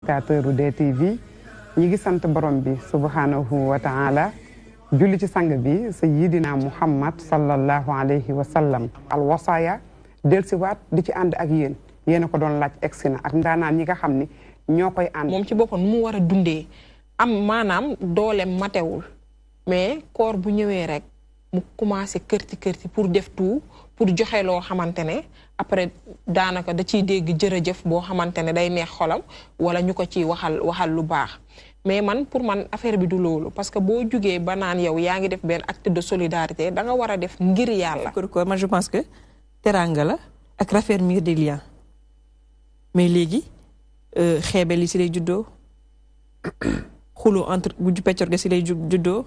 téléspectateur u DTV ñi ngi sant borom bi subhanahu wa taala julli ci sang bi sayyidina Muhammad sallallahu alayhi wa sallam al wasaya delsiwaat di ci ànd ak yéen yéen a ko doon laaj egsi na ak ndaanaan ñi nga xam ni ñoo koy ànd moom ci boppam mu war a dundee am maanaam doolem matewul mais koor bu ñëwee rek mu commencé kërti pour def tout pour joxe loo xamante ne après daanaka da ciy dégg jërëjëf boo xamante ne day neex xolam wala ñu ko ciy waxal lu baax mais man pour man affaire bi du loolu parce que boo jugee ba naan yow yaa ngi def benn acte de solidarité da nga war a def ngir yàlla. man je pense que teranga la ak raffermir des liens mais léegi xeebel yi si lay juddoo xuloo entre bu peccor ga si lay juddoo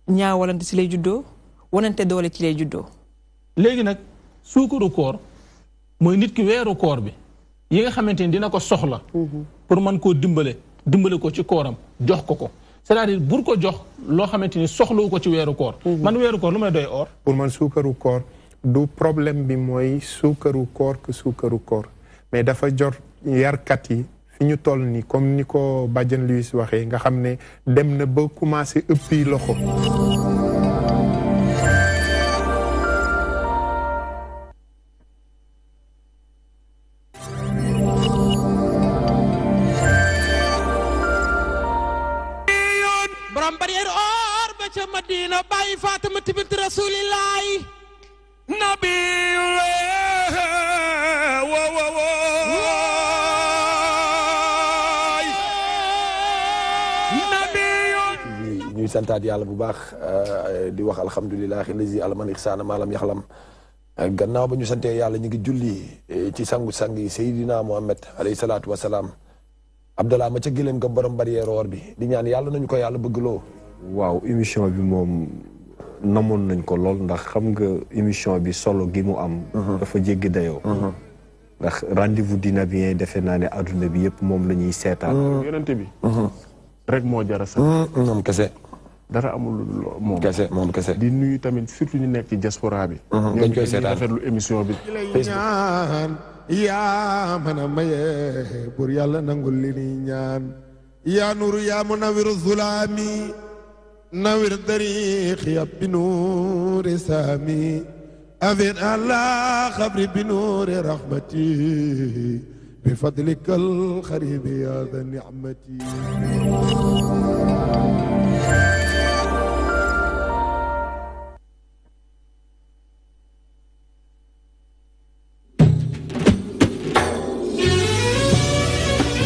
ñaawalante si lay juddoo wanante doole ci lay juddoo. léegi nag suukaru koor mooy nit ki weeru koor bi yi nga xamante ni dina ko soxla pour mën koo dimbale ko ci kooram jox ko c'est-à-dire bur ko jox loo xamante ni soxlawu ko ci weeru koor man weeru koor lu may doy or pour man suukaru koor du problème bi mooy suukaru koor que suukaru koor mais dafa jot yarkat yi fi ñu toll ni comme ni ko Badiane Louis waxee nga xam ne dem na ba commencé ëppi loxo ca Madina bàyyi Fatima bint Rasulillahi nabiyullah ñuy santaat yàlla bu baax di wax alhamdulilahi lazi alaman ixsaana maalam yaxlam gannaaw ba ñu santee yàlla ñu ngi julli ci sangu-sang yi Seydina Muhammad alayhi salaatu wasalaam Abdallah ma ca gëléem nga borom barrière or bi di ñaan yàlla nañu ko yàlla bëggloo waaw émission bi moom namoon nañ ko lool ndax xam nga émission bi solo gi mu am dafa jéggi dayoo ndax rendez-vous dina bien defe naa ne adduna bi yëpp moom la ñuy seetaan yonente bi rek moo jara sax moom kese dara amul moom kese di nuyu tamit surtout ñu nekk ci diaspora bi dañ koy seetaan rafetlu émission bi ñaan yaa mën a maye pour yàlla nangul li ni ñaan yaa nuru yaa munawiru zulaami nawir dariqi bi nuuri saami afin ala xabri bi nuuri rahmati bi fadlika alxaribi ya da nicmati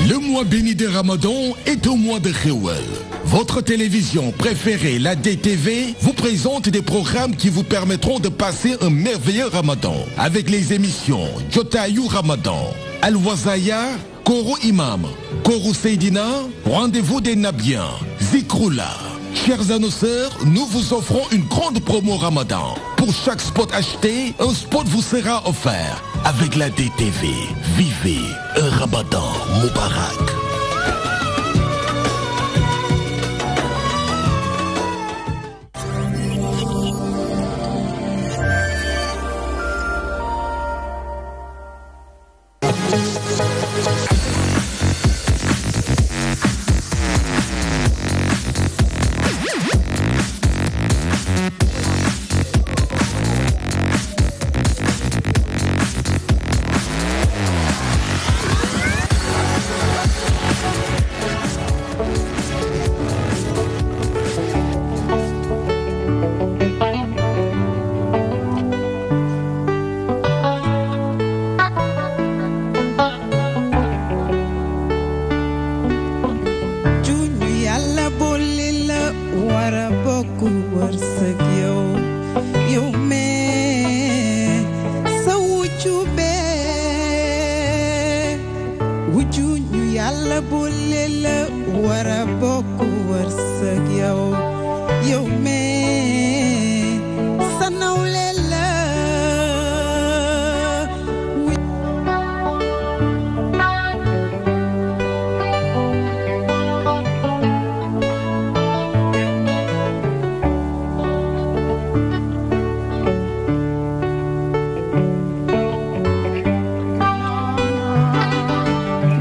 Le mois béni de Ramadan est au mois de Khewel. Votre télévision préférée, la DTV, vous présente des programmes qui vous permettront de passer un merveilleux Ramadan avec les émissions Jotayou Ramadan, Al-Wazaya, Koro Imam, Koro Seydina, Rendez-vous des Nabiens, Zikroula. Chers annonceurs, nous vous offrons une grande promo Ramadan. Pour chaque spot acheté, un spot vous sera offert. Avec la DTV, vivez un Ramadan Moubarak.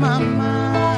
Mama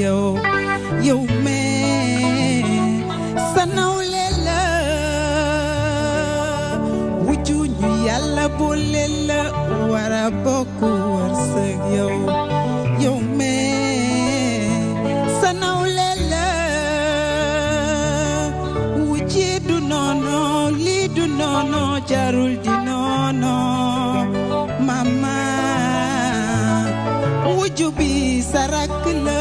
yow yow mee sa nawle la wujju ñu yàlla boole la wara bokk wërsëg yow yow mee sa nawle la wujji du noono lii du noono jarul di noono mama wujju bi sarak la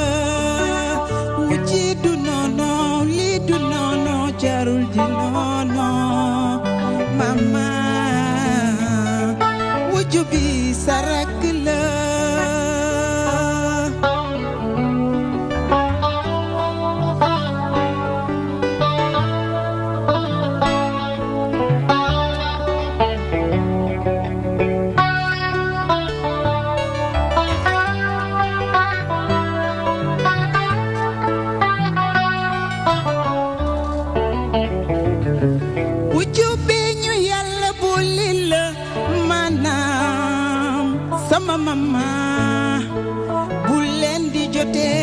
wujji du noono lii du noono jarul di noono mama wujju bi sarak la mama bu leen di jotee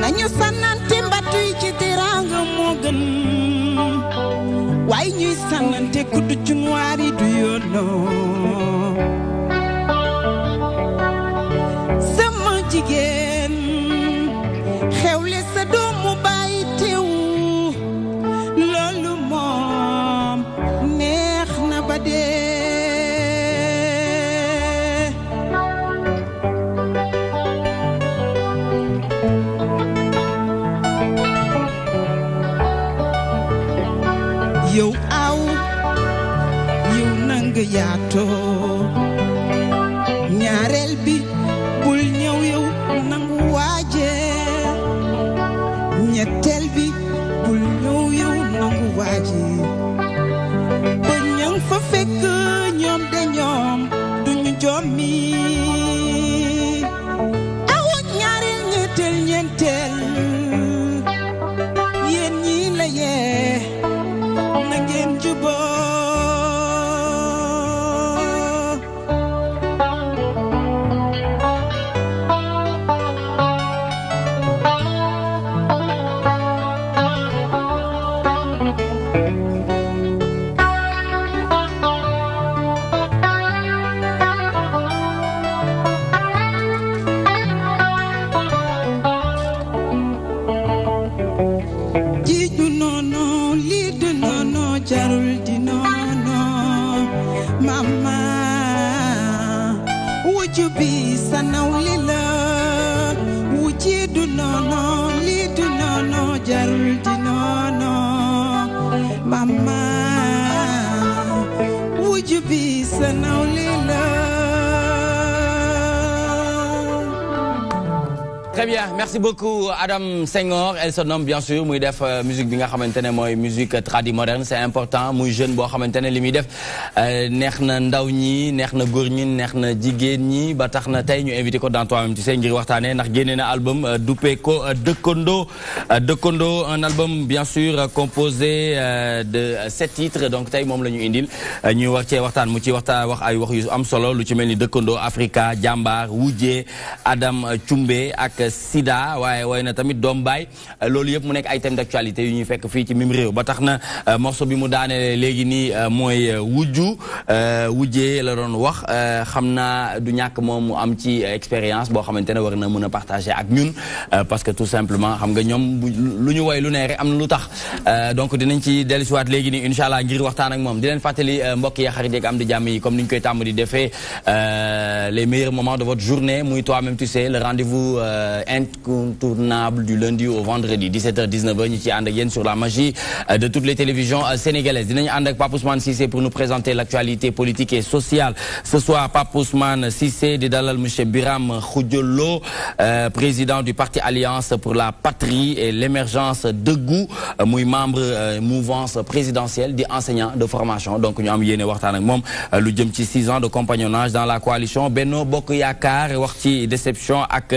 nañu sànnante mbattu yi ci teraanga moo gën waaye ñuy sànnante kuddu ci noir yi du yoonoo jigéen xewle sa doomu baay teew loolu moom neex na ba dee yow aw yow nanga yaatoo ñaareel bi bul ñëw yow nangu waaje ñetteel bi bul ñëw yow nangu waaje ba ñang fa fekk ñoom de ñoom duñu jommi awa ñaareel ñetteel ñeenteel yéen ñi la yee na ngeen juboo jarul di noono mama wujju bi sa nawle la wujji du noono lii du noono jarul di noono mama wujju bi sa nawle la. Très bien, merci beaucoup Adam Senghor. Elle se nomme bien sûr muy def musique bi nga xamantene moy musique tradi moderne, c'est important muy jeune bo xamantene limi def neex na ndaw ñi, neex na góor ñi, neex na jigéen ñi ba tax na tay ñu invité ko dans Toi-même tu sais ngir waxtané ndax génné na album duppee ko Dëkkandoo Dëkkandoo, un album bien sûr composé de 7 titres. Donc tay mom lañu indil ñu war ci waxtaan mu ci waxtaan wax ay wax yu am solo lu ci melni Dëkkandoo, Africa, Jambar, Wujje, Adam Cumbe ak Sida waaye way na tamit doom baay loolu yëpp mu nekk ay thème d'actualité yu ñuy fekk fii ci mim réew ba tax na morceau bi mu daane léegi nii mooy wujjee la doon wax xam naa du ñàkk moom mu am ci expérience boo xamante ne war na mën a partager ak ñun parce que tout simplement xam nga ñoom lu ñu woy lu ne rek am na lu tax donc dinañ ci dellusiwaat léegi nii incha allah ngir waxtaan ak moom di leen fàttali mbokk yi xarit yeeg am di jàmm yi comme ni ñu koy tàmm di defee les meilleurs moments de votre journée muy Toi-même tu sais le rendez-vous incontournable du lundi au vendredi 17h-19h ñu ci ànd ak yéen sur la magie de toutes les télévisions sénégalaises. Dinañ ànd ak Pape Ousmane Cissé pour nous présenter l'actualité politique et sociale. Ce soir Pape Ousmane Cissé di dalal monsieur Biram Khoudiolo, président du parti Alliance pour la Patrie et l'émergence Dëggu, muy membre mouvance présidentielle di enseignant de formation. Donc ñu am yéene waxtaan ak moom lu jëm ci 6 ans de compagnonnage dans la coalition Benno Bokk Yaakaar, wax ci déception ak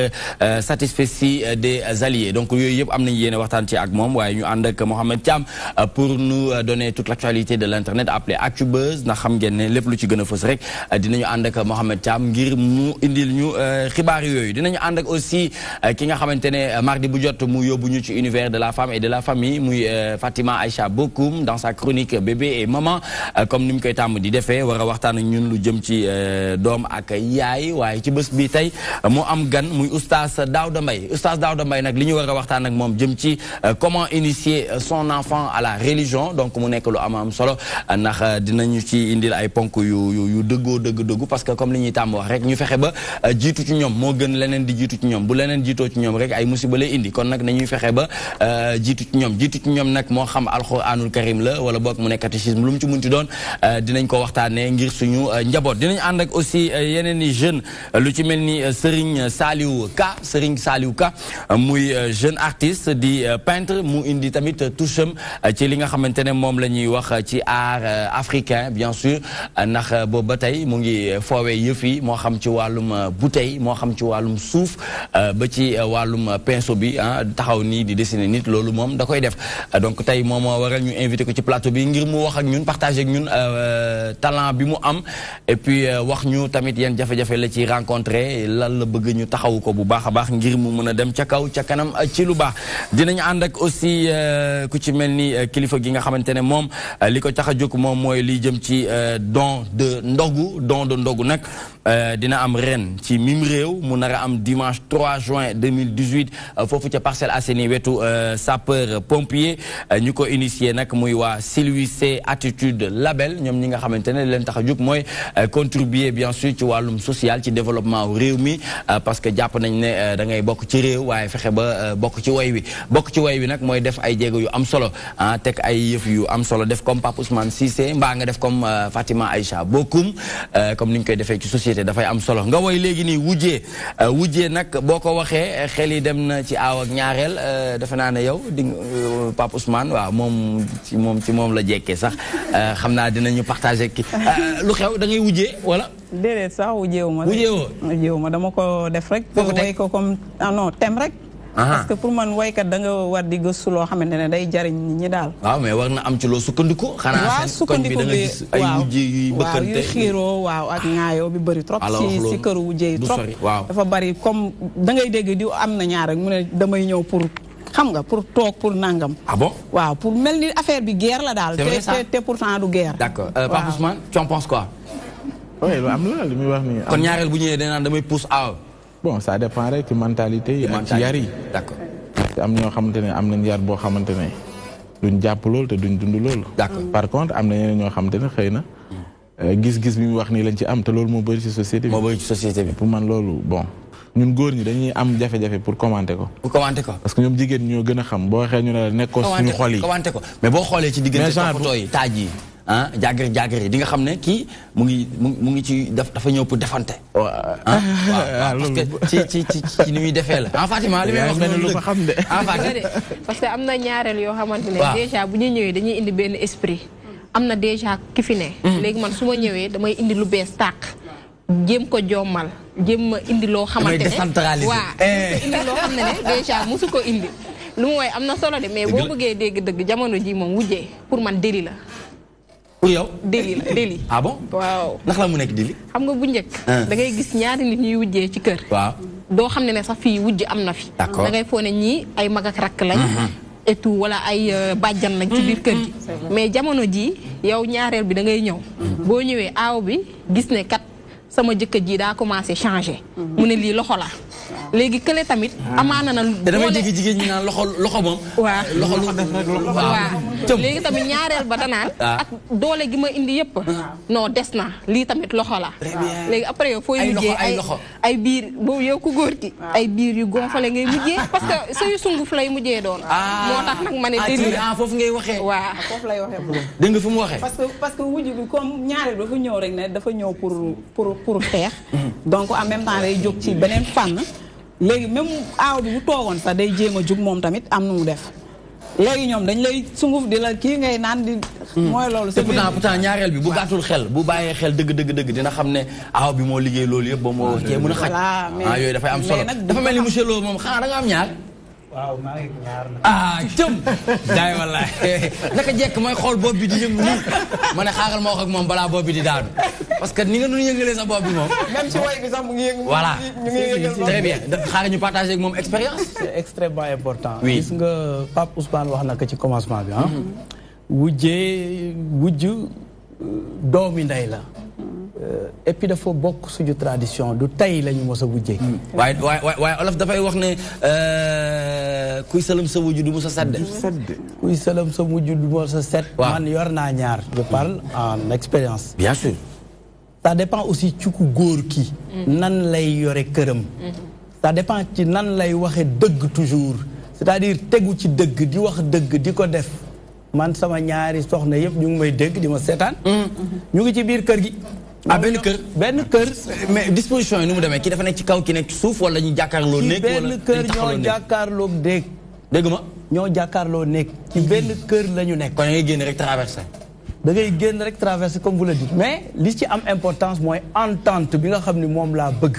satisfecit des alliés donc yooyu yëpp am nañu yéene waxtaan ci ak moom waaye ñu ànd ak Mohamed Thiam pour nous donner toute l'actualité de l'internet appelé Actubuzz ndax xam ngeen ne lépp lu ci gën a fës rek dinañu ànd ak Mohamed Thiam ngir mu indil ñu xibaar yooyu dinañu ànd ak aussi ki nga xamante ne mardi bu jot mu yóbbu ñu ci univers de la femme et de la famille muy Fatima Aïcha Bokoum dans sa chronique bébé et maman comme ni mu koy tàmm di defee war a waxtaan ak ñun lu jëm ci doom ak yaay waaye ci bés bi tey moo am gan muy oustaz Daouda Mbaye oustaz Daouda Mbaye nag li ñu war a waxtaan ak moom jëm ci comment initier son enfant à la religion donc mu nekk lu am solo ndax dinañu ci indil ay ponk yu dëggu parce que comme li ñuy tàmm wax rek ñu fexe ba jiitu ci ñoom moo gën leneen di jiitu ci ñoom bu leneen jiitoo ci ñoom rek ay musiba lay indi kon nag nañuy fexe ba jiitu ci ñoom nag moo xam alxuraanul karim la wala boog mu nekk catéchisme lu mu ci munti doon dinañ ko waxtaanee ngir suñu njaboot dinañ ànd ak aussi yeneen i jeunes lu ci mel ni Serigne Saliou Ka muy jeune artiste di peintre mu indi tamit toucham ci li nga xamante ne moom la ñuy wax ci art africain bien sûr ndax boobu ba tey mu ngi foowee yëf yi moo xam ci wàllum bouteille moo xam ci wàllum suuf ba ci wàllum pinceau bi taxaw nii di dessiner nit loolu moom da koy def donc tey moom moo waral ñu invité ko ci plateau bi ngir mu wax ak ñun partager ak ñun talent bi mu am et puis wax ñu tamit yenn jafe-jafe la ci rencontré lan la bëgg ñu taxawu ko bu baax a baax ngir mu mën a dem ca kaw ca kanam ci lu baax dinañu ànd ak aussi ku ci mel ni kilifa gi nga xamante ne moom li ko tax a jóg moom mooy li jëm ci don de ndogu nag dina am ren ci mim réew mu nar a am dimanche 3 juin 2018 foofu ca Parcelles Assainies wetu sapeur pompier ñu ko initié nag muy waa Silvissé Attitude Label ñoom ñi nga xamante ne leen tax a jóg mooy contribuer bien sûr ci wàllum social ci développement wu réew mi parce que jàpp nañ ne da ngay bokk ci réew waaye fexe ba bokk ci way wi nag mooy def ay jéego yu am solo teg ay yëf yu am solo def comme Pape Ousmane Cissé mbaa nga def comme Fatima Aïcha Bokoum comme ni ñu koy defee ci société dafay am solo nga woy léegi nii wujjee nag boo ko waxee xel yi dem na ci aaw ak ñaareel defe naa ne yow di Pape Ousmane waaw moom ci moom la jekkee sax xam naa dinañu partager ki lu xew da ngay wujjee wala déedéet sax wujjeewu ma dama ko def rek woy ko comme non thème rek parce que pour man woykat da nga war di gëstu loo xamante ne day jariñ nit ñi daal waaw mais war na am ci loo sukkandiku xanaa seen koñ bi da nga gis ay wujje yuy bëkkante yu xiiroo ak ŋaayoo bi bëri trop si këru wujje yi trop dafa bëri comme da ngay dégg di am na ñaar rek mu ne damay ñëw pour xam nga pour toog pour nangam ah bon waaw pour mel ni affaire bi guerre la daal te pourtant du guerre d'accord Pape Ousmane tu en penses quoi oui lu am la li muy wax nii kon ñaareel bu ñëwee danaan damay pousse aaw bon ça dépend rek ci mentalité yi ak ci yar yi d'accord am ñoo xamante ne am nañ yar boo xamante ne duñ jàpp loolu te duñ dund loolu d'accord par contre am na ñeneen ñoo xamante ne xëy na gis-gis bi mu wax nii lañ ci am te loolu moo bëri ci société bi pour man loolu bon ñun góor ñi dañuy am jafe-jafe pour commenter ko parce que ñoom jigéen ñoo gën a xam boo waxee ñu ne la nekkoo suñu xol yi commenter ko mais boo xoolee ci diggante toppatoo yi taaj yi jàggari di nga xam ne kii mu ngi ci dafa ñëw pour defante waaw parce que ci ni muy defee la Fatima li may wax noonu lu ko xam de parce que am na ñaareel yoo xamante ne déjà bu ñu ñëwee dañuy indi benn esprit am na déjà ki fi ne léegi man su ma ñëwee damay indi lu bees tàq jéem ko jommal jéem ma indi loo xamante ne waaw indi loo xam ne déjà musu ko indi lu mu woy am na solo de mais boo bëggee dégg dëgg jamono ji moom wujjee pour man déli la pour yow déli ah bon waaw ndax la mu nekk déli xam nga bu njëkk da ngay gis ñaari nit ñuy wujjee ci kër waaw doo xam ne sax fii wujj am na fi da ngay foo ne ñii ay mag ak rakk lañ et tout wala ay bàjjan lañ ci biir kër gi mais jamono ji yow ñaareel bi da ngay ñëw boo ñëwee aaw bi gis ne kat sama jëkkër ji daa commencé changer mu ne lii loxo la léegi kële tamit amaana na te damay dégg jigéen ñi naan loxo moom waaw loxo lu def rek loxo waaw léegi tamit ñaareel ba danaan ak doole gi ma indi yëpp non des na lii tamit loxo la léegi après yow fooy mujjee ay biir boobu yow ku góor gi ay biir yu gonfale ngay mujjee parce que suyu sunguf lay mujjee doon moo tax nag ma ne déli foofu ngay waxee waaw foofu lay waxee dégg nga fi mu waxee parce que wujj bi comme ñaareel dafa ñëw rek ne dafa ñëw pour xeex donc en même temps day jóg ci beneen fànn léegi même aaw bi bu toogoon sax day jéem a jug moom tamit am nu mu def léegi ñoom dañ lay sunguf di la kii ngay naan di. mooy loolu te pourtant ñaareel bi bu gàttul xel bu bàyyee xel dëgg dina xam ne aaw bi moo liggéey loolu yëpp ba moo cee mën a xaj. yooyu dafay am solo dafa mel ni monsieur Lo moom xanaa da nga am ñaar. waaw maa ngi ñaar na. cëm. daay wallaay naka jekk mooy xool bopp bi di yëngu nii ma ne xaaral ma wax ak moom balaa bopp bi di daanu parce que ni nga doon yëngalee sa bopp bi moom. même si way bi sax mu ngi yëngu. voilà ñu ngi yëngal très bien xaaral ñu partager ak moom expérience. c'est extrêmement important. oui gis nga Pape Ousmane wax na ko ci commencement bi wujj doomi ndey la. et puis dafa bokk suñu tradition du tey la ñu mos a wujjee. waaye olof dafay wax ne kuy sëlëm sa wujj du mos a set. kuy sëlëm sa wujj du mos a set. man yor naa ñaar je parle en expérience. bien sûr. ça dépend aussi ci ku góor ki nan lay yore këram. ça dépend ci nan lay waxe dëgg toujours c'est-à-dire tegu ci dëgg di wax dëgg di ko def man sama ñaari soxna yëpp ñu ngi may dégg di ma seetaan. ñu ngi ci biir kër gi. benn kër. mais disposition yi nu mu demee ki dafa nekk ci kaw ki nekk ci suuf wala ñu jàkkaarloo nekk wala benn kër ñoo jàkkaarloo néeg. dégg ma ñoo jàkkaarloo nekk. ci benn kër la ñu nekk. kon da ngay génn rek traversé. da ngay génn rek traversé comme vous le dites mais li ci am importance mooy entente bi nga xam ni moom laa bëgg.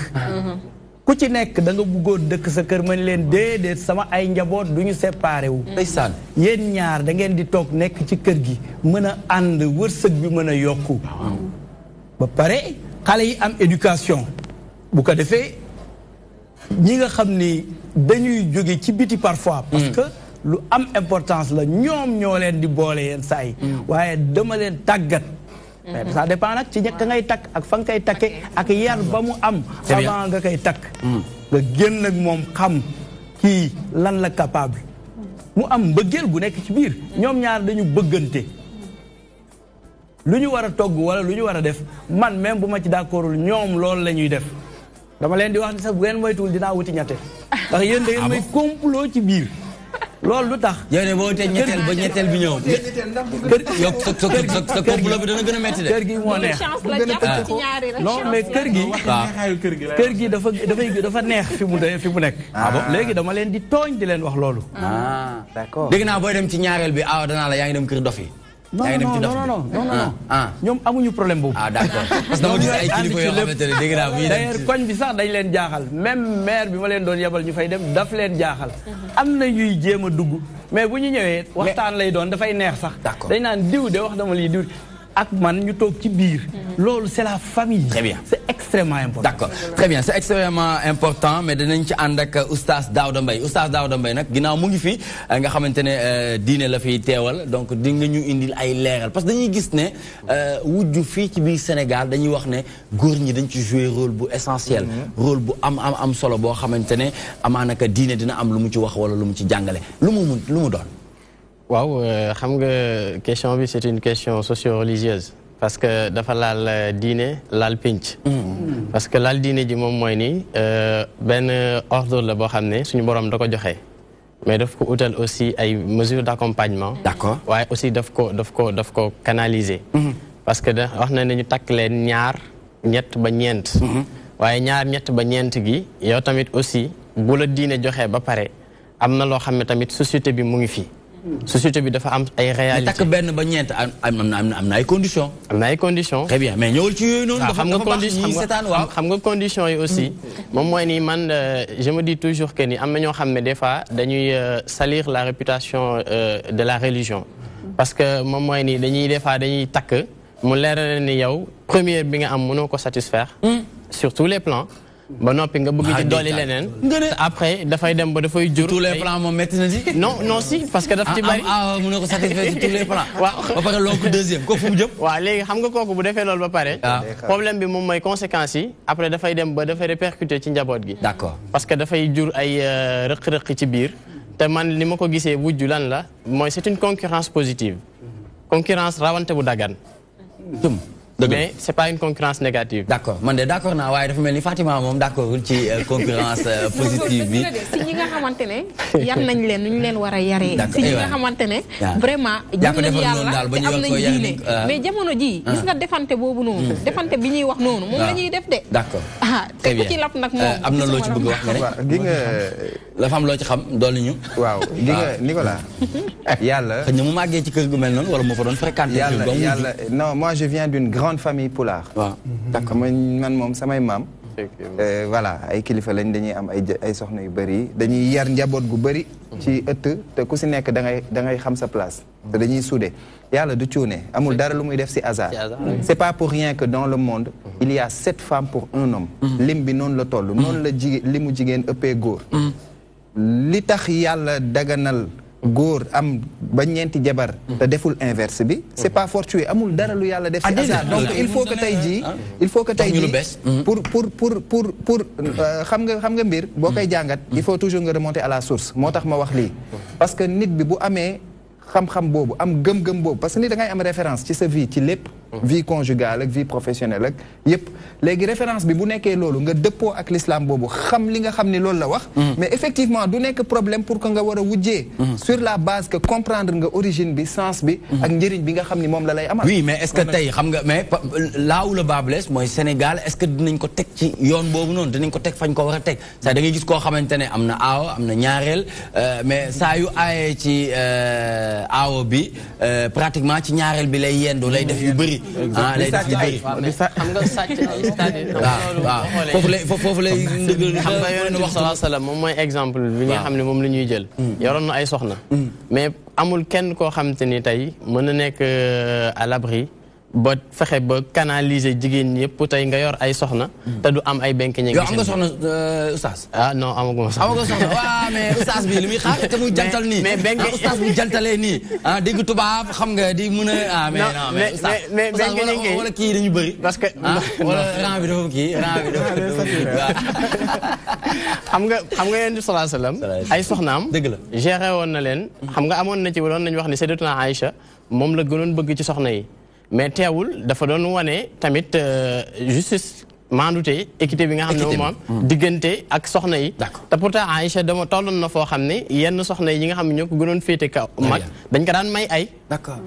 ku ci nekk da nga bëggoon dëkk sa kër mën leen déedéet sama ay njaboot du ñu séparé wu. ndeysaan yéen ñaar da ngeen di toog nekk ci kër gi mën a ànd wërsëg bi mën a yokku. ba pare xale yi am éducation bu ko defee ñi nga xam ni dañuy jóge ci biti parfois. parce que lu am importance la ñoom ñoo leen di boole yenn saa yi. waaye dama leen tàggat. ça dépend nag ci ñekk ngay takk ak fa nga koy takke ak yar ba mu am. avant nga koy takk. nga génn ak moom xam kii lan la capable. mu am mbëggeel bu nekk ci biir ñoom ñaar dañu bëggante. lu ñu war a togg wala lu ñu war a def man même bu ma ci d'accordul ñoom loolu la ñuy def dama leen di wax ni sax bu ngeen moytuwul dinaa wuti ñetteel ndax yéen da ngeen may complot ci biir loolu lu tax. yow ne boo wutee ñetteel ba ñetteel bi ñëw. yow sa complot bi dana gën a métti de. kër gi moo neex non mais kër gi dafa neex fi mu nekk. léegi dama leen di tooñ di leen wax loolu. d'accord dégg naa booy dem ci ñaareel bi danaa la yaa ngi dem kër dof yi. non ñoom amuñu problème boobu. d'accord parce que dama gis ay kilifa yoo xamante ne dégg naa bu d'ailleurs koñ bi sax dañ leen jaaxal même maire bi ma leen doon yebal ñu fay dem daf leen jaaxal. am na ñuy jéem a dugg mais bu ñu ñëwee waxtaan lay doon dafay neex sax. dañ naan diw de wax dama lii diw ak man ñu toog ci biir. loolu c'est la famille. très bien c'est extrêmement important. d'accord très bien c'est extrêmement important mais danañ ci ànd ak oustaz Daouda Mbaye oustaz Daouda Mbaye nag ginnaaw mu ngi fi nga xamante ne diine la fiy teewal donc di nga ñu indil ay leeral parce que dañuy gis ne wujju fii ci biir Sénégal dañuy wax ne góor ñi dañ ci jouer rôle bu essentiel. rôle bu am solo boo xamante ne amaanaka diine dina am lu mu ci wax wala lu mu ci jàngale lu mu doon. waaw xam nga question bi c'est une question socio-religieuse parce que dafa laal diine laal pinc parce que laal diine ji moom mooy ni benn ordre la boo xam ne suñu borom da ko joxe mais daf ko utal aussi ay mesures d'accompagnement. d'accord waaye aussi daf ko canaliser. parce que wax na ne ñu takk leen ñaar ñett ba ñeent. waaye ñaar ñett ba ñeent gi yow tamit aussi bu la diine joxe ba pare am na loo xam ne tamit société bi mu ngi fi. société bi dafa am ay réalités. takk benn ba ñeent am na ay conditions. am na ay conditions. très bien mais ñëwul ci yooyu noonu. xam nga conditions yi aussi. moom mooy ni man je me dis toujours que ni am na ñoo xam ne des fois dañuy salir la réputation de la religion. parce que moom mooy ni des fois dañuy takk mu leeral ni yow première bi nga am mënoo ko satisfaire. sur tous les plans. ba noppi nga bëgg ci dolli leneen. après dafay dem ba dafay jur. tous les plans moom métti na si. non si parce que daf ci bari. mën na ko satisfaire sur tous les plans. waaw ba pare lonku deuxième kooku fu mu jëm. waaw léegi xam nga kooku bu defee loolu ba pare. problème bi moom mooy conséquences yi. après dafay dem ba dafay répercuter ci njaboot gi. d'accord parce que dafay jur ay rëq-rëq ci biir. te man li ma ko gisee wujju lan la mooy c'est une concurrence positive. concurrence rawante bu dagan. mais c'est pas une concurrence négative. D'accord man de d'accord naa waaye dafa mel ni Fatima moom d'accordul ci concurrence positive bi. si ñi nga xamante ne yar nañ leen nu ñu leen war a yaree. si ñi nga xamante ne vraiment gëm nañ yàlla te am nañ diine mais jamono ji gis nga defante boobu noonu defante bi ñuy wax noonu moom la ñuy def de. d'accord te ku ci lap nag moom am na loo ci bëgg wax nga ne gi nga dafa am loo ci xam dolli ñu. waaw gi nga Nicolas yàlla xëy na mu màggee ci kër gu mel noonu wala moo fa doon fréquenté yàlla non moi je viens d'une grande famille pulaar. waaw d'accord man moom samay maam. voilà ay kilifa lañ dañuy am ay soxna yu bëri dañuy yar njaboot gu bëri. ci ëtt te ku si nekk da ngay xam sa place. te dañuy soudé yàlla du cuune amul dara lu muy def si hasard. c'est pas pour rien que dans le monde il y a 7 femmes pour un homme. lim bi noonu la toll. noonu la limu jigéen ëppee góor. li tax yàlla daganal. góor am ba ñeenti jabar te deful inverse bi c'est pas fortuit amul dara lu yàlla def ci hasard donc il faut que tey jii pour xam nga mbir boo koy jàngat il faut toujours nga remonter à la source moo tax ma wax lii parce que nit bi bu amee xam-xam boobu am gëm-gëm boobu parce que nit da ngay am référence ci sa vie ci lépp vie conjugale ak vie professionnelle ak yépp léegi référence bi bu nekkee loolu nga dëppoo ak l'islam boobu xam li nga xam ni loolu la wax mais effectivement du nekk problème pour que nga war a wujjee sur la base que comprendre nga origine bi sens bi ak njëriñ bi nga xam ni moom la lay amal oui mais est-ce que tey xam nga mais là où le bas blesse mooy Sénégal est-ce que dinañ ko teg ci yoon boobu noonu dinañ ko teg fañ ko war a teg c'est da ngay gis koo xamante ne am na aaw am na ñaareel mais saa yu aayee ci aawo bi pratiquement ci ñaareel bi lay yendu lay def yu bëri lay def yu bëri xam nga sàcc ay stade waaw foofu lay xam nga yonent bi sallallahu alayhi wa sallam moom mooy exemple bi nga xam ne moom la ñuy jël yoroon na ay soxna mais amul kenn koo xam te ni tey mën na nekk à l'abri ba fexe ba canaliser jigéen ñëpp tey nga yor ay soxna te du am ay benk ñi yow am nga soxna oustaz non amaguma soxna amaguma soxna waaw mais oustaz bi li muy xaar te muy jantal nii mais benk oustaz bu jantalee nii dégg tubaab xam nga di mën a mais benk ñi wala kii dañu bëri parce que wala rang bi dafa kii xam nga yéen sallallahu alayhi wasallam ay soxnaam dëgg la géré woon na leen xam nga amoon na ci doon nañu wax ni Sayyidatuna Aïcha moom la gënoon bëgg ci soxna yi mais teewul dafa doon wane tamit justice maandute équité bi nga xam ne moom diggante ak soxna yi te pourtant Aïcha dama tolloon na foo xam ne yenn soxna yi nga xam ne ñoo ko gënoon féete kaw mag dañ ko daan may ay d'accord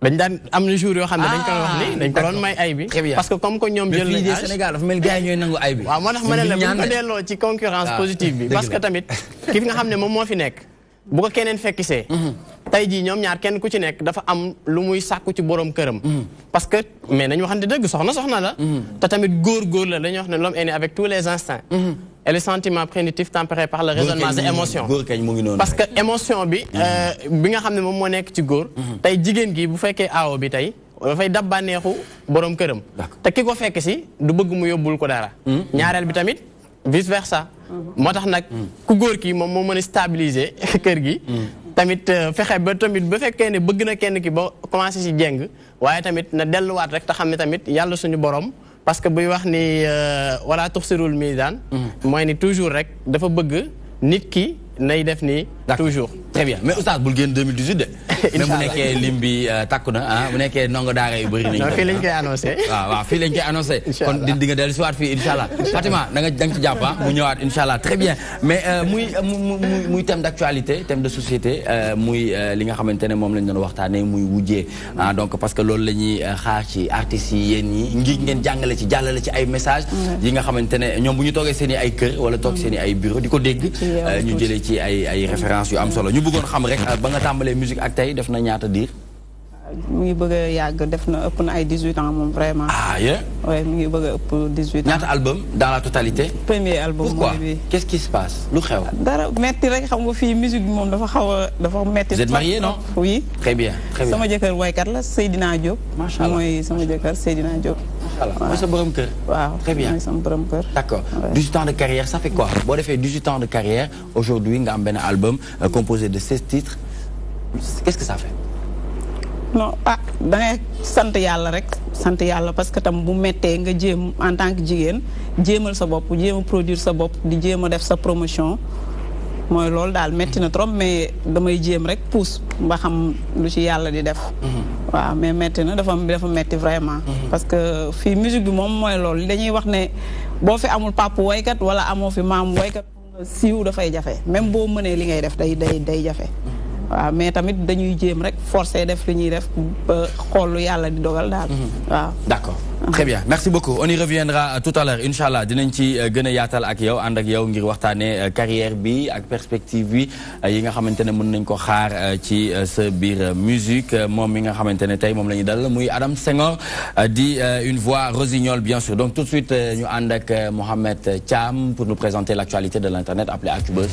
dañ daan am na jour yoo xam ne dañ ko wax ni dañ ko doon may ay bi parce que comme que ñoom jël nañ âge Sénégal dafa mel gars yi ñooy nangu ay bi waaw moo tax ma ne la bu ko delloo ci concurrence positive bi parce que tamit ki nga xam ne moom moo fi nekk bu ko keneen fekkisee tey jii ñoom ñaar kenn ku ci nekk dafa am lu muy sàkku ci borom këram parce que mais nañu waxante dëgg soxna la te tamit góor la dañuy wax ne l'homme est né avec tous les instincts et les sentiments primitifs tempérés par le raisonnement et émotion parce que émotion bi nga xam ne moom moo nekk ci góor tey jigéen gi bu fekkee aawo bi tey dafay dab bànneexu borom këram te ki ko fekk si du bëgg mu yóbbul ko dara ñaareel bi tamit vice versa moo tax nag ku góor ki moom moo mën a stabiliser kër gi tamit fexe ba tamit ba fekkee ne bëgg na kenn ki ba commencé si jeng waaye tamit na delluwaat rek te xam ne tamit yàlla suñu borom parce que buy wax ni wala tuxsirul miizaan mooy ni toujours rek dafa bëgg nit ki nay def nii toujours très bien mais oustaz bul génn 2018 de mais bu nekkee lim bi takku na bu nekkee ndongo daara yu bëri nañ fii lañ koy annoncé waaw fii lañ koy annoncé kon di nga dellu si waat fii incha allah Fatima da nga ci jàpp mu ñëwaat incha allah très bien mais muy thème d'actualité thème de société muy li nga xamante ne moom lañ doon waxtaanee muy wujjee donc parce que loolu la ñuy xaar ci artistes yi yéen ñi ngir ngeen jàngale ci jàllale ci ay message yi nga xamante ne ñoom bu ñu toogee seen i ay kër wala toog seen i ay bureau di ko dégg ñu jëlee ci ay références yu am solo ñu bëggoon xam rek ba nga tàmbalee musique ak tey def na ñaata diir. mu ngi bëgg a yàgg def na ëpp na ay 18 ans moom vraiment. oui mu ngi bëgg a ëpp 18 ans. ñaata album dans la totalité. premier album pourquoi qu'est-ce qui se passe lu xew. dara metti rek xam nga fii musique bi moom dafa xaw a dafa metti. vous êtes marié non. oui. très bien très bien sama jëkkër woykat la Seydina Diop. macha allah mooy sama jëkkër Seydina Diop. macha allah mooy sa borom kër. waaw très bien mooy sama borom kër. d'accord 18 ans de carrière ça fait quoi boo defee 18 ans de carrière aujourd'hui nga am benn album composé de 16 titres qu'est-ce que ça fait. non da ngay sant yàlla rek sant yàlla parce que tam bu mettee nga jéem en tant que jigéen jéemal sa bopp jéem a produire sa bopp di jéem a def sa promotion mooy loolu daal metti na trop mais damay jéem rek pousse ba xam lu ci yàlla di def. waaw mais metti na dafa metti vraiment. parce que fii musique bi moom mooy loolu dañuy wax ne boo fi amul papa woykat wala amoo fi maam woykat siiw dafay jafe même boo mënee li ngay def day jafe. waaw mais tamit dañuy jéem rek forcer def li ñuy def ba xool lu yàlla di dogal daal. waaw d'accord très bien merci beaucoup on y reviendra tout à l'heure inchallah dinañ ci gën a yaatal ak yow ànd ak yow ngir waxtaanee carrière bi ak perspective bi yi nga xamante ne mën nañ ko xaar ci sa biir musique moom mi nga xamante ne tey moom la ñu dal muy Adam Senghor di une voix rossignol bien sûr donc tout de suite ñu ànd ak Mohamed Thiam pour nous présenter l'actualité de l'internet appelé Actubuzz.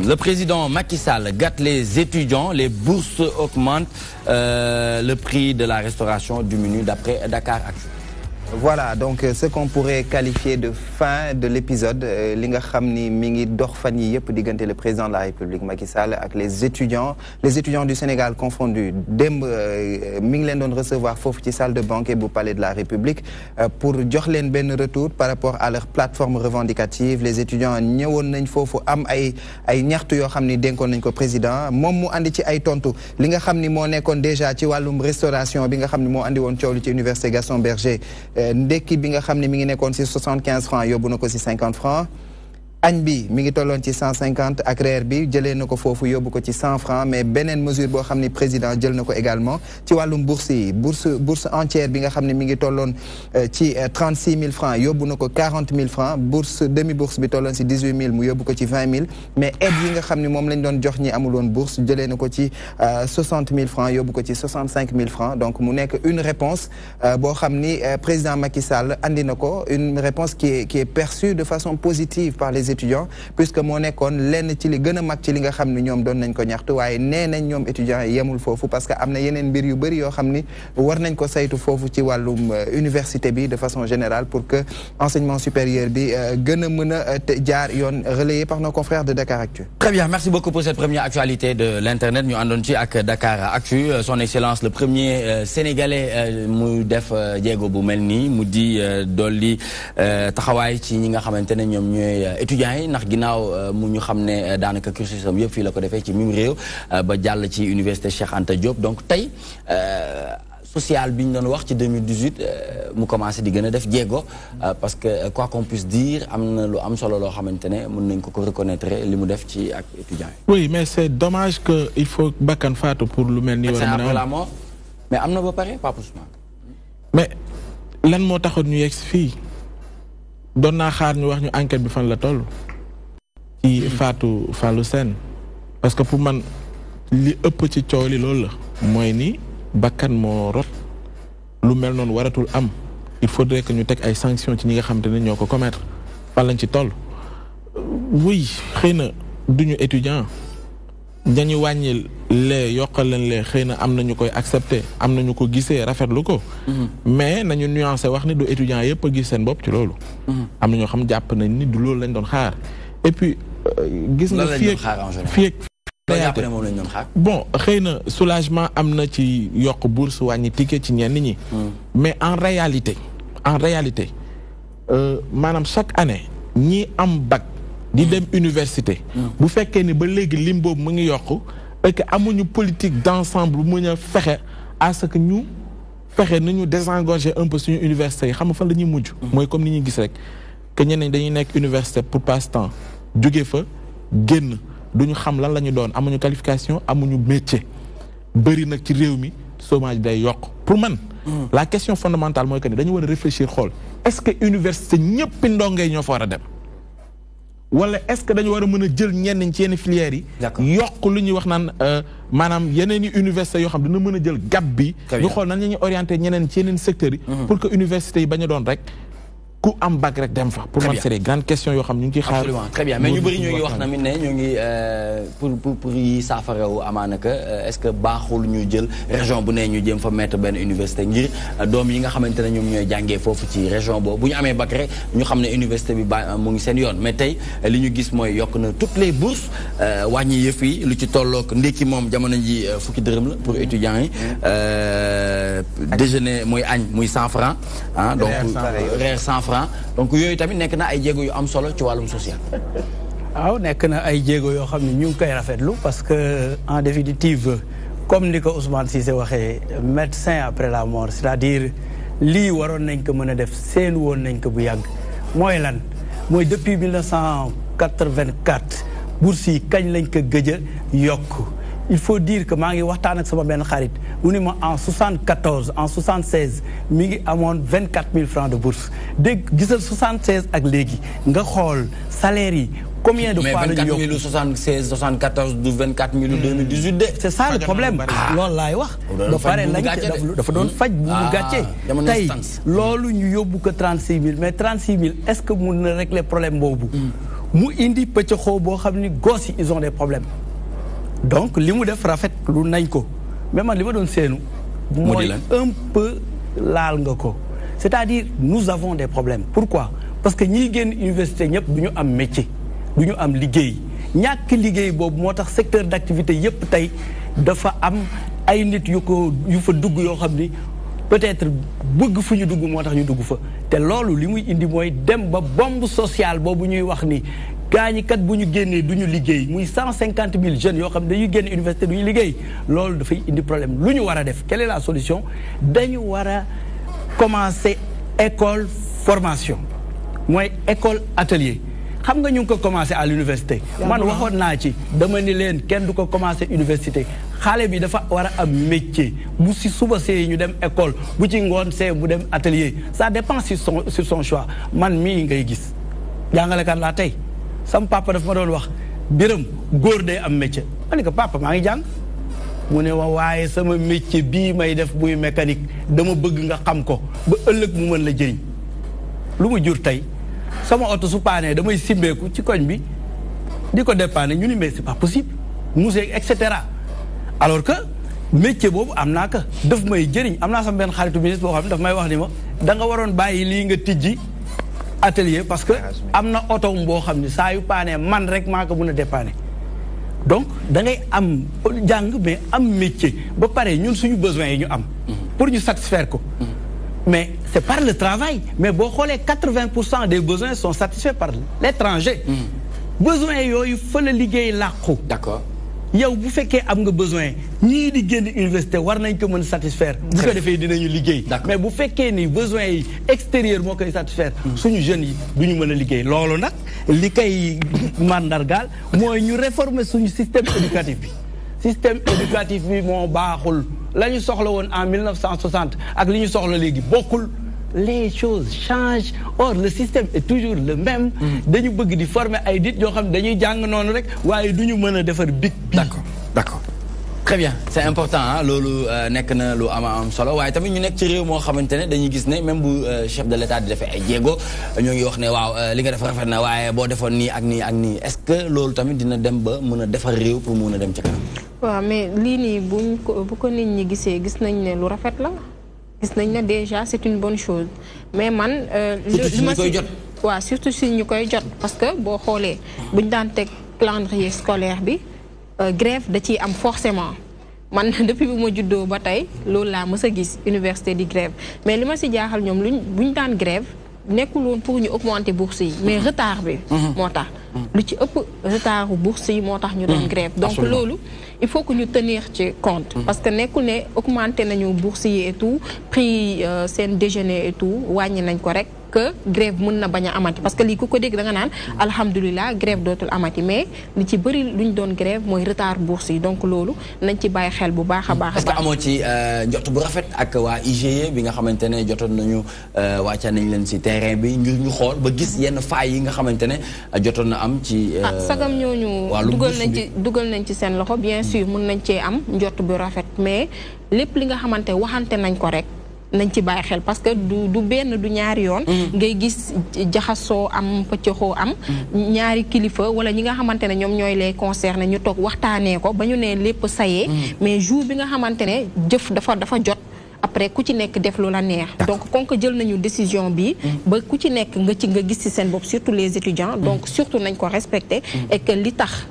Le président Macky Sall gâte les étudiants, les bourses augmentent, le prix de la restauration diminue d'après Dakar Actu. Voilà, donc ce qu'on pourrait qualifier de fin de l'épisode, li nga xamni mi ngi dox fan yi yépp diggante le président de la République Macky Sall ak les étudiants du Sénégal confondus démb mi ngi leen doon recevoir foofu ci salle de banquet bu palais de la République pour jox leen benn retour par rapport à leur plateforme revendicative. Les étudiants ñëwoon nañ foofu am ay ñaxtu yoo xam ni dénkoon nañ ko président moom mu andi ci ay tontu li nga xam ni moo nekkoon déjà ci wàllum restauration bi nga xam ni moo andi woon coow li ci université Gaston Berger. Ndekki bi nga xam ne mi ngi nekkoon ci 75 francs yóbbu na ko ci 50 francs añ bi mi ngi tolloon ci 150 ak reer bi jëlee na ko foofu yóbbu ko ci 100 francs mais beneen mesure boo xam ne président jël na ko également ci wàllum bourse yi bourse entière bi nga xam ne mi ngi tolloon ci 36 000 francs yóbbu na ko 40 000 francs bourse demi bourse bi tolloon ci 18 000 mu yóbbu ko ci 20 000 mais aide yi nga xam ne moom lañ doon jox ñi amul woon bourse jëlee na ko ci 60 000 francs yóbbu ko ci 65 000 francs donc mu nekk une réponse boo xam ni président Macky Sall andi na ko une réponse qui est perçue de façon positive par les étudiants puisque moo nekkoon lenn ci li gën a mag ci li nga xam ne ñoom doon nañ ko ñaxtu waaye nee nañ ñoom étudiants yi yemul foofu parce que am na yeneen mbir yu bëri yoo xam ni war nañ ko saytu foofu ci wàllum université bi de façon générale pour que enseignement supérieur bi gën a mën a jaar yoon relayé par nos confrères de Dakar Actu. Très bien, merci beaucoup pour cette première actualité de l'internet ñu àndoon ci ak Dakar Actu son excellence le premier sénégalais mu def jéego bu mel nii mu di dolli taxawaay ci ñi nga xamante ne ñoom ñooy étudiants yi ndax ginnaaw mu ñu xam ne daanaka cursusam yëpp fii la ko defee ci mim réew ba jàll ci université Cheikh Anta Diop donc tey social bi ñu doon wax ci 2018 mu commencé di gën a def jéego parce que quoi qu'on puisse dire am na lu am solo loo xamante ne mën nañ ko reconnaître li mu def ci ak étudiants yi. Oui, mais c'est dommage que il faut bakkan faatu pour lu mel nii. war a mën a la mort mais am na ba pare Pape Ousmane. mais lan moo taxoon ñu yegg fii doon naa xaar ñu wax ñu enquête bi fan la toll. ci faatu Fallou Sène parce que pour man li ëpp ci coow li loolu la. mooy ni bakkan moo rot lu mel noonu waratul am il faudrait que ñu teg ay sanctions ci ñi nga xamante ne ñoo ko commettre fan lañ ci toll. oui xëy na duñu étudiant dañu wàññi lee yokkal leen lee xëy na am na ñu koy accepter am na ñu ko gisee rafetlu ko. mais nañu nuancé wax ni du étudiant yëpp a gis seen bopp ci loolu. am na ñoo xam jàpp nañ ni du loolu lañ doon xaar et puis. gis nga fii bon xëy na soulagement am na ci yokk bourse wàññi ticket ci ñenn ñi. mais en réalité maanaam chaque année ñi am bac di dem université. bu fekkee ni ba léegi lim boobu mu ngi yokk et que amuñu politique d'ensemble bu mën a fexe à ce que ñu fexe ni ñu désengorger un peu suñu université yi xam nga fan la ñuy mujj. mooy comme ni ñuy gis rek que ñeneen dañuy nekk université pour passe-temps jóge fa génn. duñu xam lan la ñu doon amuñu qualification amuñu métier bëri nag ci réew mi chômage day yokk pour man. la question fondamentale mooy que ni dañu war a réfléchir xool est-ce que université ñëpp ndongee ñoo fa war a dem. wala est-ce que dañu war a mën a jël ñenn ci yenn filières yi. yokk lu ñuy wax naan maanaam yeneen i université yoo xam dina mën a jël gap bi. ñu xool nan la ñuy orienté ñeneen ci yeneen secteurs yi. pour que université yi bañ a doon rek. ku am bac rek dem fa. pour man c'est des grandes questions yoo xam ñu ngi ciy xaar. absolument très bien mais ñu bëri ñoo ngi wax tamit ne ñoo ngi pour yi saafarawu amaana que est-ce que baaxul ñu jël région bu ne ñu jéem fa mettre benn université ngir doom yi nga xamante ne ñoom ñooy jàngee foofu ci région boobu bu ñu amee bac rek ñu xam ne université bi mu ngi seen yoon mais tey li ñu gis mooy yokk na toutes les bourses wàññi yëf yi lu ci tollook ndékki moom jamono ji fukki dërëm la pour étudiants yi déjeuner muy añ muy 100 francs ah donc reer 100 francs donc yooyu tamit nekk na ay jéego yu am solo ci wàllum social. waaw nekk na ay jéego yoo xam ne ñu ngi koy rafetlu parce que en définitive comme ni ko Ousmane Cissé waxee médecin après la mort c'est-à-dire lii waroon nañ ko mën a def seenu woon nañ ko bu yàgg mooy lan mooy depuis 1984 bourse yi kañ lañ ko gëj a yokk il faut dire que maa ngi waxtaan ak sama benn xarit mu ni ma en 74 en 76 mi ngi amoon 24 000 francs de bourse dégg gisal 76 ak léegi nga xool salaire yi combien de fois la ñu yokk mais 24 000 76 74 du 24 000 2018 de. c'est ça le problème loolu laay wax. ba pare lañ dafa doon faj bu mu gàccee. tey loolu ñu yóbbu ko 36 000 mais 36 000 est-ce que mun na régler problème boobu. mu indi pëccëxoo boo xam ni gosses yi ils ont des problèmes. donc li mu def rafet lu nañ ko mais man li ma doon seenu mooy un peu laal nga ko c'est-à-dire nous avons des problèmes pourquoi parce que ñiy génn université ñëpp du ñu am métier du ñu am liggéey ñàkk liggéey boobu moo tax secteur d'activité yëpp tey dafa am ay nit yu fa dugg yoo xam ni peut-être bëgg fu ñu dugg moo tax ñu dugg fa te loolu li muy indi mooy dem ba bombe sociale boobu ñuy wax ni gaañi kat bu ñu génnee du ñu liggéey muy 150 000 jeunes yoo xam ne dañuy génn université du ñu liggéey loolu dafay indi problème lu ñu war a def quelle est la solution dañu war a commencer école formation mooy école atelier xam nga ñu ngi ko commencé à l'université man waxoon naa ci dama ni leen kenn du ko commencé université xale bi dafa war a am métier bu si suba see ñu dem école bu ci ngoon see bu dem atelier ça dépend sur son choix man mii ngay gis jàngalekat laa tey sam papa daf ma doon wax biram góor day am métier ma ne ko papa maa ngi jàng mu ne ma waaye sama métier bii may def buy mécanique dama bëgg nga xam ko ba ëllëg mu mën la jëriñ lu mu jur tey sama oto su paanee damay simbeeku ci koñ bi di ko dépanner ñu ni mais c'est pas possible musée et cetera alors que métier boobu am naa ko daf may jëriñ am naa sama benn xaritu ministre boo xam ne daf may wax ni ma da nga waroon bàyyi lii nga tijji atelier parce que am na oto boo xam ne saa yu paanee man rek maa ko mën a dépanner donc da ngay am jàng mais am métier ba pare ñun suñu besoins yi ñu am pour ñu satisfaire ko mais c'est par le travail mais boo xoolee 80% des besoins sont satisfaits par l'étranger besoins yooyu fa la liggéey làqu d'accord yow bu fekkee am nga besoin ñii di génn université war nañ ko mën satisfaire bu ko defee dinañu liggéey mais bu fekkee ni besoins yi extérieur moo koy satisfaire suñu jeunes yi du ñu mën a liggéey loolu nag li koy mandargaal mooy ñu réformer suñu système éducatif bi système éducatif bi moo baaxul la ñu soxla woon en 1960 ak li ñu soxla léegi bokkul les choses changent or le système est toujours le même dañu bëgg di former ay nit yoo xam ne dañuy jàng noonu rek waaye du ñu mën a defar big bi d'accord très bien c'est important ah loolu nekk na lu am solo waaye tamit ñu nekk ci réew moo xamante ne dañuy gis ne même bu chef de l'État di defee ay jéego ñoo ngi wax ne waaw li nga def rafet na waaye boo defoon nii ak nii ak nii est-ce que loolu tamit dina dem ba mën a defar réew pour mën a dem ci kanam waaw mais lii nii bu ko nit ñi gisee gis nañ ne lu rafet la gis nañ ne déjà c'est une bonne chose mais man surtout ñu koy jot waaw surtout si ñu koy jot parce que boo xoolee buñ daan teg calendrier scolaire bi grève da ciy am forcément man depuis bu ma juddoo ba tey loolu laa mës a gis université di grève mais li ma si jaaxal ñoom buñ daan grève nekkul woon pour ñu augmenter bourse yi mais retard bi moo tax lu ci ëpp retard bourse yi moo tax ñu doon grève donc loolu il faut que ñu tenir ci compte parce que nekkul ne augmenter nañu bourse yi et tout prix seen déjeuner et tout wàññi nañ ko rek que grève mën na bañ a amati parce que lii ku ko dégg da nga naan alhamdulilah grève dootul amati mais li ci bëri lu ñu doon grève mooy retard bourse yi donc loolu nañ ci bàyyi xel bu baax a baax. est-ce que amoo ci njort bu rafet ak waa IGE bi nga xamante ne jotoon nañu wàcca nañ leen ci terrain bi ngir ñu xool ba gis yenn failles yi nga xamante ne jotoon na am ci. sagam ñooñu dugal nañ ci seen loxo bien sûr mën nañ cee am njort bu rafet mais lépp li nga xamante waxante nañ ko rek. nañ ci bàyyi xel parce que du benn du ñaari yoon ngay gis jaxasoo am pëccëxoo am ñaari kilifa wala ñi nga xamante ne ñoom ñooy les concernés ñu toog waxtaanee ko ba ñu ne lépp sayee mais jour bi nga xamante ne jëf dafa jot après ku ci nekk def lu la neex donc kon que jël nañu décision bi ba ku ci nekk nga gis ci seen bopp surtout les étudiants donc surtout nañ ko respecter et que li tax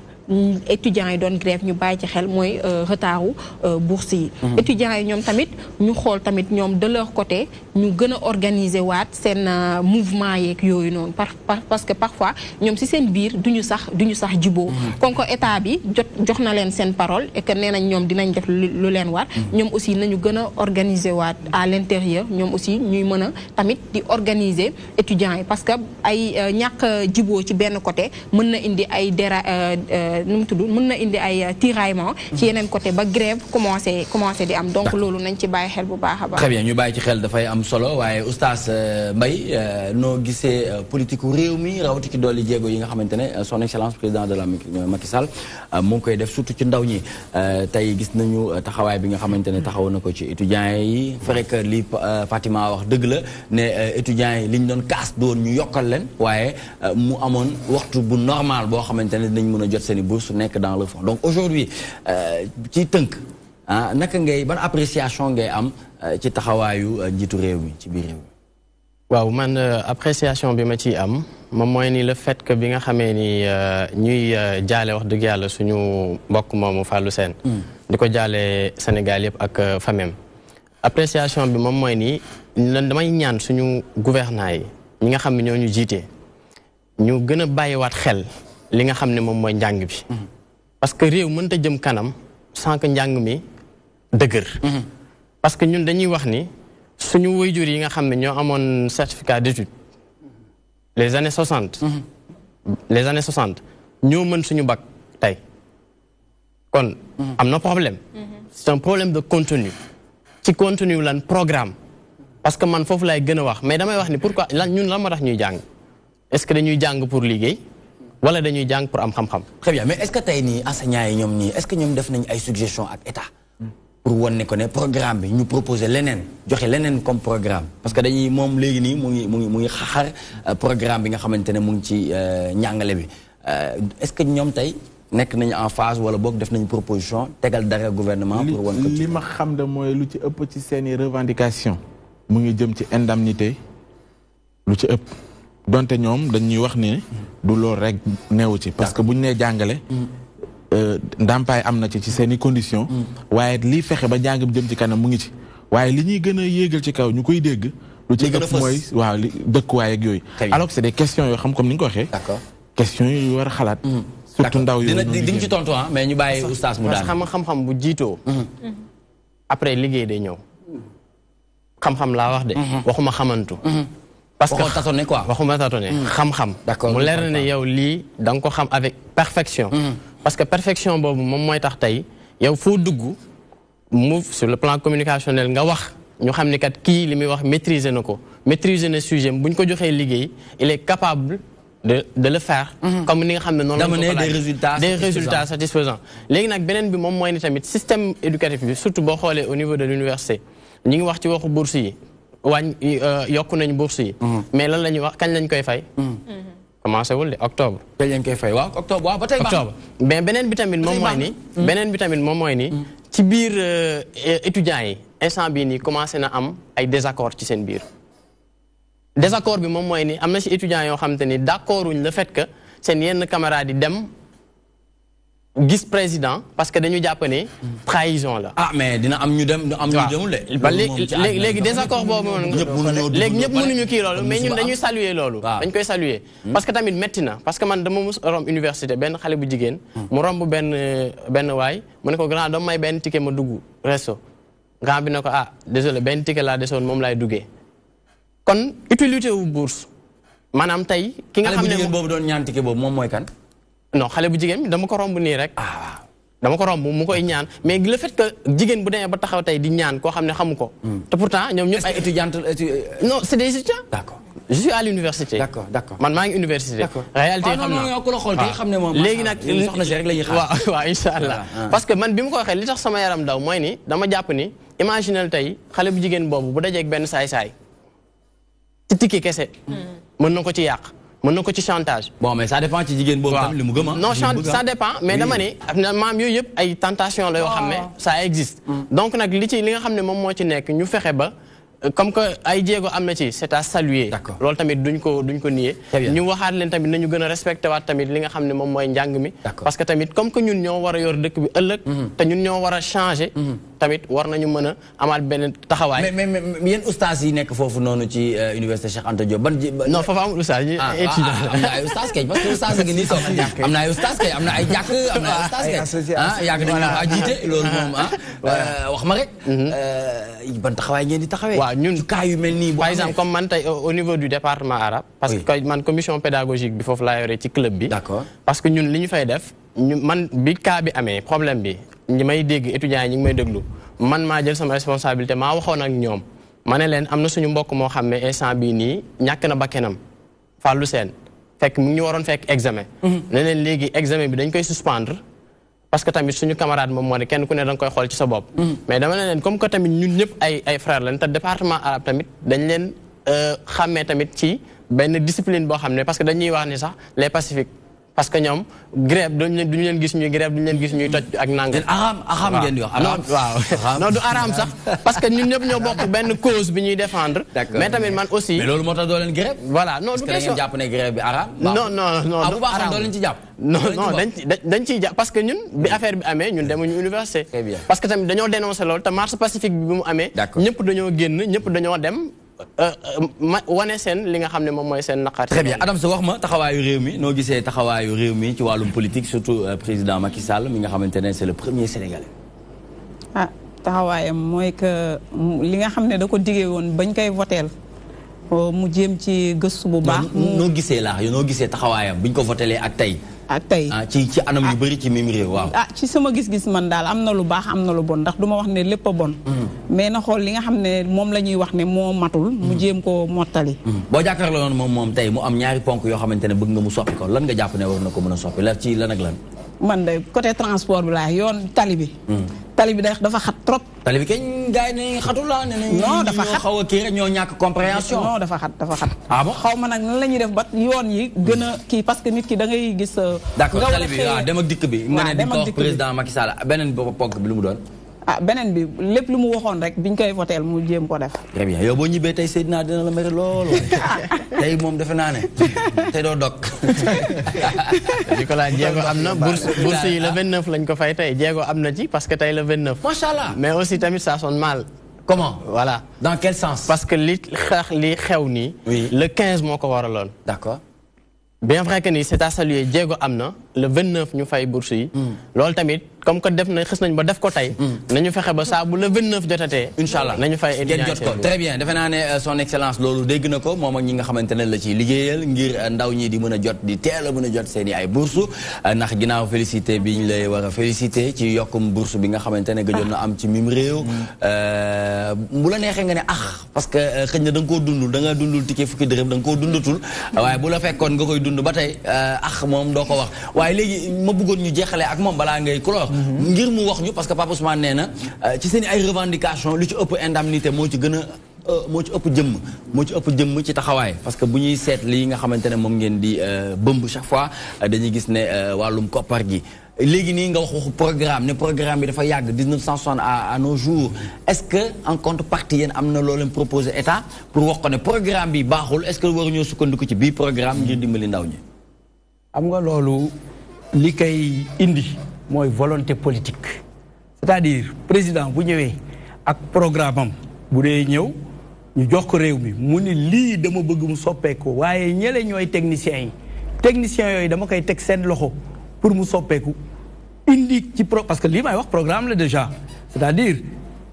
étudiants yi doon grève ñu bàyyi ci xel mooy retardu bourse yi. étudiants yi ñoom tamit ñu xool tamit ñoom de leur côté ñu gën a organiser waat seen mouvement yeeg yooyu noonu parce que parfois ñoom si seen biir duñu sax juboo kon ko état bi jox na leen seen parole et que nee nañ ñoom dinañ def lu leen war ñoom aussi nañu gën a organiser waat à l'intérieur ñoom aussi ñuy mën a tamit di organiser étudiants yi parce que ay ñàkk juboo ci benn côté mën na indi ay nu mu tudd mën na indi ay tiraillement ci yeneen côté ba grève commencé di am donc loolu nañ ci bàyyi xel bu baax a baax. Très bien ñu bàyyi ci xel dafay am solo waaye oustaz Mbaye noo gisee politique réew mi rawati ci dolli jéego yi nga xamante ne son excellence président de la Macky Sall mu ngi koy def surtout ci ndaw ñi tey gis nañu taxawaay bi nga xamante ne taxaw na ko ci étudiants yi vrai que li Fatima wax dëgg la ne étudiants yi liñ doon kaas doon ñu yokkal leen waaye mu amoon waxtu bu normal boo xamante ne dinañ mën a jot seen i bourse nekk dans le fond donc aujourd'hui ci tënk naka ngay ban appréciation ngay am ci taxawaayu njiitu réew mi ci biir réew mi. waaw man appréciation bi ma ciy am moom mooy ni le fait que bi nga xamee ni ñuy jaale wax dëgg yàlla suñu mbokk moomu Fallou Sène di ko jaale Sénégal yëpp ak famem appréciation bi moom mooy ni damay ñaan suñu gouvernants yi ñi nga xam ne ñoo ñu jiite ñu gën a bàyyiwaat xel li nga xam ne moom mooy njàng bi parce que réew mënta jëm kanam sans que njàng mi dëgër parce que ñun dañuy wax ni suñu waajur yi nga xam ne ñoo amoon certificat d'études les années 60 ñoo mën suñu bac tey kon am na problème c'est un problème de contenu ci contenu lan programme parce que man foofu laay gën a wax mais damay wax ni pourquoi ñun lan moo tax ñuy jàng est-ce que dañuy jàng pour liggéey wala dañuy jàng pour am xam-xam. Très bien mais est-ce que tey nii enseignants yi ñoom nii est-ce que ñoom def nañ ay suggestions ak état pour wane ne ko ne programme bi ñu proposer leneen joxe leneen comme programme parce que dañuy moom léegi nii mu ngi xaxar programme bi nga xamante ne mu ngi ci njàngale bi est-ce que ñoom tey nekk nañu en phase wala boog def nañu proposition tegal dara gouvernement pour wan ko li ma xam de mooy lu ci ëpp ci seeni revendication mu ngi jëm ci indemnité lu ci ëpp donte ñoom dañuy wax ni du loolu rek neewu ci parce que buñ nee jàngale ndàmpaay am na ci seeni conditions waaye lii fexe ba jàng bi jëm ci kanam mu ngi ci waaye li ñuy gën a yéegal ci kaw ñu koy dégg lu ci ëpp mooy waaw li dëkkuwaay ak yooyu alors que c'est des questions yoo xam comme ni nga ko waxee questions yu war a xalaat surtout ndaw yooyu di nga ci tontu mais ñu bàyyi oustaz mu daan xam-xam bu jiitoo après liggéey day ñëw xam-xam laa wax de waxuma xamantu parce que tâtonner quoi waxuma tâtonner xam-xam mu leer na ne yow lii da nga ko xam avec perfection parce que perfection boobu moom mooy tax tey yow foo dugg mu sur le plan communicationnel nga wax ñu xam ni kat kii li muy wax maîtriser na ko maîtriser na sujet bu ñu ko joxee liggéey il est capable de le faire comme ni nga xam ne noonu d'amener des résultats satisfaisants léegi nag beneen bi moom mooy ni tamit système éducatif bi surtout boo xoolee au niveau de l'université ñu ngi wax ci waxu bourse yi yokku nañu bourse yi mais lan la ñuy wax kañ lañ koy fay commencé wul de octobre kañ lañ koy fay waaw octobre waaw ba tey octobre mais beneen bi tamit moom mooy ni ci biir étudiants yi instant bii nii commencé na am ay désaccord ci seen biir désaccord bi moom mooy ni am na ci étudiants yoo xamante ni d'accord wuñ le fait que seen yenn camarades yi dem gis président parce que dañu jàpp ne trahison la. Mais dina am ñu dem am ñu demul de. ba léegi désaccord boobu noonu. léegi ñëpp mënuñu kii loolu mais ñun dañuy saluer loolu. dañ koy saluer. parce que tamit metti na parce que man dama mus romb université benn xale bu jigéen. mu romb benn waay mu ne ko grand dama may benn ticket ma dugg resto. grand bi ne ko désolé benn ticket laa desoon moom laay duggee. kon utilité wu bourse maanaam tey. ki nga xam ne xale bu jigéen boobu doon ñaan ticket boobu moom mooy kan. non xale bu jigéen bi dama ko romb nii rek. dama ko romb mu koy ñaan mais le fait que jigéen bu demee ba taxaw tey di ñaan koo xam ne xamu ko. te pourtant ñoom ñëpp ay étudiantes. non c'est des étudiants. D'accord. Je suis à l'université. D'accord. man maa ngi université. D'accord. réalité xam naa non ku la xool xam ne moom. léegi nag soxna si rek la ñuy xaar. waaw incha allah. parce que man bi mu ko waxee li tax sama yaram daw mooy ni dama jàpp ni imaginel tey xale bu jigéen boobu bu dajeeg benn saay-saay ci tikki kese. mën na ko ci yàq. mën na ko ci chantage. Bon mais ça dépend ci jigéen boobu tam li mu gëm. non ça dépend mais dama ne maam yooyu yëpp ay tentation la yoo xam ne ça existe. donc nag li nga xam ne moom moo ci nekk ñu fexe ba comme que ay jéego am na ci c'est à saluer. loolu tamit duñ ko nier. ñu waxaat leen tamit nañu gën a respecté waat tamit li nga xam ne moom mooy njàng mi. parce que tamit comme que ñun ñoo war a yor dëkk bi ëllëg. te ñun ñoo war a changer. tamit war nañu mën a amaat benn taxawaay. mais yéen ustaas yi nekk foofu noonu ci université Cheikh Anta Diop ban. non foofu amul ustaas yi. am na ay ustaas kay parce que ustaas gi nii toog am na ay ustaas kay am na ay jàkk am na ay ustaas kay yàgg nañu faa jiite loolu moom wax ma rek. ban taxawaay ngeen di taxawee. waaw ñun cas yu mel nii. par exemple comme man tey au niveau du département arabe. parce que man commission pédagogique bi foofu laa yore ci club bi. d'accord parce que ñun li ñu fay def man bi cas bi amee problème bi ñi may dégg étudiants yi ñi ngi may déglu man maa jël sama responsabilité maa waxoon ak ñoom ma ne leen am na suñu mbokk moo xam ne instant bii nii ñàkk na bakkanam Fallou Sène fekk mu ngi ñu waroon fekk examen. ne leen léegi examen bi dañ koy suspendre. parce que tamit suñu camarade moom moo ne kenn ku ne da nga koy xool ci sa bopp. mais dama ne leen comme que tamit ñun ñëpp ay frères lañ te département arabe tamit dañ leen xàmmee tamit ci benn discipline boo xam ne parce que dañuy wax ni sax les pacifiques parce que ñoom grève duñu leen gis ñuy grève duñu leen gis ñuy toj ak nangam. araam ngeen di wax. waaw non du araam sax parce que ñun ñëpp ñoo bokk benn cause bi ñuy défendre. mais tamit man aussi. mais loolu moo tax doo leen grève. voilà non du question parce que da ngeen jàpp ne grève bi araam. non non non bu baax doo leen ci jàpp. non dañ ciy jàpp parce que ñun bi affaire bi amee ñun demuñu université. très bien parce que tamit dañoo dénoncé loolu te marche pacifique bi mu amee. ñëpp dañoo génn ñëpp dañoo dem. wane seen li nga xam ne moom mooy seen naqar. très bien Adam sa wax ma taxawaayu réew mi noo gisee taxawaayu réew mi ci wàllum politique surtout président Macky Sall mi nga xamante ne c'est le premier Sénégalais. taxawaayam mooy que li nga xam ne da ko diggee woon bañ koy voteel mu jéem ci gëstu bu baax. noo gisee laa yow noo gisee taxawaayam biñ ko votelee ak tey. ci anam yu bëri ci mim réew waaw. ci sama gis-gis man daal am na lu baax am na lu bon ndax du ma wax ne lépp a bon. mais na xool li nga xam ne moom la ñuy wax ne moo matul. mu jéem koo mottali. boo jàkkaarloo noonu moom tey mu am ñaari ponk yoo xamante ne bëgg nga mu soppi ko lan nga jàpp ne war na ko mën a soppi la ci lan ak lan. man de côté transport bi laa yoon tali bi. tali bi dafa xat trop. tali bi kañ gars yi ne xatul la ne non dafa xat ñoo xaw a kii rek ñoo ñàkk compréhension. non dafa xat dafa xat. ah bon xaw ma nag nan la ñuy def ba yoon yi gën a kii parce que nit ki da ngay gis. d'accord tali bi waaw dem ak dikk bi. nga ne di ko wax président Macky Sall beneen boobu ponk bi lu mu doon. beneen bi lépp lu mu waxoon rek biñ koy voteel mu jéem ko def. très bien yow boo ñibbee tey Seydina dina la mere lool tey moom defe naa ne tey doo dog. Nicolas jéego am na bourse yi le 29 lañ ko fay tey jéego am na ci parce que tey le 29. macha allah mais aussi tamit ça sonne mal. comment voilà. dans quel sens. parce que li xew nii. le 15 moo ko waraloon. d'accord. bien vrai que ni c'est à saluer jéego am na le 29 ñu fay bourse yi. loolu tamit comme que def na xës nañ ba def ko tey. nañu fexe ba saa bu le 29 jotatee. incha allah nañu fay étudiants jot ko très bien defe naa ne son excellence loolu dégg na ko moom ak ñi nga xamante ne la ci liggéeyal ngir ndaw ñi di mën a jot di teel a mën a jot seen i ay bourse ndax ginnaaw félicité bi ñu lay war a félicité ci yokkum bourse bi nga xamante ne gëjoon na am ci mim réew. bu la neexee nga ne parce que xëy na da nga koo dundul da nga dundul ticket fukki dërëm da nga koo dundatul waaye bu la fekkoon nga koy dund ba tey moom doo ko wax waaye léegi ma bëggoon ñu jeexalee ak moom balaa ngay clore ngir mu wax ñu parce que Papa Ousmane nee na ci seen ay revendication lu ci ëpp indemnité moo ci gën a moo ci ëpp jëmm ci taxawaay parce que bu ñuy seet lii nga xamante ne moom ngeen di bëmb chaque fois dañuy gis ne wàllum koppar gi léegi nii nga waxu programme ne programme bi dafa yàgg 1960 à nos jours est-ce que en contrepartie yéen am na loo leen proposé état pour wax ko ne programme bi baaxul est-ce que waruñoo sukkandiku ci bii programme ngir dimbali ndaw ñi. am nga loolu li koy indi mooy volonté politique c'est-à-dire président bu ñëwee ak programme am bu dee ñëw ñu jox ko réew mi mu ni lii dama bëgg mu soppeeku waaye ñële ñooy techniciens yooyu dama koy teg seen loxo pour mu soppeeku indi ci parce que lii may wax programme la déjà c'est-à-dire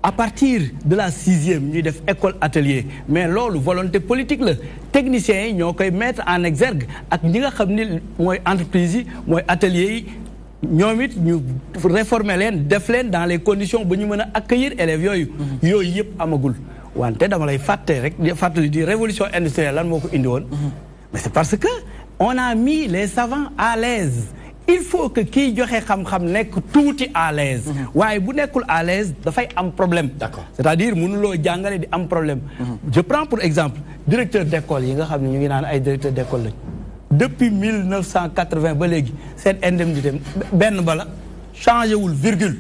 à partir de la 6e ñuy def école atelier mais loolu volonté politique la techniciens yi ñoo koy mettre en exergue ak ñi nga xam ni mooy entreprise yi mooy atelier yi ñoom it ñu réformer leen def leen dans les conditions ba ñu mën a accueillir élèves yooyu yëpp amagul wante dama lay fàttali di révolution industrielle lan moo ko indi woon mais c'est parce que on a mis les savants à l'aise il faut que kiy joxe xam-xam nekk tuuti à l'aise waaye bu nekkul à l'aise dafay am problème c'est-à-dire mënuloo jàngale di am problème je prends pour exemple directeur d'école yi nga xam ne ñu ngi naan ay directeur d'école lañ depuis 1980 ba léegi seen indemnité benn bala changé wul virgule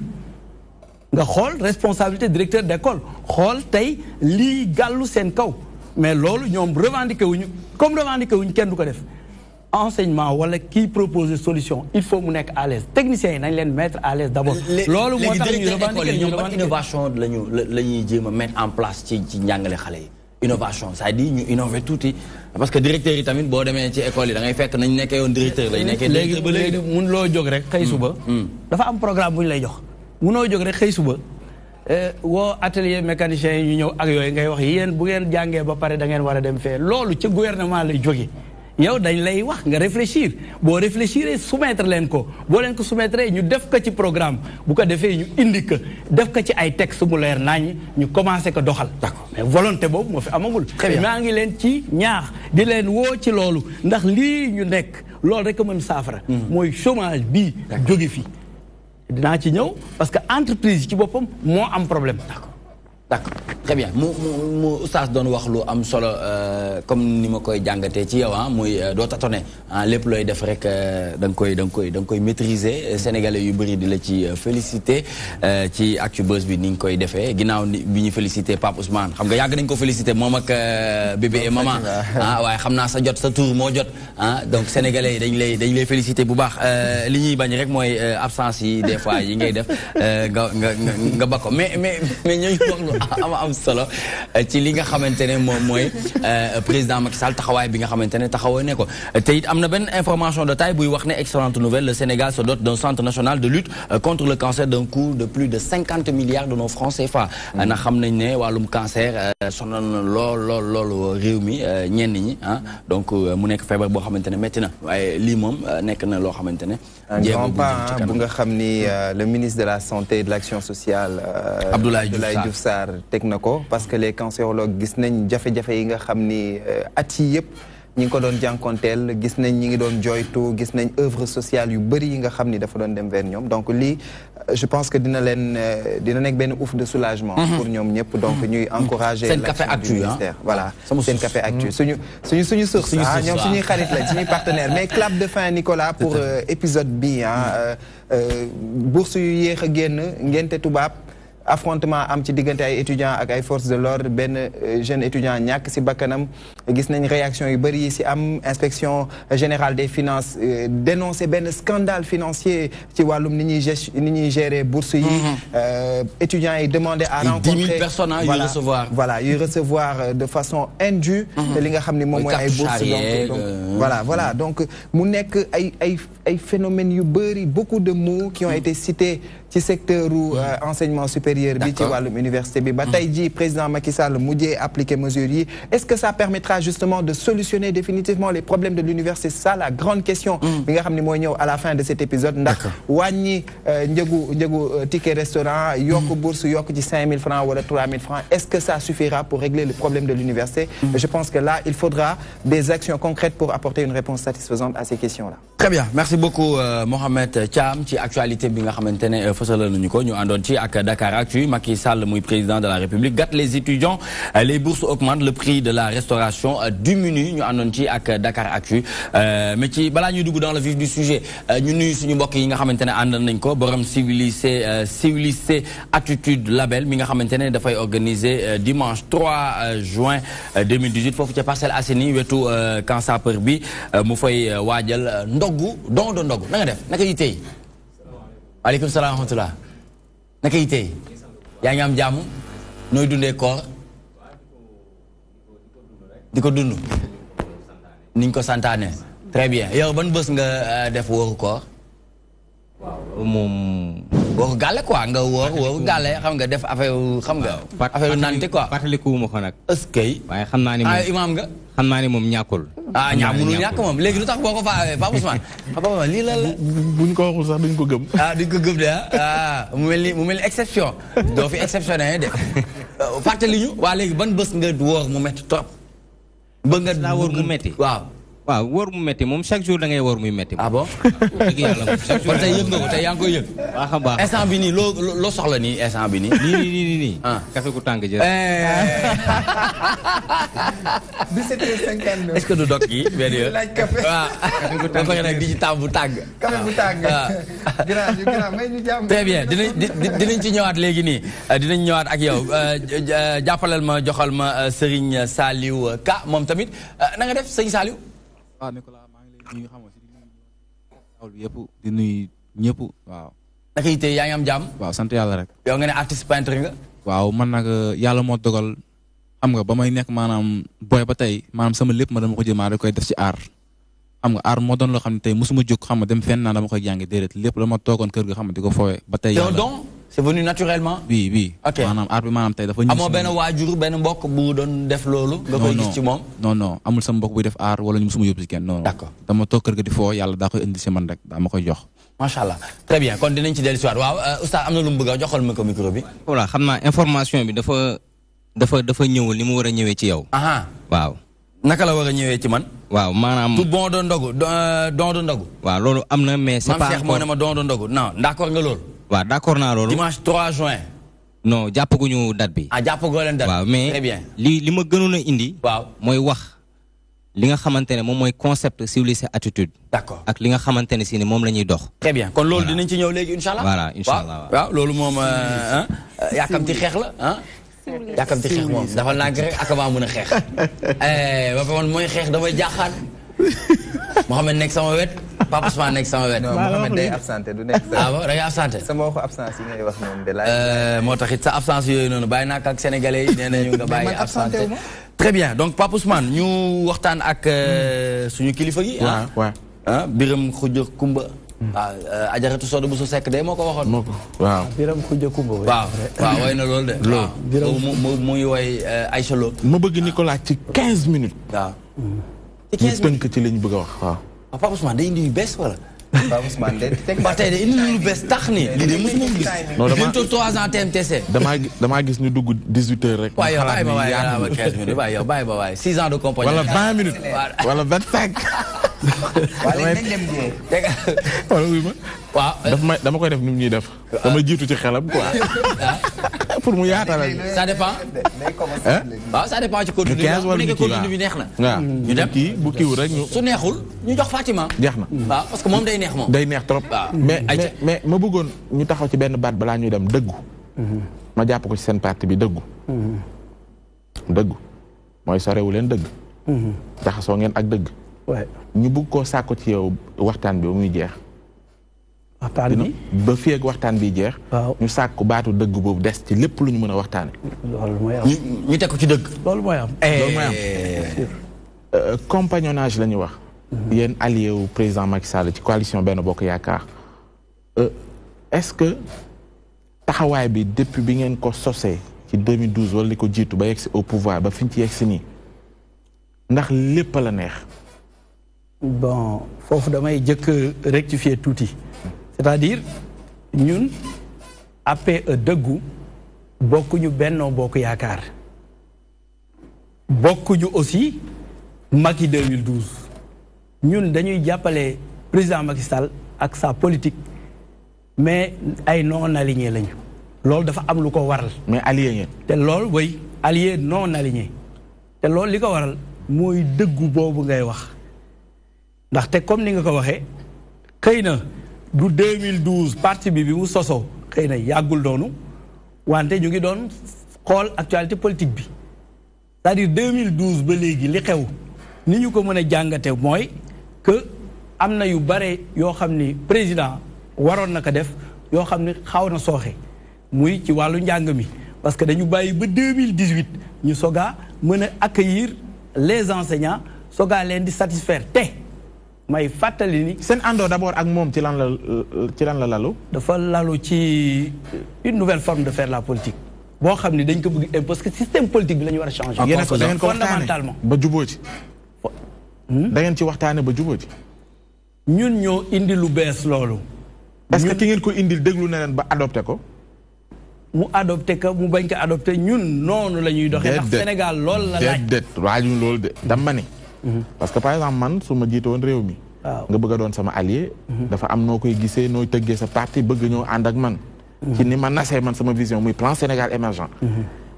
nga xool responsabilité directeur d'école xool tey lii gàllu seen kaw mais loolu ñoom revendiqué wuñu comme revendiqué wuñu kenn du ko def enseignement wala kii proposer solution il faut mu nekk à l'aise techniciens yi nañ leen mettre à l'aise d'abord. loolu moo tax ñu revendiqué ñoom ban innovation la ñuy jéem a mettre en place ci njàngale xale yi. innovation c'est-à-dire ñu innover tuuti parce que directeur yi tamit boo demee ci école yi da ngay fekk nañ nekkee yoon directeur lay nekkee. léegi mun loo jóg rek xëy suba. dafa am programme bu ñu lay jox. munoo jóg rek xëy suba woo atelier mécanicien yi ñu ñëw ak yooyu ngay wax yéen bu ngeen jàngee ba pare da ngeen war a dem fee loolu ci gouvernement lay jóge yow dañ lay wax nga réfléchir boo réfléchir soumettre leen ko boo leen ko soumettre ñu def ko ci programme bu ko defee ñu indi ko def ko ci ay texte mu leer nañ ñu commencé ko doxal. D'accord mais volonté boobu moo fi amagul. maa ngi leen ci ñaax di leen woo ci loolu ndax lii ñu nekk loolu rek a mën saafara. mooy chômage bii jóge fi. dinaa ci ñëw parce que entreprise ci boppam moo am problème. D'accord très bien mu oustaz doon wax lu am solo comme ni ma koy jàngatee ci yow muy doo tatone lépp looy def rek da nga koy maîtriser sénégalais yu bëri di la ci féliciter ci Actubuzz bi ni nga koy defee ginnaaw bi ñu féliciter Pape Ousmane xam nga yàgg nañ ko féliciter moom ak bébé et maman waaye xam naa sa jot sa tour moo jot donc sénégalais yi dañ lay féliciter bu baax li ñuy bañ rek mooy absence yi des fois yi ngay def nga ba ko mais ñooy wax lu am solo ci li nga xamante ne moom mooy président Macky Sall taxawaay bi nga xamante ne taxawoo ne ko te it am na benn information de taille buy wax ne excellente nouvelle le Sénégal se dote d'un centre national de lutte contre le cancer d'un coût de plus de 50 milliards de nos francs CFA. na xam nañ ne wàllum cancer sonal na lool réew mi ñenn ñi donc mu nekk feebar boo xamante ne métti na waaye lii moom nekk na loo xamante ne. un grand pas bu nga xam ni le ministre de la santé et de l'action sociale. Abdoulaye Diouf Sarr teg na ko parce que les cancérologues gis nañ jafe-jafe yi nga xam ni at yi yëpp ñi ngi ko doon jànkonteel gis nañ ñi ngi doon joytu gis nañ œuvre sociale yu bëri yi nga xam ni dafa doon dem vers ñoom donc lii je pense que dina nekk benn ouf de soulagement pour ñoom ñëpp donc ñuy encourager seen café actu ministère voilà seen café actu suñu source ñoom suñuy xarit la suñuy partenaire mais clap de fin Nicolas pour épisode bi bourse yu yéex a génn ngente tubaab affrontement am ci diggante ay étudiants ak ay forces de l'ordre benn jeune étudiant ñàkk si bakkanam gis nañ réaction yu bëri yi si am inspection générale des finances dénoncé benn scandale financier ci wàllum ni ñuy gérer bourse yi étudiants yi demandé à rencontrer 10 000 personnes yuy recevoir yuy recevoir de façon indue te li nga xam ni moom mooy ay bourse donc voilà donc mu nekk ay phénomènes yu bëri beaucoup de mots qui ont été cités ci secteur enseignement supérieur bi ci wàllum université bi ba tey ji président Macky Sall mujjee appliquer mesures yi est-ce que ça permettra justement de solutionner définitivement les problèmes de l'université c'est ça la grande question bi nga xam ni mooy ñëw à la fin de cet épisode ndax wàññi njëgu ticket restaurant yokk bourse yokk ci 5 000 francs wala 3 000 francs est-ce que ça suffira pour régler le problème de l'université je pense que là il faudra des actions concrètes pour apporter une réponse satisfaisante à ces questions-là. Très bien merci beaucoup Mohamed Thiam ci actualité bi nga xamante ne fësal nañu ko ñu àndoon ci ak Dakar Actu Macky Sall muy président de la République gâte les étudiants les bourses augmentent le prix de la restauration diminue ñu àndoon ci ak Dakar Actu mais ci balaa ñuy dugg dans le vif du sujet ñu nuyu suñu mbokk yi nga xamante ne àndal nañ ko borom civilisé attitude label mi nga xamante ne dafay organiser dimanche 3 juin 2018 foofu ca Parcelles Assainies wetu camp sapeur bi mu fay waajal ndogu don de ndogu na nga def naka yi tey waaleykum salaam wa rahmatulah naka yi tey yaa ngi am jàmm nooy dundee koor di ko dund niñ ko santaane très bien yow ban bés nga def wóoru koor moom wóoru gàlle quoi nga wóoru gàlle xam nga def affaire nante quoi fàttalikuwuma ko nag eskay waaye xam naa ni moom imaam nga xam naa ni moom ñàkkul mënul ñàkk moom léegi lu tax boo ko faawee Pape Ousmane lii la buñ ko waxul sax duñ ko gëm duñ ko gëm de mu mel ni exception doo fi exceptionné de fàttali ñu waa léegi ban bés nga wóor mu métti trop bëgg nga wóor mu métti waaw waaw wóor mu metti moom chaque jour da ngay wóor muy metti. ah bon. dëgg yàlla moom chaque jour. kon tey yëg nga ko tey yaa ngi koy yëg. baax a baax instant bi nii loo soxla nii instant bi nii. nii. café gu tàng jër. 17h59. est-ce que du dog kii benn yoon. laaj café. waaw da koy nag di ci taam bu tàng. café bu tàng. grand may ñu jàmm. très bien dinañ ci ñëwaat léegi nii dinañ ñëwaat ak yow jàppalal ma joxal ma Serigne Saliou Ka moom tamit na nga def Serigne Saliou. waaw Nicolas maa ngi lay nuyu xam nga si di yëpp di nuyu ñëpp waaw. naka yitte yaa ngi am jàmm. waaw sant yàlla rek. yow nga ne artiste peintre nga. waaw man nag yàlla moo dogal xam nga ba may nekk maanaam booy ba tey maanaam sama lépp ma dama ko jëmaa da koy def ci art. xam nga art moo doon loo xam ne tey mosuma jóg xam nga dem fenn naa dama koy jàngi déedéet lépp dama toogoon kër ga xam nga di ko foowee ba tey. yow donc c'est venu naturellement. oui. ok maanaam art bi maanaam tey dafa. amoo benn waajur benn mbokk bu doon def loolu. nga koy gis ci moom. non amul sama mbokk buy def art wala ñu mosuma yóbbu si kenn non. d'accord dama toog kër ga di foo yàlla daa koy indi si man rek daa ma koy jox. macha allah très bien kon dinañ ci dellu si waat waaw oustaz am na lu mu bëgg a joxal ma ko micro bi. voilà xam naa information bi dafa ñëwul ni mu war a ñëwee ci yow. waaw. naka la war a ñëwee ci man. waaw maanaam tout bon doon ndogu don de ndogu. waaw loolu am na mais c'est pas Cheikh moo ne ma don de ndogu non d'accord nga loolu. waaw d'accord naa loolu. dimanche 3 juin. non jàppaguñu date bi. jàppagoo leen date. waaw mais très bien. li ma gënoon a indi. waaw mooy wax li nga xamante ne moom mooy concept civilisé attitude. d'accord ak li nga xamante ne si ne moom la ñuy dox. très bien kon loolu dinañ ci ñëw léegi incha allah. voilà incha allah waaw loolu moom yàkkamti xeex la yàkkamti xeex moom dafa nàgg rek ak maa mën a xeex. ba fa man mooy xeex damay jaaxaan. Mohamed nekk sama wet Papa Ousmane nekk sama wet. non Mohamed day absenté du nekk sa. bon da ngay absenté. sama waxu absence yi ngay wax noonu de la. moo tax it sa absence yooyu noonu bàyyi naa ko ak sénégalais yi nee nañu nga bàyyi absenté. très bien donc Papa Ousmane ñu waxtaan ak suñu kilifa gi. waaw Biram Khoudia Kumba. waaw Ajaratu Sodo bu su sekk de moo ko waxoon. moo ko waaw. Biram Khoudia Kumba. waaw way na loolu de. loolu muy woy Aïcha Lo. ma bëgg Nicolas ci 15 minutes. waaw. ci 15 minutes ñu tënk ci liñ bëgg a wax waaw. Papa Ousmane day indi yu bees wala. Papa Ousmane de teg ba tey de indi lu bees tax ni lii de mosuma gis. non bientôt 3 ans TMTC. damaa gis ñu dugg 18h rek. waaw yow bàyyi ma waaye yaa ma 15 minutes waaye yow bàyyi ma waaye 6 ans de compagnie. wala 20 minutes wala 25. waaw dama koy def ni mu ñuy def. dama jiitu ci xelam quoi. pour mu yaatalal. ça dépend. waaw ça dépend ci contenu bi. bu nekkee contenu bi neex na. waaw ñu dem kii bu kiiwul rek ñu. su neexul ñu jox Fatima. jeex na waaw parce que moom day neex moom. day neex trop. mais ma bëggoon ñu taxaw ci benn baat balaa ñuy dem dëggu. ma jàpp ko ci seen parti bi dëggu. dëggu mooy sorewu leen dëgg. jaxasoo ngeen ak dëgg. ñu bëgg koo sàkku ci yow waxtaan bi ba muy jeex. waxtaan bi ba fii ak waxtaan bi jeex. ñu sàkku baatu dëgg boobu des ci lépp lu ñu mën a waxtaane. loolu mooy am ñu teg ko ci dëgg. loolu mooy am. loolu mooy am. compagnonnage la ñuy wax. yéen allié wu président Macky Sall ci coalition Benno Bokk Yaakaar. est-ce que taxawaay bi depuis bi ngeen ko sosee ci 2012 wala li ko jiitu ba yegsi au pouvoir ba fi ñu ci yegsi nii ndax lépp la neex. bon foofu damay jëkk rectifier tuuti c'est-à-dire ñun APE dëggu bokkuñu Benno Bokk Yaakaar bokkuñu aussi Macky 2012 ñun dañuy jàppale président Macky Sall ak sa politique mais ay non aligné lañu loolu dafa am lu ko waral. mais allié ngeen. te loolu way allié non aligné te loolu li ko waral mooy dëggu boobu ngay wax. ndaxte comme ni nga ko waxee xëy na du 2012 parti bi mu sosoo xëy na yàggul doonu wante ñu ngi doon xool actualité politique bi c'est-à-dire 2012 ba léegi li xew ni ñu ko mën a jàngate mooy que am na yu bare yoo xam ni président waroon na ko def yoo xam ni xaw na sooxe muy ci wàllu njàng mi parce que dañu bàyyi ba 2018 ñu soga mën a accueillir les enseignants soga leen di satisfaire te may fàttali ni. seen àndoo d'abord ak moom ci lan la lalu. dafa lalu ci une nouvelle forme de faire la politique. boo xam ni dañ ko bëgg parce que système politique bi la ñu war a changer. yéen ko da ngeen ko fondamentalement ba jubóo ci. da ngeen ci waxtaane ba jubóo ci. ñun ñoo indi lu bees loolu. est-ce que ki ngeen ko indil déglu na leen ba adopté ko. mu adopté ko mu bañ ko adopté ñun noonu la ñuy doxee. ndax Sénégal loolu la laaj. déedéet waajuñ loolu de dama ni. parce que par exemple man su ma jiite woon réew mi. nga bëgg a doon sama allié. dafa am noo koy gisee nooy tëggee sa parti bëgg ñoo ànd ak man. ci ni ma nasee man sama vision muy plan Sénégal émergent.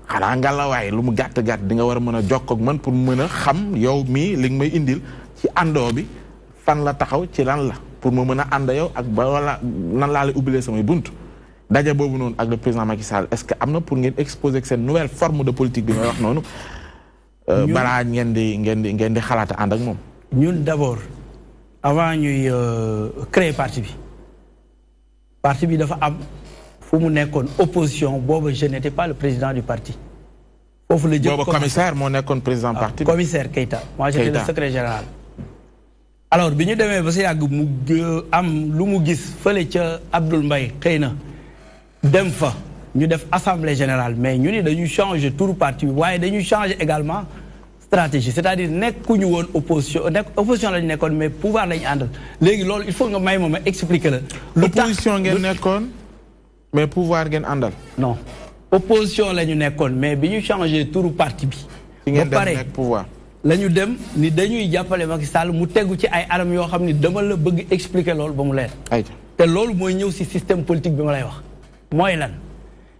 xanaa ngalawaay lu mu gàtt gàtt di nga war a mën a jokkoo ak man pour mën a xam yow mii li nga may indil ci àndoo bi fan la taxaw ci lan la pour ma mën a ànd yow ak ba wala nan laa lay ubbilee samay bunt. daje boobu noonu ak le président Macky Sall est-ce que am na pour ngeen exposer ak seen nouvelle forme de politique bi ngay wax noonu. balaa ngeen di xalaat ànd ak moom. ñun d'abord avant ñuy créer parti bi dafa am fu mu nekkoon opposition boobu je n'étais pas le président du parti. foofu la jël boobu commissaire moo nekkoon président parti. commissaire Keita moi j'étais le secrétaire général. alors bi ñu demee ba si yàgg mu am lu mu gis fële ca Abdoul Mbaye xëy na. dem fa ñu def assemblée générale mais ñu ni dañuy changer tour parti bi waaye dañuy changer également stratégie c'est-à-dire nekkuñu woon opposition lañu nekkoon mais pouvoir lañu àndal léegi loolu il faut nga may ma expliquer la. lu tax opposition ngeen nekkoon mais pouvoir ngeen àndal. non opposition lañu nekkoon mais bi ñu changer tour parti bi. ba pare pouvoir. la ñu dem ni dañuy jàppale Macky Sall mu tegu ci ay anam yoo xam ni dama la bëgg expliquer loolu ba mu leer. te loolu mooy ñëw si système politique bi ma lay wax. mooy lan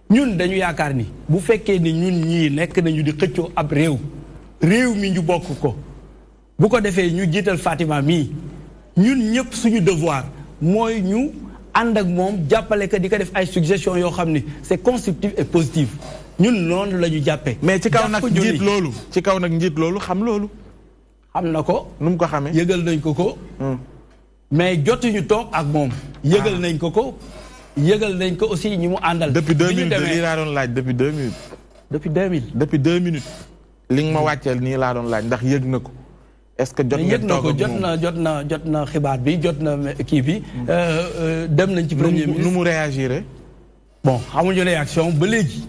ñun dañu yaakaar ni bu fekkee ni ñun ñii nekk nañu di xëccoo ab réew mi ñu bokk ko bu ko defee ñu jiital Fatima mii ñun ñëpp suñu devoir mooy ñu ànd ak moom jàppale ko di ko def ay suggestions yoo xam ni c'est constructif et positif ñun noonu la ñu jàppee. mais ci kaw nag njiit loolu xam loolu. xam na ko. nu mu ko xamee yëgal nañ ko. mais jotuñu toog ak moom. yëgal nañ ko. yëgal nañ ko aussi ñi mu àndal. depuis 2000 lii laa doon laaj depuis 2 minutes. depuis 2000. depuis 2 minutes. li nga ma wàcceel nii laa doon laaj ndax yëg na ko. est-ce que jot ngeen toog ak moom jot na xibaar bi jot na kii bi. dem nañ ci premier ministre nu mu réagir. bon xamuñu réaction ba léegi.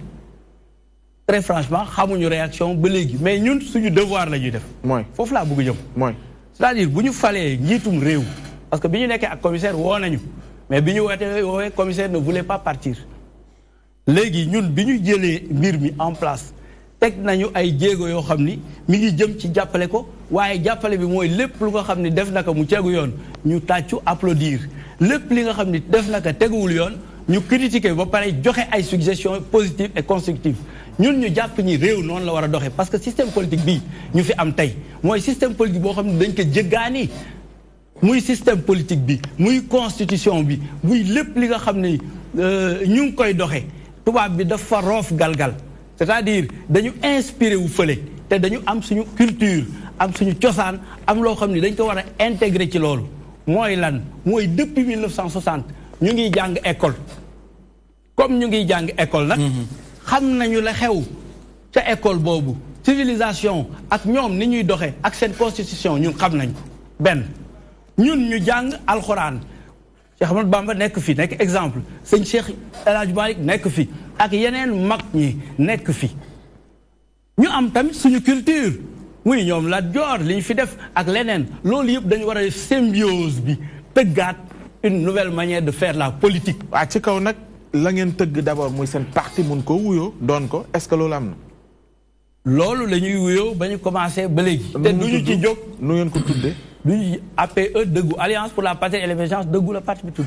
très franchement xamuñu réaction ba léegi mais ñun suñu devoir la ñuy def. mooy foofu laa bëgg jëm. mooy c'est-à-dire bu ñu falee njiitum réew. parce que bi ñu nekkee ak commissaire woo nañu. mais bi ñu woowee commissaire ne voulait pas partir léegi ñun bi ñu jëlee mbir mi en place teg nañu ay jéego yoo xam ni mi ngi jëm ci jàppale ko waaye jàppale bi mooy lépp lu nga xam ni def na ko mu tegu yoon ñu tàccu applaudir lépp li nga xam ni def na ko teguwul yoon ñu critiquer ba pare joxe ay suggestions positives et constructives ñun ñu jàpp ni réew noonu la war a doxee parce que système politique bii ñu fi am tey mooy système politique boo xam ne dañ ko jéggaani muy système politique bi muy constitution bi muy lépp li nga xam ne ñu ngi koy doxee tubaab bi dafa roof galgal c'est-à-dire dañu inspiré wu fële te dañu am suñu culture am suñu cosaan am loo xam ne dañ ko war a intégrer ci loolu mooy lan mooy depuis 1960 ñu ngi jàng école comme ñu ngi jàng école nag xam nañu la xew ca école boobu civilisation ak ñoom ni ñuy doxee ak seen constitution ñun xam nañ benn ñun ñu jàng alxuraan Cheikh Ahmadou Bamba nekk fi nekk exemple sëñ Cheikh El Hadj Malick nekk fi ak yeneen mag ñi nekk fi ñu am tamit suñu culture muy ñoom Lat Joor li ñu fi def ak leneen loolu yëpp dañu war a def symbiose bi tëggaat une nouvelle manière de faire la politique. waa ci kaw nag la ngeen tëgg d'abord muy seen parti mun koo wuyoo doon ko est-ce que loolu am na. loolu la ñuy wuyoo ba ñu commencé ba léegi. te du ñu ci jóg nu ngeen ko tuddee. du APE dëggu Alliance pour la patrie et l'émergence dëggu la parti bi tudd.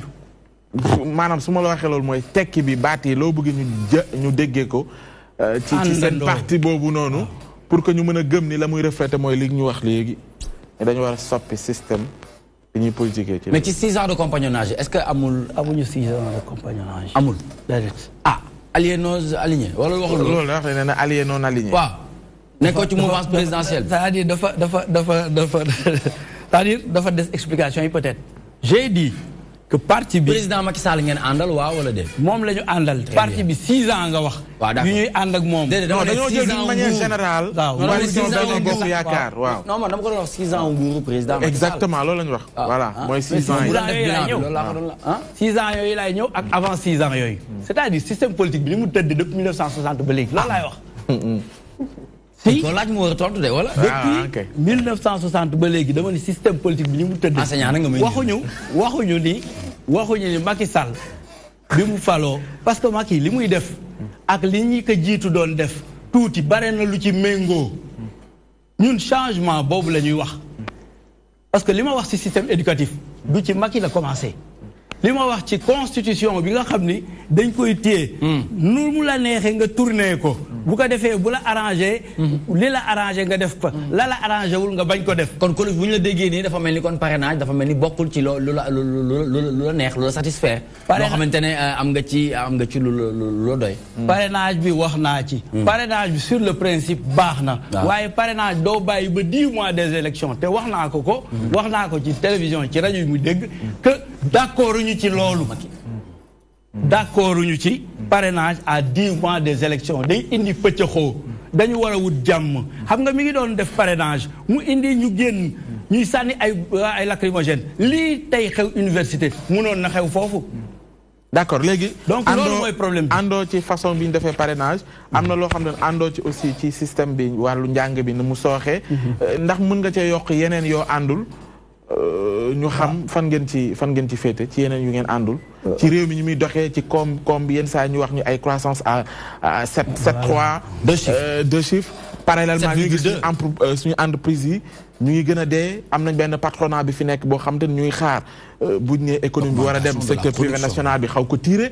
maanaam su ma la waxee loolu mooy tekki bi baat yi loo bëgg ñu déggee ko. ci seen parti boobu noonu. pour que ñu mën a gëm ni la muy refléter mooy li ñu wax léegi. dañu war a soppi système bi ñuy politiquer ci. mais ci 6 ans de compagnonnage est-ce que amuñu 6 ans de compagnonnage. amul déedéet. ah allié non aligné wala waxul loolu la wax nee na allié non aligné. waaw nekkoo ci mouvance présidentielle. c'est-à-dire dafa des explication yi peut-être. j'ai dit que parti bi. président Macky Sall ngeen àndal waaw wala déet. moom la ñu àndal. parti bi 6 ans nga wax. waaw d'accord bi ñuy ànd ak moom. déedéet dama dañoo jël d'une manière générale. waaw coalition Benno Bokk Yaakaar waaw. non man dama ko doon wax 6 ans nguuru président Macky Sall. exactement loolu la ñu wax. voilà mooy 6 ans yi. 6 ans yooyu laay ñëw ak avant 6 ans yooyu. c'est-à-dire système politique bi ni mu tëdd depuis 1960 ba léegi loolu laay wax. si ko laaj mu war a tontu de wala. depuis 1960 ba léegi dama ni système politique bi ni mu tëdd. enseignant na nga may waxuñu ni Macky Sall bi mu faloo parce que Macky li muy def ak li ñi ko jiitu doon def tuuti bare na lu ci méngoo ñun changement boobu la ñuy wax parce que li ma wax ci système éducatif du ci Macky la commencé li ma wax ci constitution bi nga xam ni dañ koy téye nu mu la neexee nga tourné ko bu ko defee bu la arrangé li la arrangé nga def ko la arrangé wul nga bañ ko def kon bu ñu la déggee nii dafa mel ni kon parrainage dafa mel ni bokkul ci lu la neex lu la satisfaire loo xamante ne am nga ci lu doy parrainage bi wax naa ci parrainage bi sur le principe baax na waaye parrainage doo bàyyi ba 10 mois des élections te wax naa ko wax naa ko ci télévision ci rajo yi mu dégg que d'accord ci loolu d'accord ñu ci parrainage à 10 mois des élections day indi pëccëxoo dañu war a wut jàmm xam nga mi ngi doon def parrainage mu indi ñu génn ñuy sànni ay lacrymogène lii tey xew université mënoon na xew foofu d'accord léegi donc loolu mooy problème bi àndoo ci façon bi ñu defee parrainage am na loo xam ne àndoo ci aussi ci système bi wàllu njàng bi ni mu sooxee ndax mën nga cee yokk yeneen yoo àndul ñu xam fan ngeen ci féete ci yeneen yu ngeen àndul ci réew mi ñu muy doxee ci koom bi yenn saa ñu wax ñu ay croissance à 7,3 deux chiffres parallèlement ñu gis suñu entreprise yi ñu ngi gën a dee am nañ benn patronat bi fi nekk boo xam te ne ñuy xaar buñ ne économie bi war a dem secteur privé national bi xaw ko tiire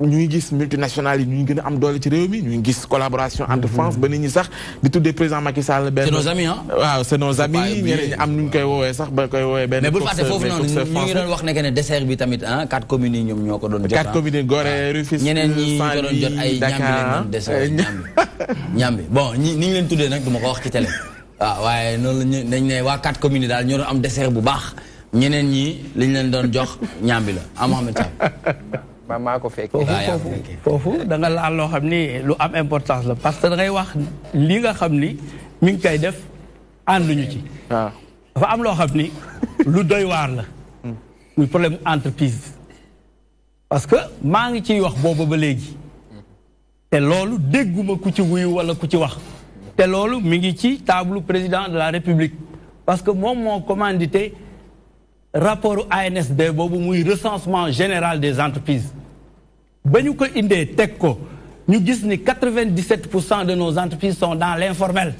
ñu ngi gis multinationales yi ñu ngi gën a am doole ci réew mi ñu ngi gis collaboration entre France ba nit ñi sax di tuddee président Macky Sall benn. c'est nos amis ah. waaw c'est nos amis ñeneen ñi am nu ñu koy woowee sax ba koy woowee benn. mais bul fàtte foofu noonu ñu ngi doon wax ne dessert bi tamit ah 4 communes yi ñoom ñoo ko doon jot. 4 communes yi Gorée Rufisque ñeneen ñi ñu ko doon jot ay ñambi leen doon dessert ñambi bon ni ñu leen tuddee nag du ma ko wax ci télé. waaw waaye noonu la dañ ne waa 4 communes yi daal ñoo doon am dessert bu baax ñeneen ñi liñ leen doon jox ñambi la ah Mohamed Thiam maa ko fekk foofu da nga laal loo xam ni lu am importance la parce que da ngay wax li nga xam ni mi ngi koy def ànduñu ci dafa am loo xam ni lu doy waar la muy problème entreprise parce que maa ngi ciy wax booba ba léegi te loolu dégguma ku ci wuyu wala ku ci wax te loolu mi ngi ci table président de la République parce que moom moo commandité rapport ANSD boobu muy recensement général des entreprises ba ñu ko indee teg ko ñu gis ni 97% de nos entreprises sont dans l'informel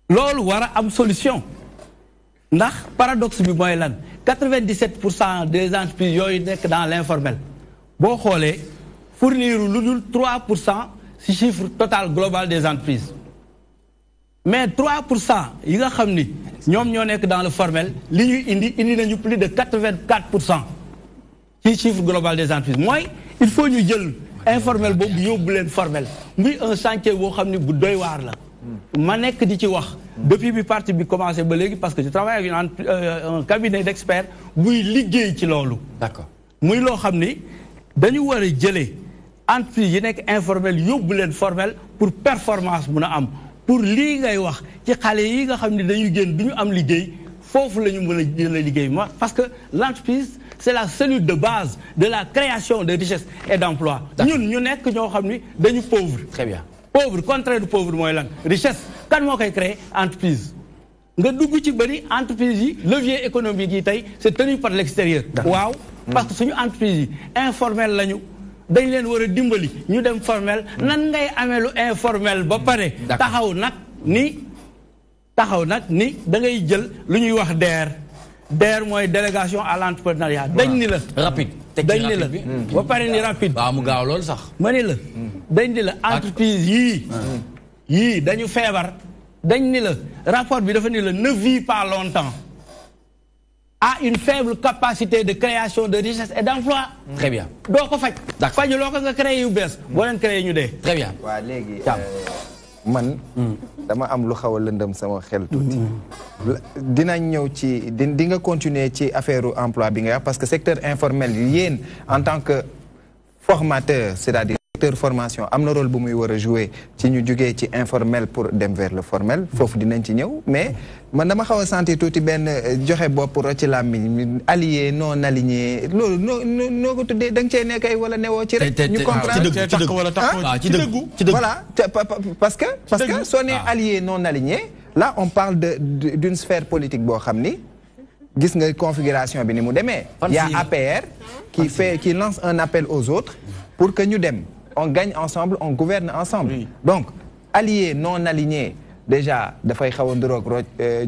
loolu war a am solution ndax paradoxe bi mooy lan 97% des entreprises yooyu nekk dans l'informel boo xoolee fournir lu dul 3% ci chiffre total global des entreprises mais 3% yi nga xam ni ñoom ñoo nekk dans le formel li ñuy indi nañu plus de 84% ci chiffre global des entreprises mooy il faut ñu jël informel boobu yóbbu leen formel muy un chantier boo xam ni bu doy waar la ma nekk di ci wax depuis bi parti bi commencé ba léegi parce que je travaille avec un cabinet d'experts buy liggéey ci loolu d'accord muy loo xam ni dañu war a jëlee entreprise yi nekk informel yóbbu leen formel pour performance mun a am pour lii ngay wax ci xale yi nga xam ne dañuy génn du ñu am liggéey foofu la ñu mën a jël liggéey parce que l'entreprise c'est la cellule de base de la création de richesse et d'emploi ñun ñu nekk ñoo xam ni dañu pauvre très bien pauvre contraire du pauvre mooy lan richesse kan moo koy créer entreprise nga dugg ci bëri entreprise yi levier économique yi tey c'est tenu par l'extérieur waaw parce que suñu entreprise yi informel lañu dañ leen war a dimbali ñu dem formel nan ngay amee lu informel ba pare taxaw nag ni da ngay jël lu ñuy wax DER mooy délégation à l'entrepreneuriat dañ ni la rapide dañ ni la ba pare ni rapide waaw mu gaaw loolu sax ma ni la dañ ni la entreprise yii dañu feebar dañ ni la rapport bi dafa ni la ne vit pas longtemps a une faible capacité de création de richesse et d'emploi. Très bien. doo ko faj. fajuloo ko nga créé yu bees. boo leen créé ñu dee. Très bien. waaw léegi man dama am lu xaw a lëndëm sama xel tuuti. dinañ ñëw ci di nga continuer ci affaire emploi bi nga wax parce que secteur informel yéen en tant que formateur c'est-à-dire secteur formation am na rôle bu muy war a jouer ci ñu jugee ci informel pour dem vers le formel foofu dinañ ci ñëw mais man dama xaw a sentir tuuti benn joxe bopp ci làmmiñ allié non aligné loolu noo ko tuddee da nga cee nekkay wala newoo ci rek ñu comprendre ci dëggu voilà parce que soo nee allié non aligné là on parle d'une sphère politique boo xam ni gis nga configuration bi ni mu demee il y a APR qui lance un appel aux autres pour que ñu dem on gagne ensemble on gouverne ensemble donc allié non aligné déjà dafay xaw a nduroog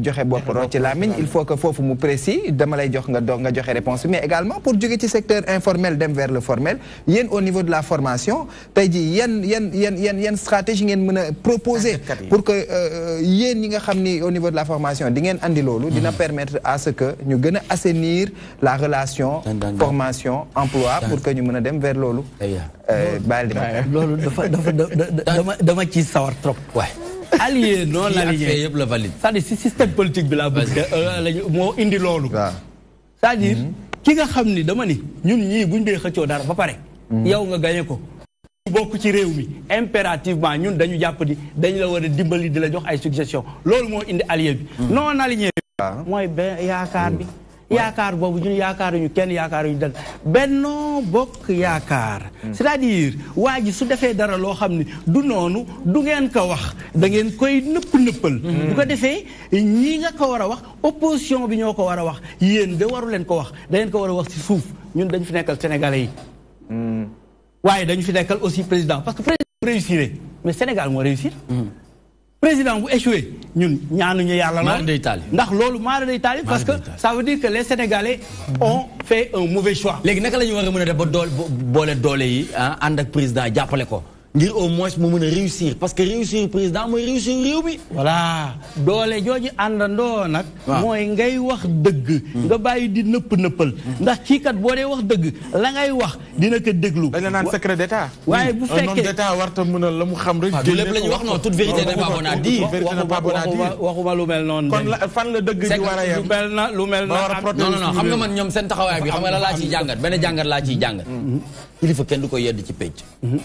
joxe bopp rocc làmmiñ il faut que foofu mu précis dama lay jox nga joxe réponse mais également pour jóge ci secteur informel dem vers le formel yéen au niveau de la formation tey jii yan stratégie ngeen mën a proposer pour que yéen ñi nga xam ni au niveau de la formation di ngeen andi loolu dina permettre à ce que ñu gën a assainir la relation formation emploi pour que ñu mën a dem vers loolu bàyyi loolu dama ci sawar trop allié non aligné yëpp la valide c'est-à-dire si système politique bi laa bëgg moo indi loolu c'est-à-dire ki nga xam ni dama ni ñun ñii buñ dee xëccoo dara ba pare yow nga gañe ko bokk ci réew mi impérativement ñun dañu jàpp ni dañ la war a dimbali di la jox ay suggestion loolu moo indi allié bi non aligné mooy yaakaar bi yaakaar boobu ñun yaakaaruñu kenn yaakaaruñu dal Benno Bokk Yaakaar c'est-à-dire waa ji su defee dara loo xam ne du noonu du ngeen ko wax da ngeen koy nëppal bu ko defee ñii nga ko war a wax opposition bi ñoo ko war a wax yéen de waru leen ko wax da ngeen ko war a wax ci suuf ñun dañu fi nekkal sénégalais yi waaye dañu fi nekkal aussi président parce que président bu réussir mais Sénégal moo réussir président bu échoué ñun ñaanuñu yàlla lool ndax loolu maara day taali parce que ça veut dire que les Sénégalais ont fait un mauvais choix léegi naka la ñu war a mën a def ba boole doole yi ànd ak président jàppale ko ngir au moins mu mën a réussir parce que réussir président mooy réussir réew mi voilà doole jooju àndandoo nag mooy ngay wax dëgg nga bàyyi di nëppal ndax kii kat boo dee wax dëgg la ngay wax dina ko déglu dañ la naan secret d'état waaye bu fekkee un homme d'état warta mën a la mu xam rek du lépp la ñu wax non toute vérité n'est pas bonne à dire waxuma lu mel noonu kon fan la dëgg di war a yem lu mel na non xam nga man ñoom seen taxawaay bi xam nga la laa ciy jàngat benn jàngat laa ciy jàngat kilifa kenn du ko yedd ci pénc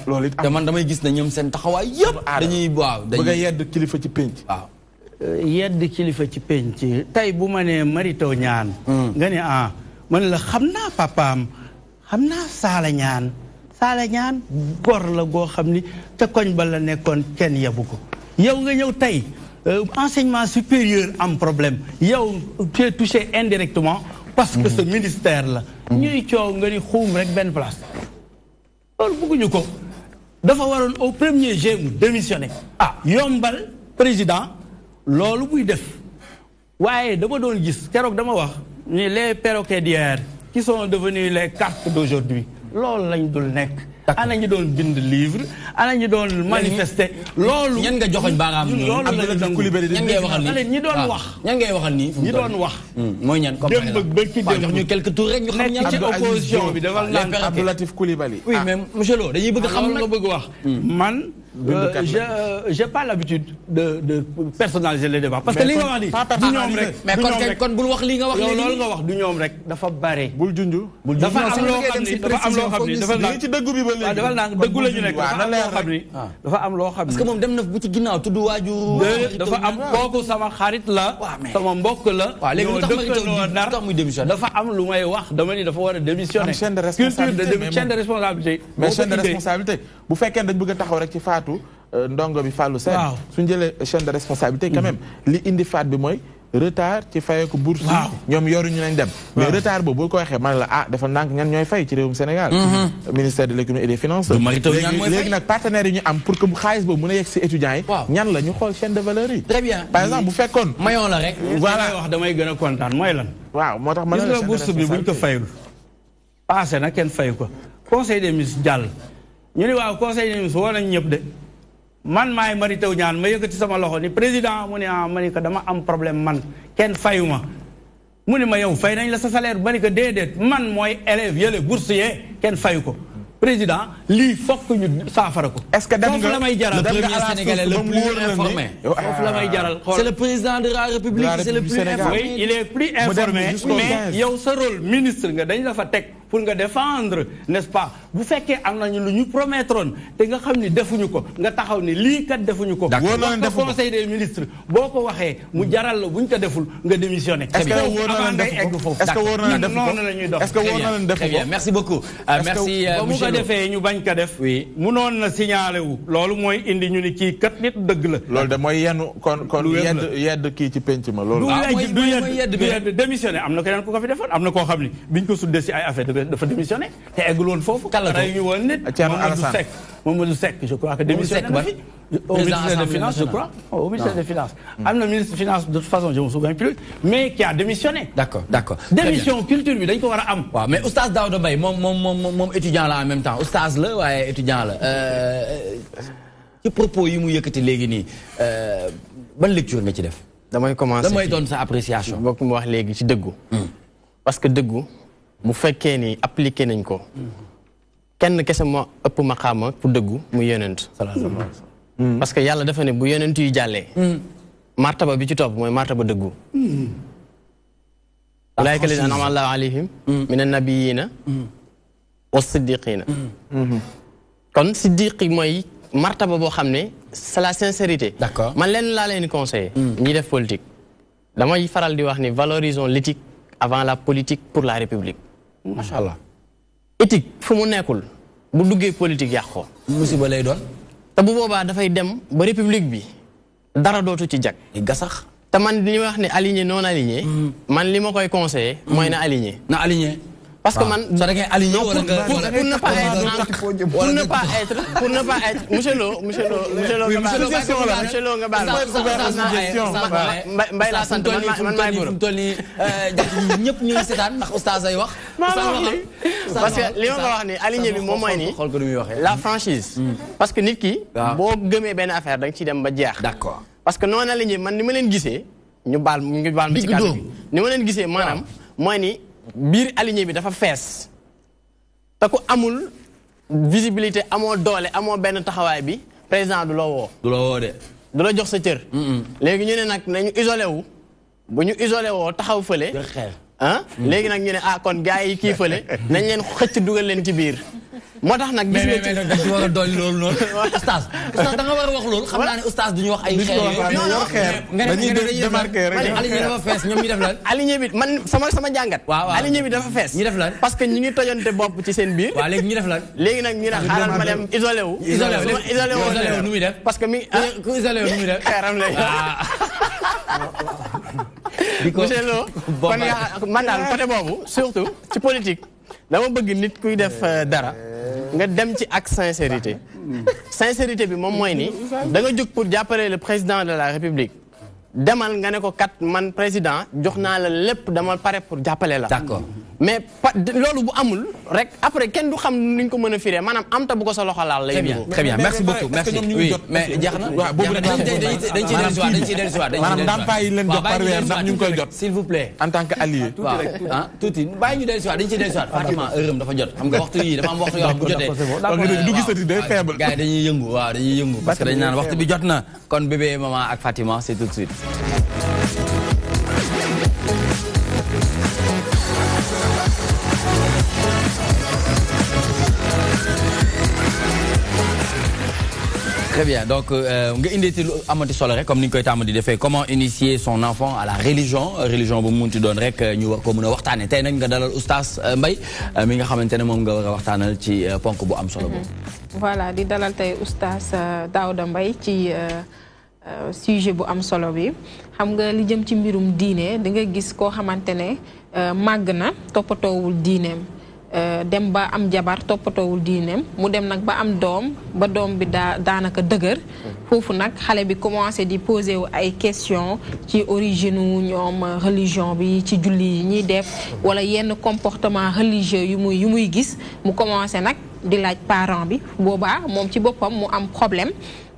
loolu it te man damay gis ne ñoom seen taxawaay yëpp dañuy bëgg a yedd kilifa ci pénc waaw yedd kilifa ci pénc tey bu ma nee Mary Teuw Niane nga ne man la xam naa papaam xam naa Saala Niane gor la goo xam ni te koñ ba la nekkoon kenn yebu ko yow nga ñëw tey enseignement supérieur am problème yow tu es touché indirectement parce que ce ministère la ñuy coow nga ni xuum rek benn place loolu bëgguñu ko dafa waroon au premier jet mu démissionné yombal président loolu buy def waaye dama doon gis keroog dama wax ni les perroquets d'hier qui sont devenus les cartes d'aujourd'hui loolu lañ dul nekk ana ñu doon bind livre ana ñu doon manifester loolu ñan nga joxoñ baaraam loolu la ñan ngay waxal nii ñi doon wax ñan ngay waxal nii ñi doon wax mooy ñan comme jox ñu quelques tours rek ñu xam ñan ci opposition bi dafa naan Abdou Latif Coulibaly oui mais monsieur Lo dañuy bëgg xam nga bëgg wax man j'ai pas l'habitude de personnaliser les débats parce que li nga wax ni du ñoom rek mais kon bul wax li nga wax loolu nga wax du ñoom rek dafa bare bul junju dafa am loo xam ni dafa ngi ci dëggu bi ba léegi dafa naan dëggu la ñu nekk dafa am loo xam ni parce que moom dem na bu ci ginnaaw tudd waajur dafa am kooku sama xarit la sama mbokk la waaw léegi lu tax muy démissionné dafa am lu may wax dama ni dafa war a démissionné culture de chaîne de responsabilité mais chaîne de responsabilité bu fekkee dañ bëgg a taxaw rek ci faatu ndongo bi Fallou Sène suñ jëlee chaîne de responsabilité quand même li indi faat bi mooy retard ci fayeeku bourse ñoom yoruñu nañ dem mais retard boobu boo ko waxee man la dafa ndànk ñan ñooy fay ci réewum Sénégal ministère de l'économie et des finances léegi nag partenaires yi ñu am pour que xaalis boobu mën a yegg si étudiants yi ñan la ñu xool chaîne de valeur yi très bien par exemple bu fekkoon mayoon la rek voilà wax damay gën a kontaan mooy lan waaw moo tax ma gis nga bourse bi buñ ko fayul passé na kenn fayu ko conseil des ministres jàll ñu ni waaw conseil des ministres woo nañ ñëpp de man maay Mary Teuw Niane ma yëkkati sama loxo ni président mu ne ma ni ko dama am problème man kenn fayuma mu ni ma yow fay nañ la sa salaire ma ni ko déedéet man mooy élève yële boursier kenn fayu ko président lii fokk ñu saafara ko. est-ce que dem nga foofu la may jaral le premier sénégalais le plus informé. foofu la may jaral c'est le président de la république c'est le plus informé. oui il est plus informé mais yow sa rôle ministre nga dañ la fa teg pour nga défendre n'est-ce pas bu fekkee am nañu lu ñu promettroon te nga xam ni defuñu ko nga taxaw ni lii kat defuñu ko. d'accord wax ko conseil des ministres boo ko waxee mu jaral la bu ñu ko deful nga démissionné. est-ce que wóor na leen def ko est-ce que wóor na leen def ko noonu la ñuy dox. est-ce que wóor na leen def ko merci beaucoup. merci ba mu ko defee ñu bañ ko def. oui munoon na signalé wu. loolu mooy indi ñu ni kii kat nit dëgg la. loolu de mooy yenn kon yedd kii ci penc ma loolu. du yedd démissionné am na keneen ku ko fi defoon am na koo xam ni biñ ko suddee si ay affaire dafa démissionné te eggul woon foofu. kàlla rey ñu woon nit. Thierno Alassane Mamadou Seck je crois que démissionné na fi au ministère des Finances je crois au ministère des Finances am na ministre des Finances de toute façon je me souviens plus mais qui a démissionné. D'accord d'accord. démission culture bi dañ ko war a am. waaw mais oustaz Daouda Mbaye moom étudiant la en même temps oustaz la waaye étudiant la ci propos yi mu yëkkati léegi nii ban lecture nga ci def. damay commencer damay doon sa appréciation. bokk mu wax léegi ci dëggu. parce que dëggu bu fekkee ni appliqué nañ ko. kenn kese moo ëpp maqaama pour dëggu mu yonent. parce que yàlla dafa ne bu yonent yu jàllee. martaba bi ci topp mooy martaba dëggu. ulaa'ika llaziina an'ama Allaahu alayhim mina nabiyyiina wa siddiqiina. kon siddiqi mooy martaba boo xam ne c'est la sincérité. d'accord man leen laa leen di conseiller. ñiy def politique. damay faral di wax ni valorisons l'éthique avant la politique pour la république. macha allah. éthique fu mu nekkul bu duggee politique yàq ko. musiba lay doon. te bu boobaa dafay dem ba république bi dara dootu ci jag. gasax. te man li wax ne aligné non aligné. man li ma koy conseillé. mooy na aligné. na aligné. parce que man soo da ngay aligné wala nga pour ne pas être monsieur Lo nga baal mbay laa sant man maay góor toll nii ñëpp ñu ngi seetaan ndax oustaz ay wax. parce que li ma ko wax ni aligné bi moom mooy ni la franchise. parce que nit ki boo gëmee benn affaire da nga ciy dem ba jeex. d'accord parce que non aligné man ni ma leen gisee ñu baal ma ci kàddu bi ni ma leen gisee maanaam mooy ni biir aligné bi dafa fees te ku amul visibilité amoo doole amoo benn taxawaay bi président du la woo. du la woo de. du la jox sa cër. léegi ñu ne nag nañu isolé wu bu ñu isolé woo taxaw fële. ah léegi nag ñu ne ah kon gars yi kii fële nañ leen xëcc dugal leen ci biir. moo tax nag gis nga mais dañ ci war a dolli loolu noonu. oustaz da nga war a wax loolu xam naa ne oustaz duñu wax ay xeer yooyu. dañuy démarquer rek. aligné dafa fees ñoom ñu def lan. aligné bi man sama jàngat. waaw aligné bi dafa fees. ñu def lan parce que ñu ngi tojante bopp ci seen biir. waaw léegi ñu def lan. léegi nag ñu ne xaaral ma dem isolé wu. isolé wu nu muy def. parce que mi ku isolé wu nu muy def. xeeram lay. monsieur Lo kon man daal côté boobu surtout ci politique dama bëgg nit kuy def dara nga dem ci ak sincérité. sincérité bi moom mooy ni da nga jóg pour jàppale le président de la république demal nga ne ko kat man président jox naa la lépp dama pare pour jàppale la. d'accord mais loolu bu amul rek après kenn du xam ni ñu ko mën a firee maanaam am ta bu ko sa loxo laal lay. très bien merci beaucoup merci oui mais jeex na. waaw boobu dañ ciy dellusiwaat maanaam ndàmpaay yi leen jox par weer ndax ñu ngi koy jot. s'il vous plaît en tant que allié. waaw ah tuuti bàyyi ñu dellusiwaat dañ ciy dellusiwaat Fatima heure am dafa jot xam nga waxtu yi dafa am waxtu yoo xam bu jotee. du gisati day faible. gars yi dañuy yëngu waaw dañuy yëngu parce que dañ naan waxtu bi jot na kon bébé maman ak Fatima c'est tout de suite. Très bien donc nga indeeti lu amati solo rek comme ni ñu koy tàmm di defee comment initier son enfant à la religion bu mu munti doon rek ñu war ko mën a waxtaanee tey nag nga dalal oustaz Mbaye mi nga xamante ne moom nga war a waxtaanal ci ponk bu am solo boobu. voilà di dalal tey oustaz Daouda Mbaye ci sujet bu am solo bi xam nga li jëm ci mbirum diine da nga gis koo xamante ne màgg na toppatoowul diineem. dem ba am jabar toppatoowul diineem mu dem nag ba am doom ba doom bi daanaka dëgër foofu nag xale bi commencé di poser wu ay questions ci origine wu ñoom religion bi ci julli yi ñuy def wala yenn comportement religieux yu muy gis mu commencé nag di laaj parent bi boobaa moom ci boppam mu am problème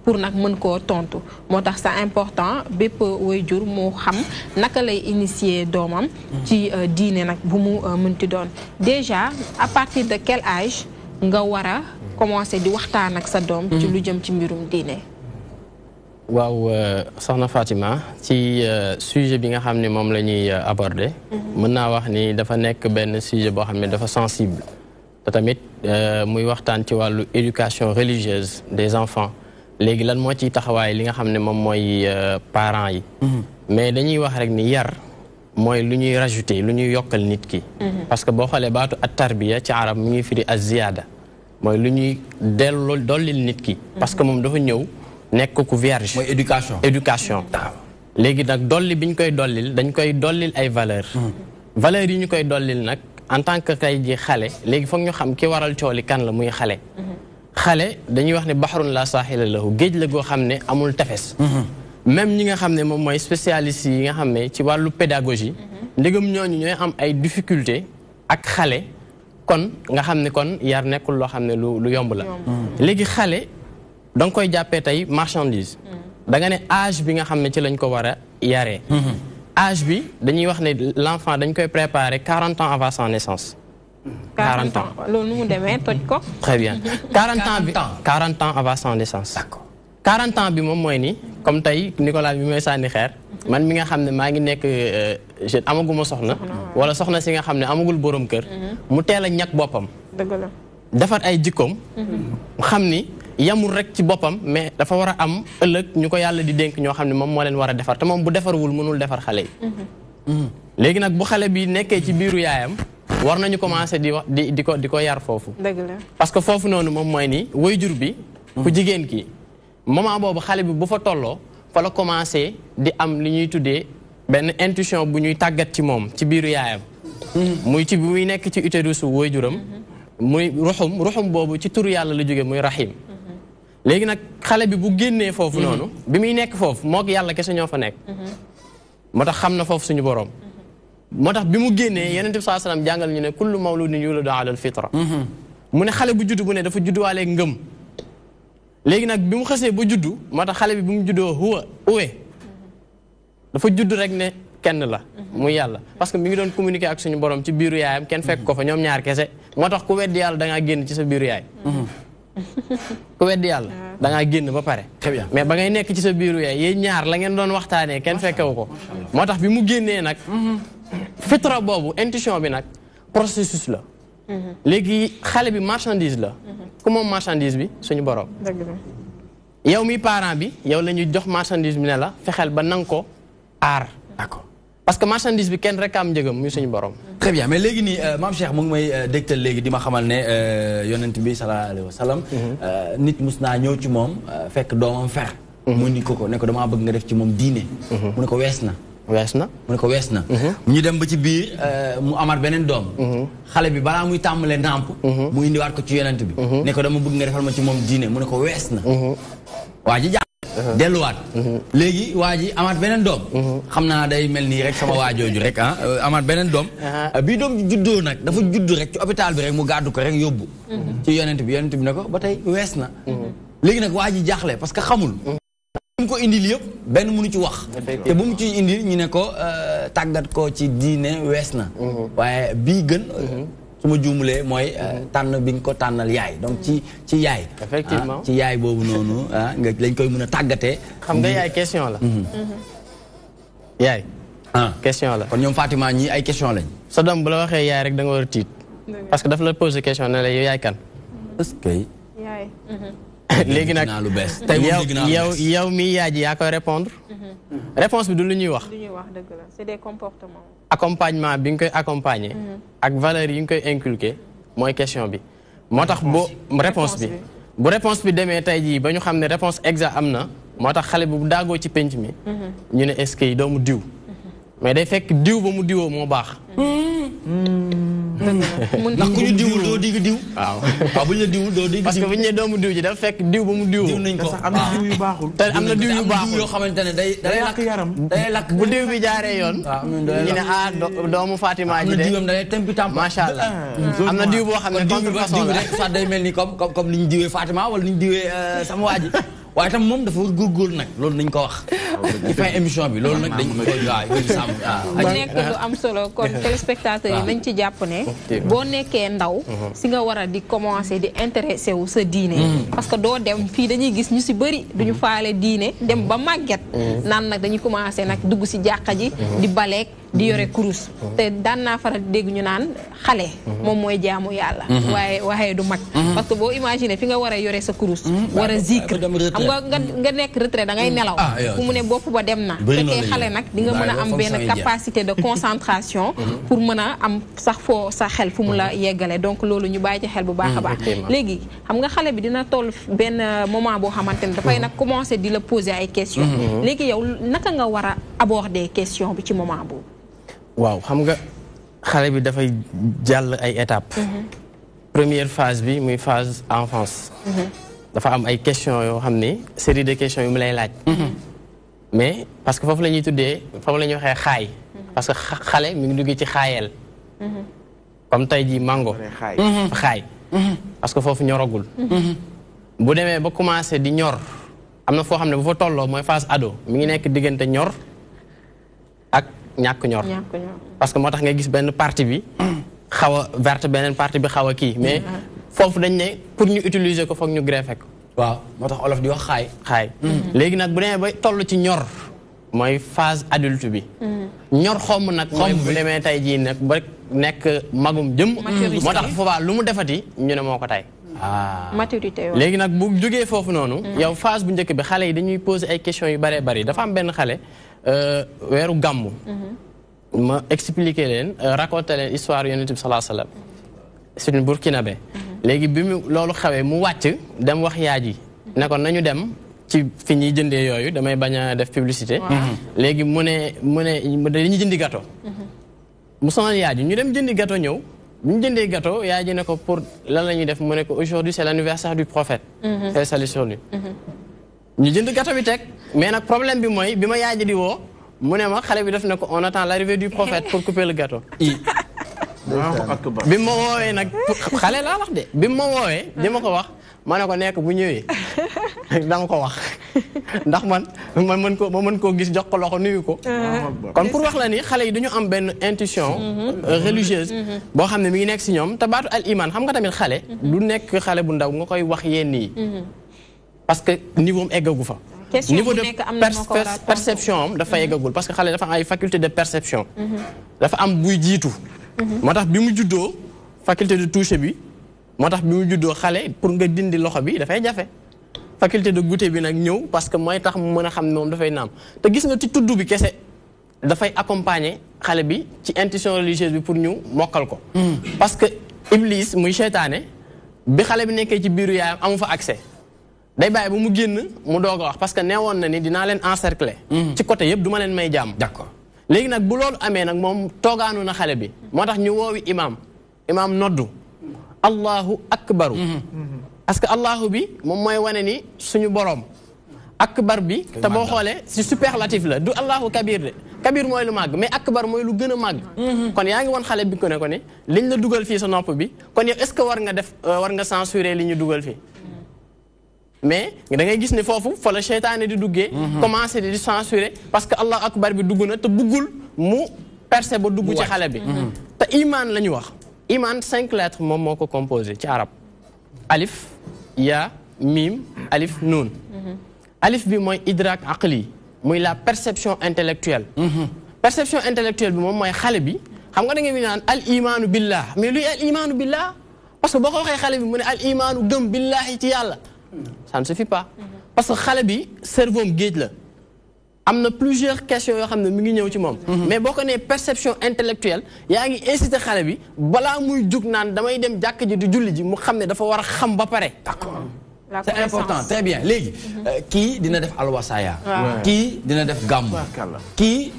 pour nag mën koo tontu moo tax c'est important bépp waajur moo xam naka lay initier doomam ci diine nag bu mu mënti doon déjà à partir de quel âge nga war a commencer di waxtaan ak sa doom ci lu jëm ci mbirum diine. waaw soxna Fatima ci sujet bi nga xam ne moom la ñuy aborder mën naa wax ni dafa nekk benn sujet boo xam ne dafa sensible te tamit muy waxtaan ci wàllu éducation religieuse des enfants léegi lan moo ciy taxawaay li nga xam ne moom mooy parents yi mais dañuy wax rek ni yar mooy lu ñuy rajouter lu ñuy yokkal nit ki parce que boo xoolee baatu at tarbiya ci arab mi ngi firi az ziyaada mooy lu ñuy dollil nit ki parce que moom dafa ñëw nekk ku vierge mooy éducation léegi nag dolli bi ñu koy dollil dañ koy dollil ay valeurs valeurs yi ñu koy dollil nag en tant que tey ji xale léegi foog ñu xam ki waral cooli kan la muy xale xale dañuy wax ne baxarun la saaxila lahu géej la goo xam ne amul tefes même ñi nga xam ne moom mooy spécialiste yi nga xam ne ci wàllu pédagogie ndegam ñooñu ñooy am ay difficulté ak xale kon nga xam ne kon yar nekkul loo xam ne lu yomb la léegi xale da nga koy jàppee tey marchandise da nga ne âge bi nga xam ne ci lañ ko war a yaree âge bi dañuy wax ne l'enfant dañ koy préparer 40 ans avant sa naissance 40 ans loolu nu mu demee toj ko très bien 40 ans avant sa naissance d'accord 40 ans bi moom mooy ni comme tey Nicolas bi mooy sànni xeer man mi nga xam ne maa ngi nekk jeune amaguma soxna wala soxna si nga xam ne amagul borom kër mu teel a ñàkk boppam dëgg la defar ay jikkoom xam ni yamul rek ci boppam mais dafa war a am ëllëg ñu ko yàlla di dénk ñoo xam ne moom moo leen war a defar te moom bu defarwul mënul defar xale yi léegi nag bu xale bi nekkee ci biiru yaayam war nañu commencé di wax di ko yar foofu dëgg la parce que foofu noonu moom mooy ni waajur bi ku jigéen ki moment boobu xale bi bu fa tolloo fa la commencé di am li ñuy tuddee benn intuition bu ñuy tàggat ci moom ci biiru yaayam muy ci bi muy nekk ci utérus waajuram muy ruxum boobu ci turu yàlla la jóge muy rahim léegi nag xale bi bu génnee foofu noonu bi muy nekk foofu mook yàlla kese ñoo fa nekk moo tax xam na foofu suñu borom moo tax bi mu génnee yonent bi sallallahu alayhi wasallam jàngal ñu ne kullu mawludin yuladu ala al fitra mu ne xale bu juddu bu ne dafa judduwaale ngëm léegi nag bi mu xasee ba juddu moo tax xale bi bi mu juddoo huwa uwe dafa judd rek ne kenn la muy yàlla parce que mi ngi doon communiquer ak suñu borom ci biiru yaayam kenn fekk ko fa ñoom ñaar kese moo tax ku weddi yàlla da ngaa génn ci sa biiru yaay ku weddi yàlla da ngaa génn ba pare mais ba ngay nekk ci sa biiru yaay yéen ñaar la ngeen doon waxtaanee kenn fekkewu ko moo tax bi mu génnee nag fitra boobu intuition bi nag processus la léegi xale bi marchandise la ku moom marchandise bi suñu borom yow mi parent bi yow la ñuy jox marchandise bi ne la fexeel ba nang ko aar d'accord parce que marchandise bi kenn rek am njëgam muy suñu borom très bien mais léegi nii maam Cheikh mu ngi may dégtal léegi di ma xamal ne yonent bi sallallahu alayhi wa sallam nit mus naa ñëw ci moom fekk doomam fer mu indi ko ne ko damaa bëgg nga def ci moom diine mu ne ko wees na mu ne ko wees na ñu dem ba ci biir mu amaat beneen doom xale bi balaa muy tàmbalee ndàmp mu indiwaat ko ci yonent bi ne ko dama bëgg nga defal ma ci moom diine mu ne ko wees na waa ji delluwaat léegi waa ji amaat beneen doom xam naa day mel nii rek sama waajooju rek amaat beneen doom bii doom ji juddoo nag dafa judd rek ci hôpital bi rek mu gàddu ko rek yóbbu ci yonent bi ne ko ba tey wees na léegi nag waa ji jaaxle parce que xamul mu ko indil yëpp benn mënu ci wax te bu mu ci indil ñu ne ko tàggat ko ci diine wees na waaye bii gën su ma juumulee mooy tànn bi nga ko tànnal yaay donc ci yaay effectivement ci yaay boobu noonu nga lañ koy mën a tàggatee xam nga yaay question la yaay question la kon ñoom Fatima ñii ay question lañ sa doom bu la waxee yaay rek da nga war a tiit parce que daf la poser question ne la yow yaay kan est-ce que yaay léegi nag lu bees yow mi yaay ji yaa koy répondre réponse bi du lu ñuy wax dëgg la c'est des comportements accompagnement bi nga koy accompagner ak valeurs yi nga koy inculquer mooy question bi moo tax bu réponse bi demee tey jii ba ñu xam ne réponse exacte am na moo tax xale bi bu daagoo ci penc mi ñu ne est-ce que doomu diw mais day fekk diw ba mu diwoo moo baax ndax ku ñu diwul doo digg diw waaw bu ñu la diwul doo digg diw parce que bu ñu ne doomu diw ji dafa fekk diw ba mu diwoo diw nañ ko am na diw yu baaxul te am na diw yu baaxul yoo xamante ne day lakk yaram day lakk bu diw bi jaaree yoon ñu ne doomu Fatima ji de diwam da lay tempi tam macha allah am na diw boo xam ne contrefaçon la rek soit day mel ni comme ni ñu diwee Fatima wala ni ñu diwee sama waa ji waaye tam moom dafa war góorgóorlu nag loolu nañ ko wax ci fin émission bi loolu nag dañ koy waaw sàmm mu nekk lu am solo kon téléspectateurs yi nañ ci jàpp ne boo nekkee ndaw si nga war a di commencer di intéressé wu sa diine parce que doo dem fii dañuy gis ñu si bëri duñu faale diine dem ba màgget naan nag dañuy commencer nag dugg si jàkka ji di baleek di yore kurus te daan naa faral di dégg ñu naan xale moom mooy jaamu yàlla waaye du mag parce que boo imaginer fi nga war a yore sa kurus war a zikr xam nga nekk retrait da ngay nelaw fu mu ne bopp ba dem na fekkee xale nag di nga mën a am benn capacité de concentration pour mën a am sax foo sa xel fu mu la yeggale donc loolu ñu bàyyi ci xel bu baax a baax léegi xam nga xale bi dina toll benn moment boo xamante ne dafay nag commencer di la poser ay questions léegi yow naka nga war a aborder question bi ci moment boobu waaw xam nga xale bi dafay jàll ay étapes première phase bi muy phase enfance. dafa am ay questions yoo xam ni série de questions yu mu lay laaj. mais parce que foofu la ñuy tuddee foofu la ñuy waxee xaay. parce que xale mi ngi duggee ci xaayeel. comme tey jii mango. xaay. parce que foofu ñoragul. bu demee ba commencé di ñor am na foo xam ne bu fa tolloo mooy phase ado mi ngi nekk diggante ñor ak ñàkk ñor. parce que moo tax nga gis benn partie bi xaw a verte beneen partie bi xaw a kii mais foofu dañ ne pour ñu utiliser ko foog ñu greffé ko. waaw moo tax olof di wax xaay. xaay léegi nag bu demee ba toll ci ñor mooy phase adulte bi. ñor xomm nag. mooy bu demee tey jii nag ba nekk magum jëm. moo tax foofaa lu mu defati ñu ne moo ko tay. maturité léegi nag bu jógee foofu noonu. yow phase bu njëkk bi xale yi dañuy poser ay questions yu bëree bëri dafa am benn xale weeru gàmmu. ma expliquer leen raconter leen histoire yonent bi sallallahu alayhi wasallam. c'est une burkinabé. léegi bi mu loolu xawee mu wàcc dem wax yaay ji ne ko nañu dem ci fi ñuy jëndee yooyu damay bañ a def publicité. léegi mu ne dañuy jëndi gâteau. mu sonal yaay ji ñu dem jëndi gâteau ñëw. bu ñu jëndee gâteau yaay ji ne ko pour lan la ñuy def mu ne ko aujourd'hui c'est l'anniversaire du prophète. paix salut sur lui. ñu jënd gâteau bi teg mais nag problème bi mooy bi ma yaay ji di woo mu ne ma xale bi def ne ko on attend l'arrivée du prophète pour couper le gâteau. bi ma woowee nag xale laa wax de bi ma woowee di ma ko wax ma ne ko nekk bu ñëwee dama ko wax ndax man ma mën koo gis jox ko loxo nuyu ko. kon pour wax la ni xale yi dañu am benn intuition religieuse boo xam ne mi ngi nekk si ñoom te baatu al iman xam nga tamit xale du nekk xale bu ndaw nga koy wax yenn yi parce que niveau am eggagu fa. niveau de perception am dafa eggagul parce que xale dafa am ay faculté de perception. dafa am buy jiitu. moo tax bi mu juddoo faculté de toucher bi moo tax bi mu juddoo xale pour nga dindi loxo bi dafay jafe. faculté de goûter bi nag ñëw parce que mooy tax mu mën a xam ne moom dafay naam te gis nga ci tudd bi kese dafay accompagner xale bi ci intuition religieuse bi pour ñu mokkal ko. parce que Iblis muy seytaane bi xale bi nekkee ci biiru yaayam amu fa accès. day bàyyi ba mu génn mu doog a wax parce que neewoon na ni dinaa leen encercler. ci côté yëpp du ma leen may jàmm. d'accord léegi nag bu loolu amee nag moom toogaanu na xale bi moo tax ñu woowi imaam noddu allahu akbaru parce que allahu bi moom mooy wane ni suñu boroom akbar bi te boo xoolee si superlatif la du allahu kabir de kabir mooy lu màgg mais akbar mooy lu gën a màgg kon yaa ngi woon xale bi ko ne ko ne liñ la dugal fii sa nopp bi kon yow est-ce que war nga censurer li ñu dugal fii mais da ngay gis ne foofu fa la seytaane di duggee commencé di censurer parce que allahu akbar bi dugg na te buggul mu percé ba dugg ci xale bi te iman la ñu wax iman 5 lettres moom moo ko composé ci arab alif ya mim alif nuun alif bi mooy idrak aqli muy la perception intellectuelle perception intellectuelle bi moom mooy xale bi xam nga da nga mi naan al imaanu billah mais luy al imaanu billah parce que boo ko waxee xale bi mu ne al imaanu gëm billahi ci yàlla ça ne suffit pas parce que xale bi cerveau am géej la am na plusieurs questions yoo xam ne mi ngi ñëw ci moom mais boo ko nee perception intellectuelle yaa ngi incité xale bi balaa muy jug naan damay dem jàkk ji di julli ji mu xam ne dafa war a xam ba pare d'accord c'est important très bien léegi kii dina def alwasaaya kii dina def gàmmu kii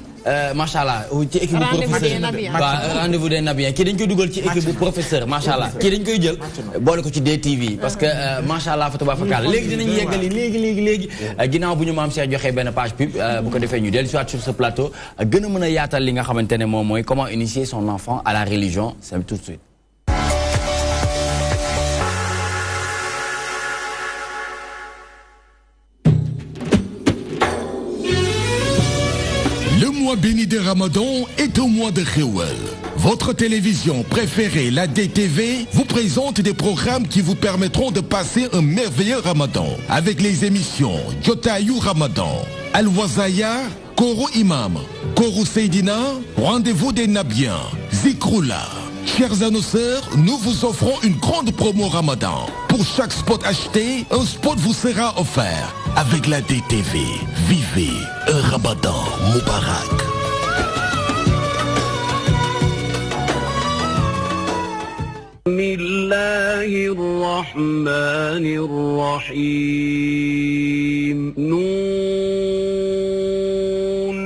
macha allah ci équipe bu professeur waaw rendez-vous des nabiens kii dañ koy dugal ci équipe bu professeur macha allah kii dañ koy jël boole ko ci DTV parce que macha allah fa tabarakallah léegi dinañ yeggali léegi ginnaaw bu ñu maam Cheikh joxee benn page pub bu ko defee ñu dellu si waat sur ce plateau gën a mën a yaatal li nga xamante ne moom mooy comment initier son enfant à la religion c'est tout de suite. Le mois béni de Ramadan est au mois de Khewel. Votre télévision préférée, la DTV, vous présente des programmes qui vous permettront de passer un merveilleux Ramadan avec les émissions Jotayou Ramadan, Al-Wazaya, Koro Imam, Koro Seydina, Rendez-vous des Nabiens, Zikroula. Chers annonceurs, nous vous offrons une grande promo Ramadan. Pour chaque spot acheté, un spot vous sera offert. Avec la DTV, vivez un Ramadan Moubarak. Bismillahir Rahmanir Rahim. Noon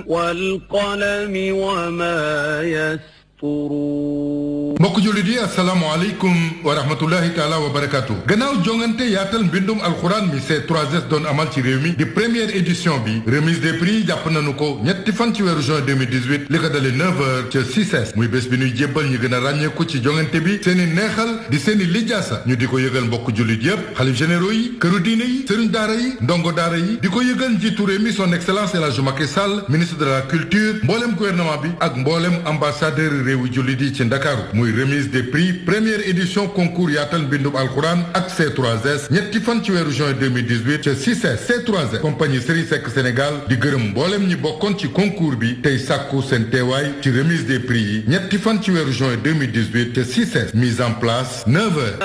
wal qalami wa ma yasturun. يسطرون mbokk jullit yi assalaamu aleykum wa rahmatullahi taala wa barakatu gannaaw jongante yaatal mbindum alxuraan mi C3S doon amal ci réew mi di première édition bi remise des prix jàpp nañu ko ñetti fan ci weeru juin 2018 li ko dale 9h ca 6S muy bés bi ñuy jébbal ñi gën a ràññeeku ci jongante bi seeni neexal di seeni lijaasa ñu di ko yëgal mbokk jullit yépp xalif généraux yi këru diine yi sëriñ daara yi ndongo daara yi di ko yëgal njiitu réew mi son excellence El Hadji Macky Sall ministre de la culture mboolem gouvernement bi ak mboolem ambassadeur réewu jullit yi ci Ndakaaru muy remise des prix première édition concours yaatal mbindum alxuraan ak C3S ñetti fan ci weeru juin 2018 ca 6S C3S compagnie Serigne Seck Sénégal di gërëm mboolem ñi bokkoon ci concours bi tey sàkku seen teewaay ci remise des prix yi ñetti fan ci weeru juin 2018 ca 6S mise en place 9h.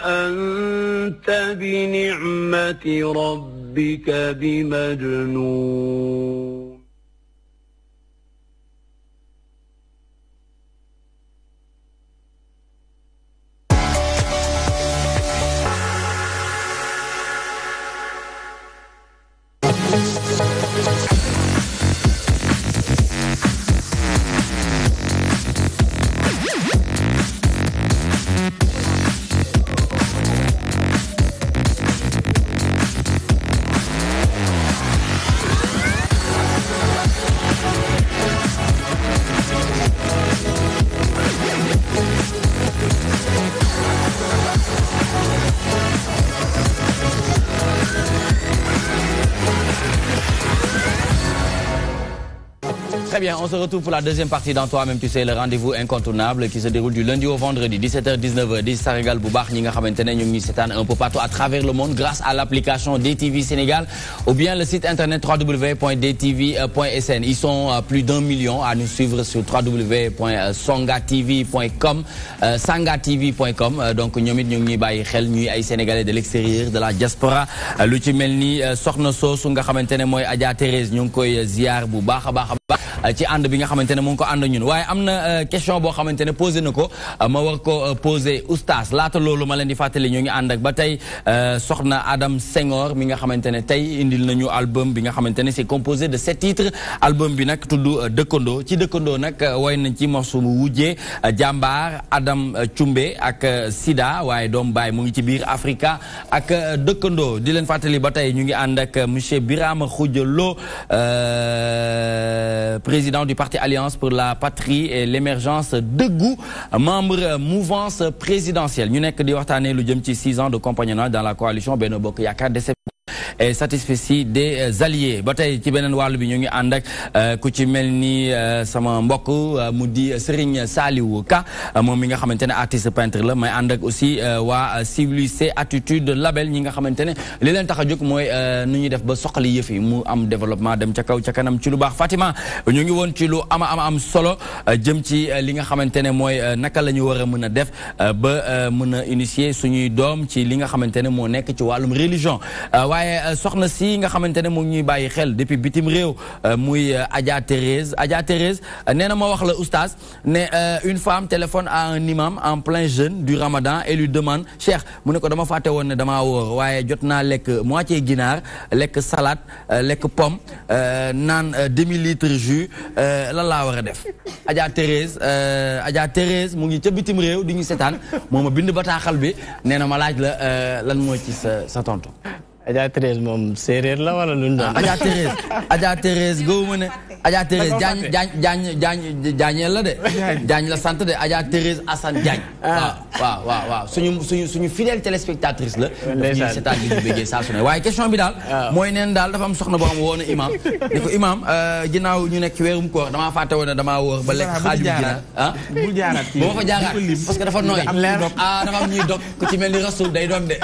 anta bi ni'mati rabbika bi majnun. Très bien, on se retrouve pour la deuxième partie dans Toi-même tu sais, le rendez-vous incontournable qui se déroule du lundi au vendredi 17h-19h di sargal bu baax ñi nga xamantene ñu ngi seetaan un peu partout à travers le monde grâce à l'application DTV Sénégal ou bien le site internet www.dtv.sn. Ils sont plus d'1 million à nous suivre sur www.songatv.com sangatv.com. Donc ñoom it ñu ngi bàyyi xel ñuy ay sénégalais de l'extérieur de la diaspora lu ci mel ni soxna soosu nga xamantene mooy Adja Thérèse ñu ngi koy ziar bu baax a baax ci ànd bi nga xamantene mu ngi ko ànd ñun waaye am na question boo xamantene posé na ko ma war ko posé oustaz laata loolu ma leen di fàttali ñu ngi ànd ak ba tey soxna Adam Senghor mi nga xamantene tey indil nañu album bi nga xamantene c'est composé de 7 titres album bi nag tudd dëkkandoo ci dëkkandoo nag woy nañ ci morceau mu wujjee jàmbaar Adam Cumbe ak Sida waaye doom baay mu ngi ci biir Africa ak dëkkandoo di leen fàttali ba tey ñu ngi ànd ak monsieur Birama Khoudia Lo président du parti Alliance pour la Patrie et l'émergence Dëggu membre mouvance présidentielle ñu nekk di waxtaanee lu jëm ci 6 ans de compagnonnage dans la coalition Benno Bokk Yaakaar et satisfait des alliés ba tey ci beneen wàllu bi ñu ngi ànd ak ku ci mel ni sama mbokk mu di Serigne Saliou Ka moom mi nga xamante ne artiste peintre la may ànd ak aussi waa civilisé attitude label ñi nga xamante ne li leen tax a jóg mooy nu ñuy def ba soqali yëf yi mu am développement dem ca kaw ca kanam ci lu baax. Fatima ñu ngi woon ci lu am solo jëm ci li nga xamante ne mooy naka la ñu war a mën a def ba mën a initier suñuy doom ci li nga xamante ne moo nekk ci wàllum religion waaye soxna si nga xamante ne mu ngi ñuy bàyyi xel depuis bitim réew muy Adja Thérèse nee na ma wax la oustaz ne une femme téléphone à un imam en plein jeûne du Ramadan et lui demande Cheikh mu ne ko dama fàtte woon ne damaa wóor waaye jot naa lekk moitié ginaar lekk salade lekk pomme naan demi-litre jus lan laa war a def Adja Thérèse mu ngi ca bitim réew di ñu seetaan moo ma bind bataaxal bi nee na ma laaj la lan moo ci sa tontu. Adja Thérèse moom séeréer la wala lu ñu doon. Adja Thérèse góobu ne Adja Thérèse Diagne la de. Diagne la sant de Adja Thérèse Assane Diagne. waaw suñu fidèle téléspectatrice la. daf ñuy seetaan bi ñu bëggee saa su ne waaye question bi daal. mooy neen daal dafa am soxna boo xam woo na imam ne ko imam ginnaaw ñu nekk ci weerum koor damaa fàtte woon ne damaa wóor ba lekk xaaju ginaar bul jaaraat ba ma fa jaaraat parce que dafa nooy dafa am ñuy dog ku ci mel ni rasul day dog de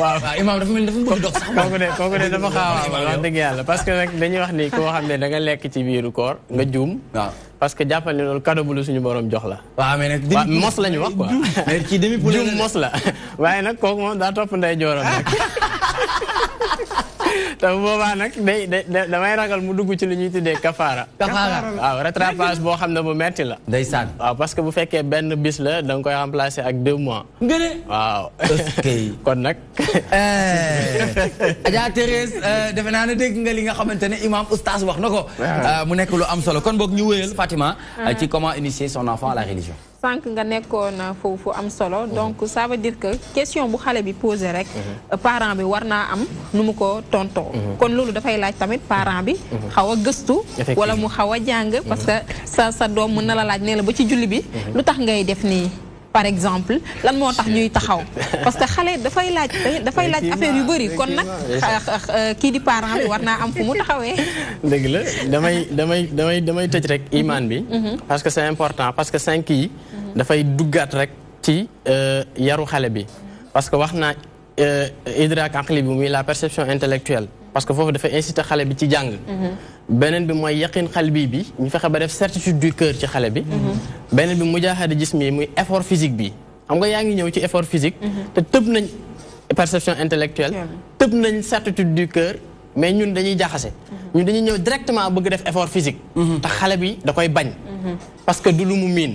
waaw imam dafa mel ni kooku de dafa xaaw a wax dëgg yàlla parce que nag dañuy wax ni koo xam ne da nga lekk ci biiru koor nga juum. parce que jàppal ne loolu cadeau bu la suñu borom jox la. waaw mais nag mos la ñu wax quoi. ci demi poulet juum mos la waaye nag kooku moom daa topp ndey jooram rek. te boobaa nag damay ragal mu dugg ci li ñuy tuddee kafaara. waaw rattrapage boo xam ne bu metti la. ndeysaan. waaw parce que bu fekkee benn bis la da nga koy remplacer ak 2 mois. nga ne. waaw. kon nag. Adja Thérèse defe naa ne dégg nga li nga xamante ne imam oustaz wax na ko. mu nekk lu am solo kon boog ñu wéyal Fatima. ci comment initier son enfant à la religion. sànq nga nekkoon foofu am solo donc ça veut dire que question bu xale bi posé rek parent bi war naa am nu mu ko tontoo kon loolu dafay laaj tamit parent bi xaw a gëstu wala mu xaw a jàng parce que sa doom mën na la laaj ne la ba ci julli bi lu tax ngay def nii par exemple lan moo tax ñuy taxaw parce que xale dafay laaj affaire yu bëri kon nag kii di parent bi war naa am fu mu taxawee. dëgg la damay tëj rek iman bi. parce que c'est important parce que 5 yi. dafay duggaat rek ci yaru xale bi parce que wax naa idrak aqli bi muy la perception intellectuelle parce que foofu dafay inciter xale bi ci jàng. beneen bi mooy yaqin qalbi bi ñu fexe ba def certitude du cœur ci xale bi. beneen bi mujahada jismi muy effort physique bi xam nga yaa ngi ñëw ci effort physique. te tëb nañ perception intellectuelle tëb nañ certitude du cœur mais ñun dañuy jaxase. ñun dañuy ñëw directement bëgg def effort physique. te xale bi da koy bañ. parce que du lu mu miin.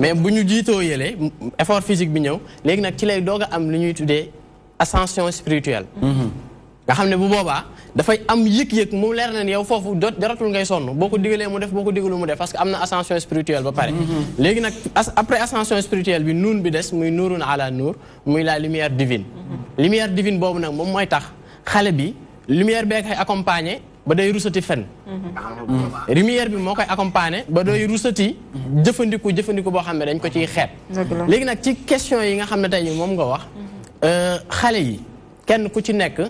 mais bu ñu jiitoo yëlee effort physique bi ñëw léegi nag ci lay doog a am lu ñuy tuddee ascension spirituelle. nga xam ne bu boobaa dafay am yëg-yëg mu leer na yow foofu jaratul ngay sonn boo ko digalee mu def boo ko digalu mu def parce que am na ascension spirituelle ba pare. léegi nag après ascension spirituelle bi nuun bi des muy nuurun ala nuur muy la lumière divine. lumière divine boobu nag moom mooy tax xale bi lumière bee koy accompagner ba day rusati fen. lumière bi moo koy accompagner ba day rusati jëfandiku boo xam ne dañ ko ciy xeeb. léegi nag ci question yi nga xam ne tey moom nga wax xale yi kenn ku ci nekk.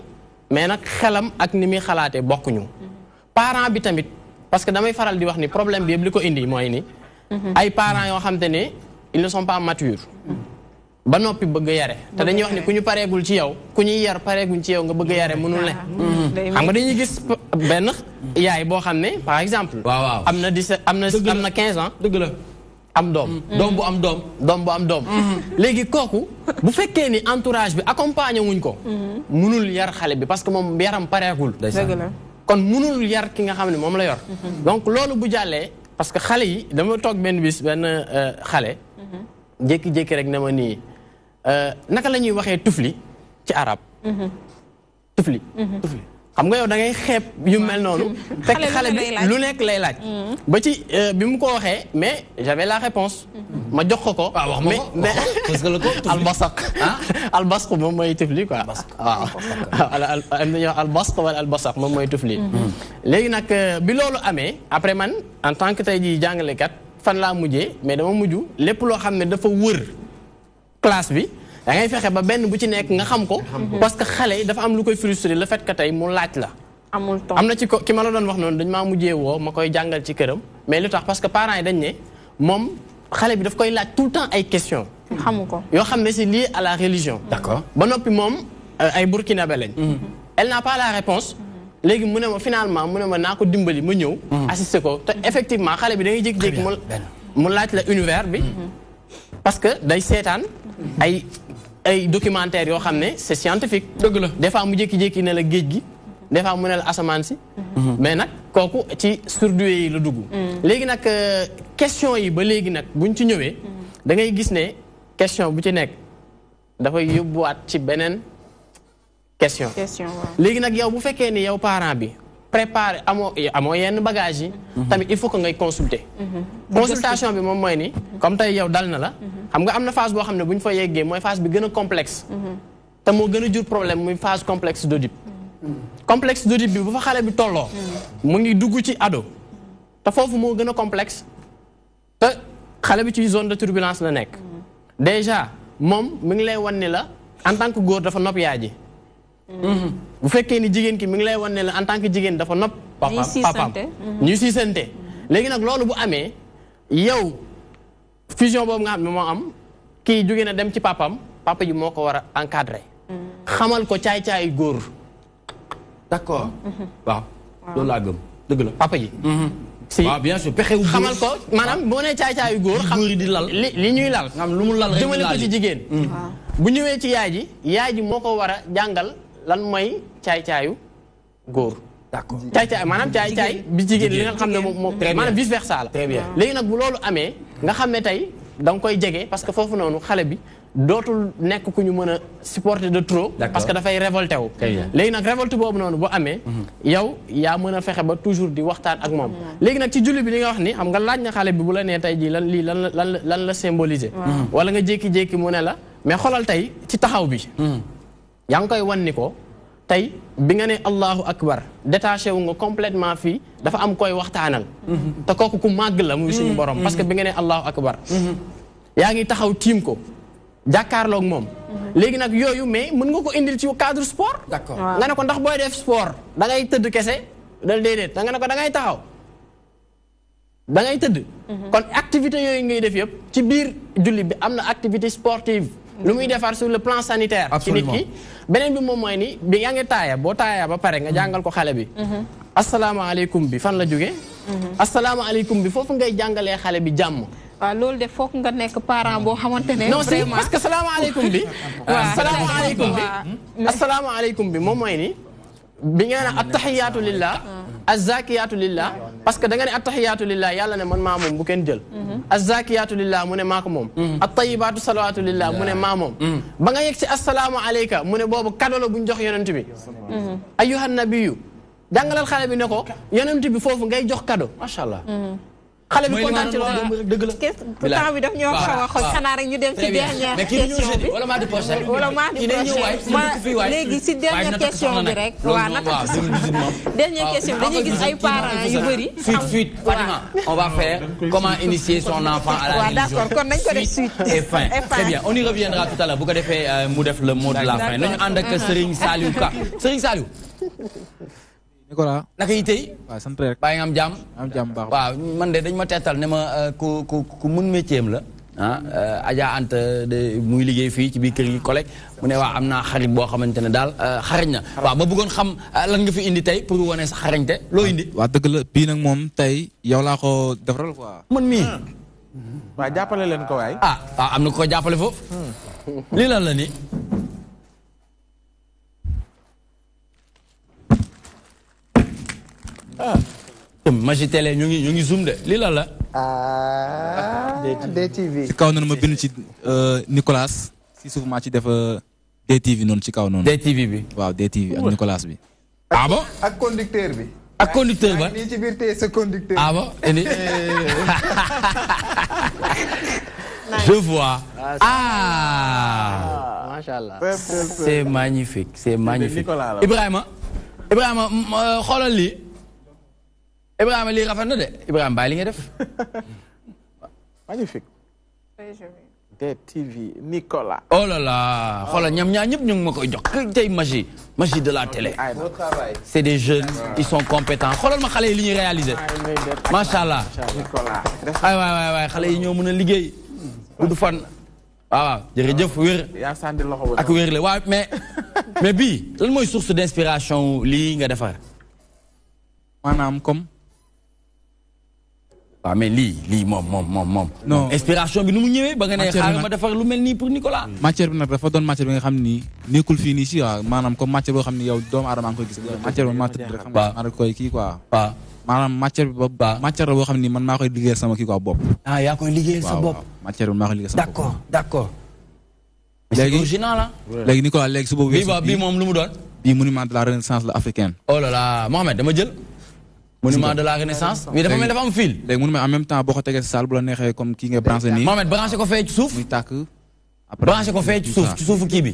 mais nag xelam ak ni muy xalaatee bokkuñu. parent bi tamit parce que damay faral di wax ni problème bi yëpp li ko indi mooy ni. ay parents yoo xam te ne ils ne sont pas matures. ba noppi bëgg a yare te dañuy wax ni ku ñu pareegul ci yow ku ñuy yar pareeguñ ci yow nga bëgg a yare mënul ne. xam nga dañuy gis benn yaay boo xam ne par exemple. waaw am na 17 am na 15 ans. dëgg la. am doom bu am doom bu am doom léegi kooku bu fekkee ni entourage bi accompagné wuñ ko munul yar xale bi parce que moom yaram pareegul kon munul yar ki nga xam ne moom la yor donc loolu bu jàllee parce que xale yi dama toog benn bis benn xale jékki-jékki rek ne ma nii naka la ñuy waxee tufli ci arab tufli xam nga yow da ngay xeeb yu mel noonu fekk xale bi lu nekk lay laaj ba ci bi mu ko waxee mais j'avais la réponse ma jox ko mais albasaq albasq moom mooy tufli quoi waaw am nañu wax albasq wala albasaq moom mooy tufli léegi nag bi loolu amee après man en tant que tey jii jàngalekat fan laa mujjee mais dama mujj lépp loo xam ne dafa wër classe bi da ngay fexe ba benn bu ci nekk nga xam ko parce que xale yi dafa am lu koy frustrer le fait que tey mu laaj la am na ci ko ki ma la doon wax noonu dañ maa mujjee woo ma koy jàngal ci këram mais lu tax parce que parents yi dañ ne moom xale bi daf koy laaj tout le temps ay questions xamu ko yoo xam ne c'est lié à la religion d'accord ba noppi moom ay burkinabé lañ elle n'a pas la réponse léegi mu ne ma finalement mu ne ma naa ko dimbali ma ñëw assister ko te effectivement xale bi da ngay jékki-jékki mu laaj la univers bi parce que day seetaan ay documentaires yoo xam ne c'est scientifique. dëgg la des fois mu jékki-jékki ne la géej gi des fois mu ne la asamaan si. mais nag kooku ci surdoué yi la dugg. léegi nag question yi ba léegi nag buñ ci ñëwee. da ngay gis ne question bu ci nekk dafay yóbbuwaat ci beneen question. léegi nag yow bu fekkee ni yow parent bi préparé amoo yenn bagage yi. tamit il faut que ngay consulter. consultation bi moom mooy ni comme tey yow dal na la. xam nga am na phase boo xam ne bu ñu fa yeggee mooy phase bi gën a complexe. te moo gën a jur problème muy phase complexe d'Oedipe. complexe d'Oedipe bi bu fa xale bi tolloo. mu ngi dugg ci ado. te foofu moo gën a complexe. te xale bi ci zone de turbulence la nekk. déjà moom mi ngi lay wan ne la en tant que góor dafa nopp yaay ji. bu fekkee ni jigéen ki mi ngi lay wan ne la en tant que jigéen dafa nopp. papaam ñuy siisante léegi nag loolu bu amee yow. fusion boobu nga xam ne moo am kii jóge na dem ci papam papa ji moo ko war a encadrer. xamal ko caay-caayu góor. d'accord. waaw loolu laa gëm dëgg la papa ji. si waaw bien sûr pexewu góor xamal ko maanaam boo nee caay-caayu góor. xam di lal li ñuy lal. xam lu mu lal rek jëmale ko ci jigéen. bu ñëwee ci yaay ji moo ko war a jàngal lan mooy caay-caayu góor. d'accord caay-caay maanaam caay-caay bi jigéen li nga xam ne moom maanaam vice versa la. très bien léegi nag bu loolu amee nga xam ne tey da nga koy jege parce que foofu noonu xale bi dootul nekk ku ñu mën a supporter de trop. parce que dafay révolté wu. léegi nag révolte boobu noonu bu amee. yow yaa mën a fexe ba toujours di waxtaan ak moom. léegi nag ci julli bi li nga wax ni xam nga laaj na xale bi bu la nee tey jii lan lii lan la symboliser. wala nga jékki-jékki mu ne la mais xoolal tey ci taxaw bi. yaa ngi koy wan ni ko. tey bi nga ne allahu akbar détaché wu nga complètement fii dafa am koy waxtaanal te kooku ku màgg la muy suñu borom parce que bi nga ne allahu akbar yaa ngi taxaw tiim ko jàkkaarloog moom léegi nag yooyu mais mën nga ko indil ci cadre sport d'accord nga ne ko ndax booy def sport da ngay tëdd kese dal déedéet da nga ne ko da ngay taxaw da ngay tëdd kon activité yooyu ngay def yëpp ci biir julli bi am na activité sportive lu muy defar sur le plan sanitaire ci nit ki beneen bi moom mooy ni bi yaa ngi taaya boo taaya ba pare nga jàngal ko xale bi asalaamaaleykum bi fan la jóge asalaamaaleykum bi foofu ngay jàngalee xale bi jàmm waaw loolu de foog nga nekk parent boo xamante ne non si parce que salaamaaleykum bi salaamaaleykum bi asalaamaaleykum bi moom mooy ni bi ngeen ne attaxiyaatu lillah azzakiyaatu lillah parce que da nga ne attaxiyaatu lillah yàlla ne man maa moom bu kenn jël azzakiyaatu lillah mu ne maa ko moom attayibaatu salawaatu lillah mu ne maa moom ba nga yegg si asalaamu aleyka mu ne boobu kado la bu ñu jox yonent bi ayyuhan nabiyu jàngalal xale bi ne ko yonent bi foofu ngay jox kado macha allah xale bi kontaan ci loolu dëgg la temps bi daf ñoo xaw a xool xanaa rek ñu dem ci dernière question bi wala maa di prochain wala maa di prochain léegi si dernière question bi rek waaw naka dernière question bi dañuy gis ay parents yu bëri suite Fatima on va faire comment initier son enfant à la religion d'accord kon nañ ko def suite et fin très bien on y reviendra tout à l'heure bu ko defee mu def le mot de la fin nañu ànd ak Serigne Saliou Ka Serigne Saliou Nicolas naka yi tey waaw sant rek bàyyi nga am jàmm am jàmm baax waaw man de dañ ma teetal ne ma ku mun métier am la Adja Anta de muy liggéey fii ci biir kër gi collègue mu ne waaw am naa xarit boo xamante ne daal xarañ na waaw ma bëggoon xam lan nga fi indi tey pour wane sa xarañte loo indi waaw dëgg la bii nag moom tey yow laa ko defaral quoi man mii waaw jàppale leen ko waay waaw am na ko jàppale foofu lii lan la ni Magie Télé ñu ngi zoom de lii la la. DTV. ci kaw noonu ma bind ci Nicolas si suuf maa ci def DTV noonu ci kaw noonu. DTV bi. waaw DTV ak Nicolas bi. ah bon ak conducteur bi. ak conducteur ba. nii ci biir tey sa conducteur. ah bon indi. je vois. Machallah. c'est magnifique c'est magnifique. Ibrahima xoolal lii. Ibrahima lii rafet na de Ibrahima bàyyi li nga def. magnifique. DTV Nicolas. oh là là xoolal ñoom ñaar ñëpp ñu ngi ma koy jox tey magie de la télé. c'est des jeunes ils sont compétents xoolal ma xale yi li ñuy réaliser. macha allah. ay waay xale yi ñoo mën a liggéey. gudd fan. waaw jërëjëf wér. yaa sànni loxo ak wér la waaw mais bii lan mooy source d'inspiration lii nga defar. maanaam comme. waaw mais lii moom. non inspiration bi nu mu ñëwee ba nga ne xaaral ma defar lu mel nii pour Nicolas. matière bi nag dafa doon matière bi nga xam ni nekkul fii nii si waaw maanaam comme matière boo xam ni yow doomu aadama nga koy gis. matière bi maa tëdd rek xam nga maa da koy kii quoi. waaw maanaam matière bi matière la boo xam ni man maa koy liggéeyal sama kii quoi bopp. ah yaa koy liggéeyal sa bopp. matière bi maa koy liggéeyal sama bopp. d'accord. léegi c'est original la. léegi Nicolas léegi su boobu. bii moom lu mu doon. bii monument de la renaissance la africaine. oh là là Mohamed dama jël. monument de la renaissance. mais dafa mel dafa am fil. léegi monument en même temps boo ko tegee si salle bu la neexee comme kii nga branché nii. Mohamed branché ko fee ci suuf. muy tàkk. branché ko fee ci suuf ci suufu kii bi.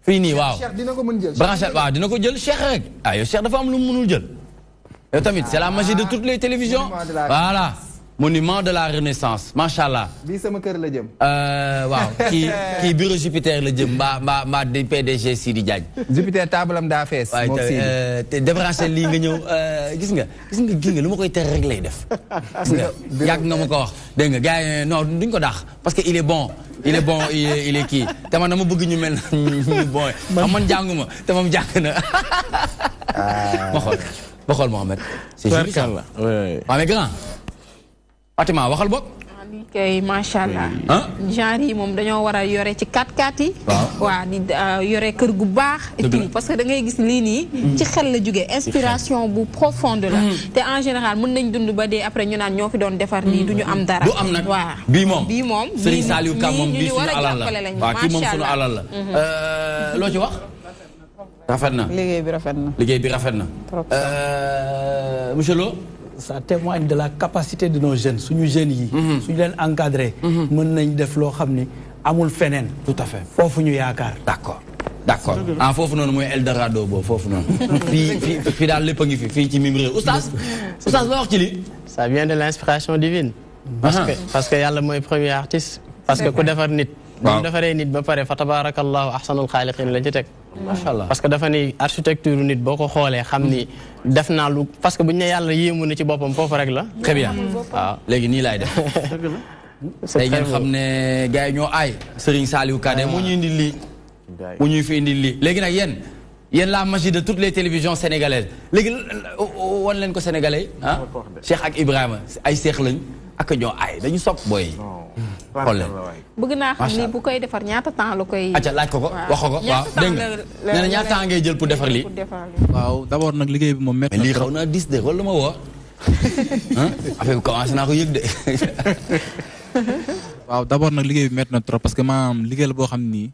fii nii waaw. Cheikh dina ko mën jël. branché waaw dina ko jël Cheikh rek. ah yow Cheikh dafa am lu mu mënul jël. yow tamit c'est la magie de toutes les télévisions. voilà monument de la renaissance macha allah. bii sama kër la jëm. waaw kii bureau Jupiter la jëm mbaa di PDG Sidi Diagne. Jupiter taabalam daa fees. moom Sidi te débranché lii nga ñëw gis nga lu ma koy tere rek lay def. gis nga yàgg nga ma ko wax dégg nga gars yi non duñ ko dàq parce que il est bon il est kii te man dama bëgg ñu mel ñu bon xam man jànguma te moom jàng na. ba xool Mohamed. c'est joli ça. waaw mais grand. Fatima waxal boog. kay macha allah. genre yi moom dañoo war a yore ci 4x4 yi. waaw di yore kër gu baax. et tout parce que da ngay gis lii nii. ci xel la jógee inspiration bu profonde la. te en général mën nañ dund ba dee après ñu naan ñoo fi doon defar nii du ñu am dara. du am nag waaw bii moom. bii moom Serigne Saliou Ka moom bii suñu alal la waaw kii moom suñu alal la. loo ci wax. rafet na liggéey bi rafet na. liggéey bi rafet na. monsieur Lo. ça témoigne de la capacité de nos jeunes suñu jeunes yi. suñu leen encadré. mën nañ def loo xam ni amul feneen. tout à fait foofu ñu yaakaar. d'accord d'accord foofu noonu mooy Eldorado boobu foofu noonu. fii daal lépp a ngi fii ci mim réew oustaz loo wax ci lii. ça vient de l'inspiration divine. parce que yàlla mooy premier artiste. parce que ku defar nit. waaw bu defaree nit ba pare fa tabarakallahu ahsanul xaaliqin lañ ci teg. macha allah parce que dafa ni architecture nit boo ko xoolee xam ni def naa lu parce que bu ñu ne yàlla yéemu na ci boppam foofu rek la. très bien waaw léegi nii laay def. tey ngeen xam ne gars yi ñoo aay. Serigne Saliou Ka de mu ñu indi lii. mu ñuy fi indi lii léegi nag yéen la magie de toutes les télévisions sénégalaises léegi wan leen ko sénégalais ah. Cheikh ak Ibrahima ay seex lañ ak ñoo aay dañu sopp booy. xool leen bëgg naa xam ni bu koy defar ñaata temps la koy. acca laaj ko wax ko waaw dégg nga nee na ñaata temps ngay jël pour defar lii. waaw d'abord nag liggéey bi moom métti na lii xaw naa 10 de wala ma woo affaire bi commencé naa ko yëg de. waaw d'abord nag liggéey bi métti na trop parce que maanaam liggéey la boo xam ni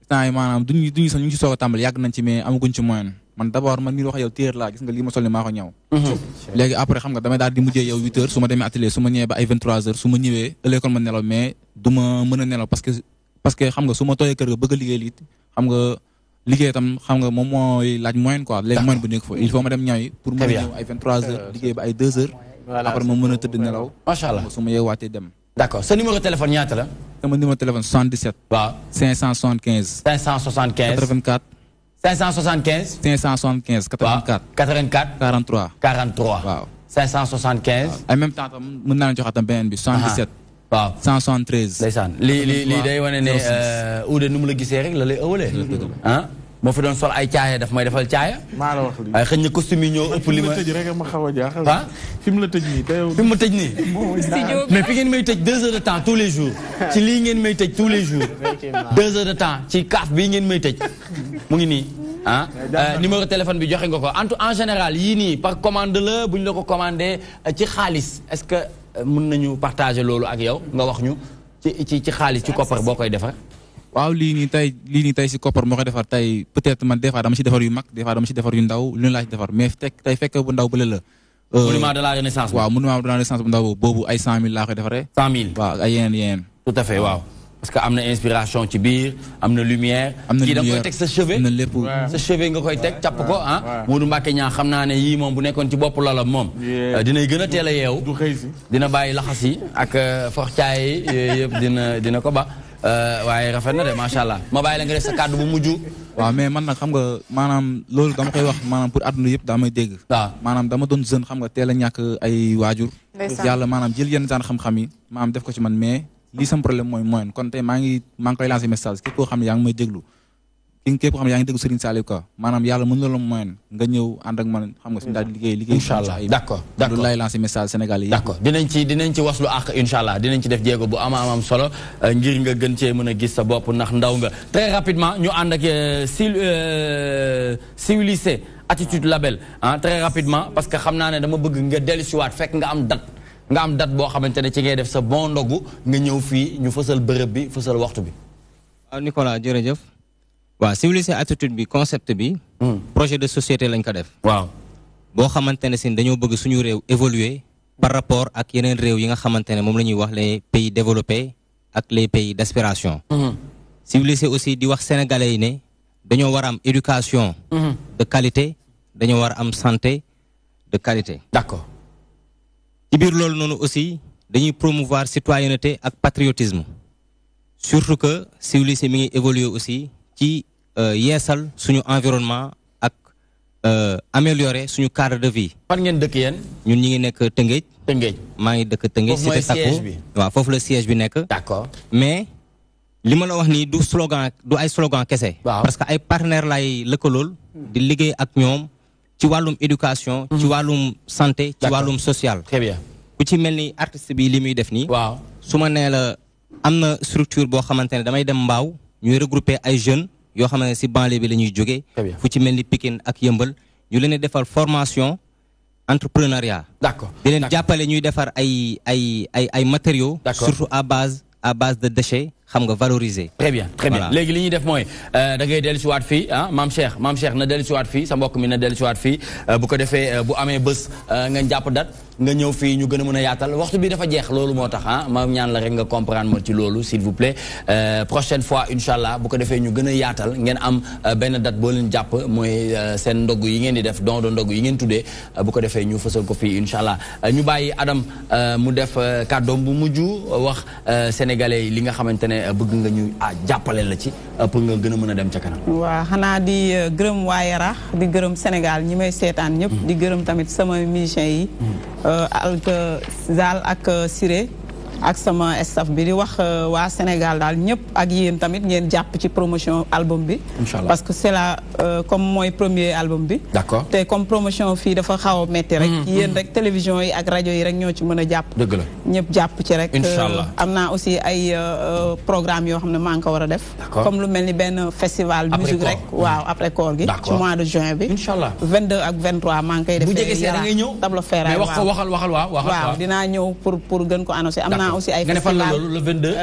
temps yi maanaam duñu sax ñu ngi ci soog a tàmbali yàgg nañ ci mais amaguñ ci moyen man d'abord man mii wax yow téer laa gis nga lii ma sol ni maa ko ñëw. léegi après xam nga damay daal di mujjee yow 8 heures su ma demee atelier su ma ñëwee ba ay 23 heures su ma ñëwee ëllëg kon ma nelaw mais du ma mën a nelaw parce que xam nga su ma tooyee kër ga bëgg a liggéey lii xam nga liggéey tam xam nga moom mooy laaj moyen quoi léegi moyen bu nekk fa il faut ma dem ñawi pour mën a ñëw ay 23 heures liggéey ba ay 2 heures après ma mën a tëdd nelaw macha allah su ma yeewaatee dem. d'accord sa numéro téléphone ñaata la. sama numéro téléphone 77. waaw 575. 575. 84. 575. 575. 84. 84. 43. 43. waaw 575. en même temps tam mën naa leen joxaat tam beneen bi. 77. waaw 173. ndeysaan lii day wane ne Oudé nu mu la gisee rek la lay ëwalee. ah moo fi doon sol ay caaya daf may defal caaya. maa la wax lii ay xëy na costume yi ñoo ëpp li ma. fi mu la tëj rek ma xaw a jaaxal. ah fi mu la tëj nii tey. fi mu ma tëj nii. mais fi ngeen may tëj 2 heures de temps tous les jours. ci lii ngeen may tëj tous les jours. 2 heures de temps ci kaaf bii ngeen may tëj. mu ngi nii ah. numéro téléphone bi joxe nga ko en général yii nii par commande la bu ñu la ko commandé ci xaalis est-ce que mën nañu partager loolu ak yow nga wax ñu ci xaalis ci koppar boo koy defar. waaw lii nii tey si koppar moo koy defar tey peut-être man des fois dama si defar yu mag des fois dama si defar yu ndaw lu laa si defar mais tey fekk bu ndaw bële la. monument de la renaissance. waaw monument de la renaissance bu ndaw boobu ay 100 000 laa koy defaree. 100 000 waaw ay yeneen. tout à fait waaw. parce que am na inspiration ci biir am na lumière. am na lumière kii da nga koy teg sa chevet. am na lépp sa chevet nga koy teg capp ko ah. Modou Mbacké ñaa xam naa ne yii moom bu nekkoon ci bopp loola moom. dinay gën a teel a yeewu. du xëy si dina bàyyi laxas yi ak forcaay yi yëpp dina ko ba. waaye rafet na de macha allah ma bàyyi la nga def sa kàddu bu mujj. waaw mais man nag xam nga maanaam loolu dama koy wax maanaam pour àdduna yëpp daa may dégg. waaw maanaam dama doon jeune xam nga teel a ñàkk ay waajur. yàlla maanaam jël yenn genre xam-xam yi maanaam def ko ci man mais lii sama problème mooy moyen kon tey maa ngi koy lancer message képp koo xam ne yaa ngi may déglu képp koo xam ne yaa ngi déglu Serigne Saliou Ka maanaam yàlla mën na la moyen nga ñëw ànd ak man xam nga suñu daal di liggéey incha allah d'accord loolu laay lancer message Sénégal yi d'accord dinañ ci waslu ak incha allah dinañ ci def jéego bu am solo ngir nga gën cee mën a gis sa bopp ndax ndaw nga très rapidement ñu ànd ak civilisé attitude label ah très rapidement parce que xam naa ne dama bëgg nga dellusiwaat fekk nga am date boo xamante ne ci ngay def sa bon ndogu nga ñëw fii ñu fësal bërëb bi fësal waxtu bi. waaw Nicolas jërëjëf. waaw civilisé attitude bi concept bi. projet de société lañ ko def. waaw boo xamante ne si dañoo bëgg suñu réew évoluer par rapport ak yeneen réew yi nga xamante ne moom la ñuy wax les pays développés ak les pays d'aspiration. civilisé aussi di wax sénégalais yi ne dañoo war a am éducation. de qualité dañoo war a am santé de qualité. d'accord. ci biir loolu noonu aussi dañuy promouvoir citoyenneté ak patriotisme surtout que civilisé mi ngi évoluer aussi ci yeesal suñu environnement ak améliorer suñu cadre de vie. fan ngeen dëkk yéen. ñun ñi ngi nekk Tëngéej. Tëngéej maa ngi dëkk Tëngéej. foofu mooy siège bi waaw foofu la siège bi nekk. d'accord mais li ma la wax nii du ay slogan kese. parce que ay partenaires lay lëkkalool. di liggéey ak ñoom ci wàllum éducation. ci wàllum santé ci wàllum social. très bien ku ci mel ni artiste bi li muy def nii. waaw su ma nee la am na structure boo xamante ne damay dem mbaaw ñuy regrouper ay jeunes yoo xamante ne si banlieue bi la ñuy jógee. fu ci mel ni Pikine ak Yëmbal ñu leen di defal formation entrepreneuriat. d'accord di leen jàppale ñuy defar ay matériaux. surtout à base de déchets xam nga valoriser. très bien très bien léegi li ñuy def mooy da ngay dellu si waat fii ah maam Cheikh na dellu si waat fii sa mbokk mi na dellu si waat fii bu ko defee bu amee bés nga jàpp dat nga ñëw fii ñu gën a mën a yaatal waxtu bi dafa jeex loolu moo tax ah ma ñaan la rek nga comprendre ma ci loolu s'il vous plaît prochaine fois incha allah bu ko defee ñu gën a yaatal ngeen am benn date boo leen jàpp mooy seen ndogg yi ngeen di def don de ndogg yi ngeen tuddee bu ko defee ñu fësal ko fii incha allah ñu bàyyi Adam mu def kàddoom bu mujj wax sénégalais yi li nga xamante ne bëgg nga ñu jàppale la ci pour nga gën a mën a dem ca kanam. waaw xanaa di gërëm waa Yaraax di gërëm Sénégal ñi may seetaan ñëpp. di gërëm tamit sama musiciens yi. Zal ak Siré ak sama staff bi di wax waa Sénégal daal ñëpp ak yéen tamit ngeen jàpp ci promotion album bi. Inch'Allah parce que c'est la comme mooy premier album bi. D'accord te comme promotion fii dafa xaw a metti rek. yéen rek télévision yi ak rajo yi rek ñoo ci mën a jàpp. dëgg la ñëpp jàpp ci rek. Inch'Allah am naa aussi ay programme yoo xam ne maa ngi ko war a def. comme lu mel ni benn festival musique rek. waaw après koor gi. ci mois de juin bi. Inch'Allah 22 ak 23 maa ngi koy defee. bu jege see da ngay ñëw tableau ferraille mais waxal waaw dinaa ñëw pour gën ko annoncer am naa aussi ay festival le 22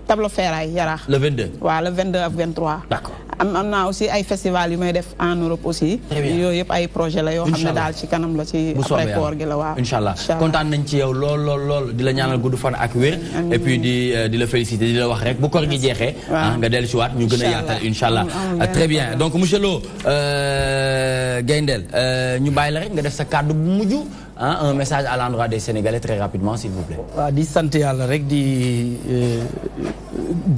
tableau ferraille Yaraax le 22 waaw le 22 ak 23 d'accord am naa aussi ay festival yu may def en Europe aussi yooyu yëpp ay projet la yoo xam ne daal ci kanam la ci après koor gi la waaw inchallah kontaan nañ ci yow lool di la ñaanal gudd fan ak wér et puis di la féliciter di la wax rek bu koor gi jeexee nga dellu si waat ñu gën a yaatal inchallah très bien donc monsieur Lo Gaindel ñu bàyyi la rek nga def sa kàddu bu mujj un message à l'endroit des Sénégalais très rapidement s'il vous plaît. waaw di sant yàlla rek di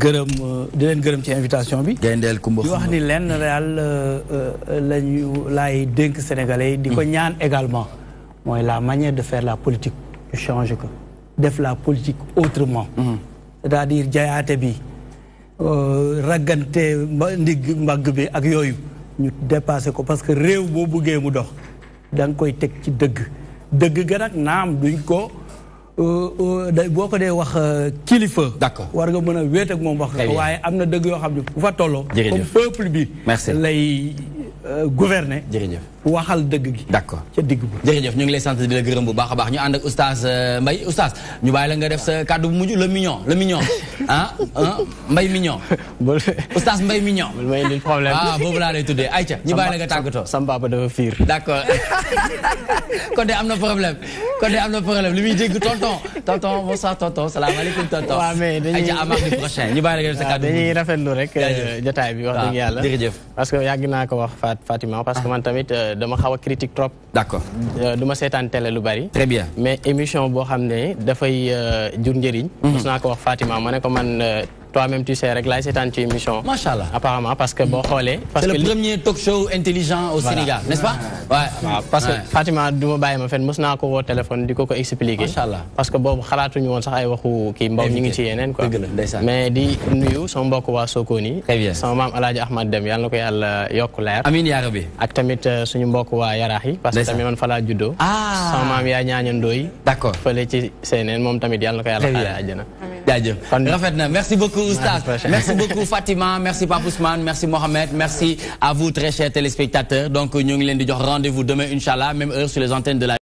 gërëm di leen gërëm ci invitation bi. Gaindel Kumba di wax ni lenn daal laay dénk Sénégalais yi di ko ñaan également mooy la manière de faire la politique ñu change ko def la politique autrement. c'est-à-dire jayaate bi raggante mbagg bi ak yooyu ñu dépassé ko parce que réew boo buggee mu dox da nga koy teg ci dëgg ga nag naam duñ ko boo ko dee wax kilifa. d'accord war nga mën a wéet ak moom wax waaye am na dëgg yoo xam ne bu fa tolloo. comme peuple bi. lay gouverner. jërëjëf waxal dëgg gi. d'accord ca digg ba. jërëjëf ñu ngi lay sant di la gërëm bu baax a baax ñu ànd ak oustaz Mbaye oustaz ñu bàyyi la nga def sa kàddu bu mujj le mignon Mbaye mignon. oustaz Mbaye mignon. may indil problème boobu laa lay tuddee ayca ñu bàyyi la nga tàggatoo. sama papa dafa fiir. d'accord kon de am na problème li muy dégg tonton bonsoir tonton salaamaaleykum tonton. waaw mais dañuy ayca à mardi prochain ñu bàyyi la nga def sa kàddu dañuy rafetlu rek jotaay bi wax dëgg yàlla. jërëjëf parce que yàgg naa ko wax Fatima parce que man tamit dama xaw a critique trop. d'accord du ma seetaan télé lu bari. très bien mais émission boo xam ne dafay jur njëriñ. mos naa ko wax Fatima ma ne ko man toi-même tu sais rek laay seetaan ci émission. macha allah apparemment parce que boo xoolee. c'est le premier talk show intelligent au Sénégal n'est-ce pas. waaw parce que Fatima du ma bàyyi ma fen mos naa ko woo téléphone di ko expliquer. macha allah parce que boobu xalaatuñu woon sax ay waxu kii mbaw ñu ngi ci yeneen quoi. mais di nuyu sama mbokk waa Sokone. très bien sama maam El Hadj Ahmad Dem yàlla na ko yàlla yokk leer. amiin yaa rabbi. ak tamit suñu mbokk waa Yaraax yi. parce que tamit man fa laa juddoo. sama maam yaa ñaaña ndooy. d'accord fële ci CNN moom tamit yàlla na ko yàlla xaare àjjana. jaajëf rafet na merci beaucoup oustaz merci beaucoup Fatima merci Pape Ousmane merci Mohamed merci à vous très chers téléspectateurs donc ñu ngi leen di jox rendez-vous demain inchallah même heure sur les antennes de la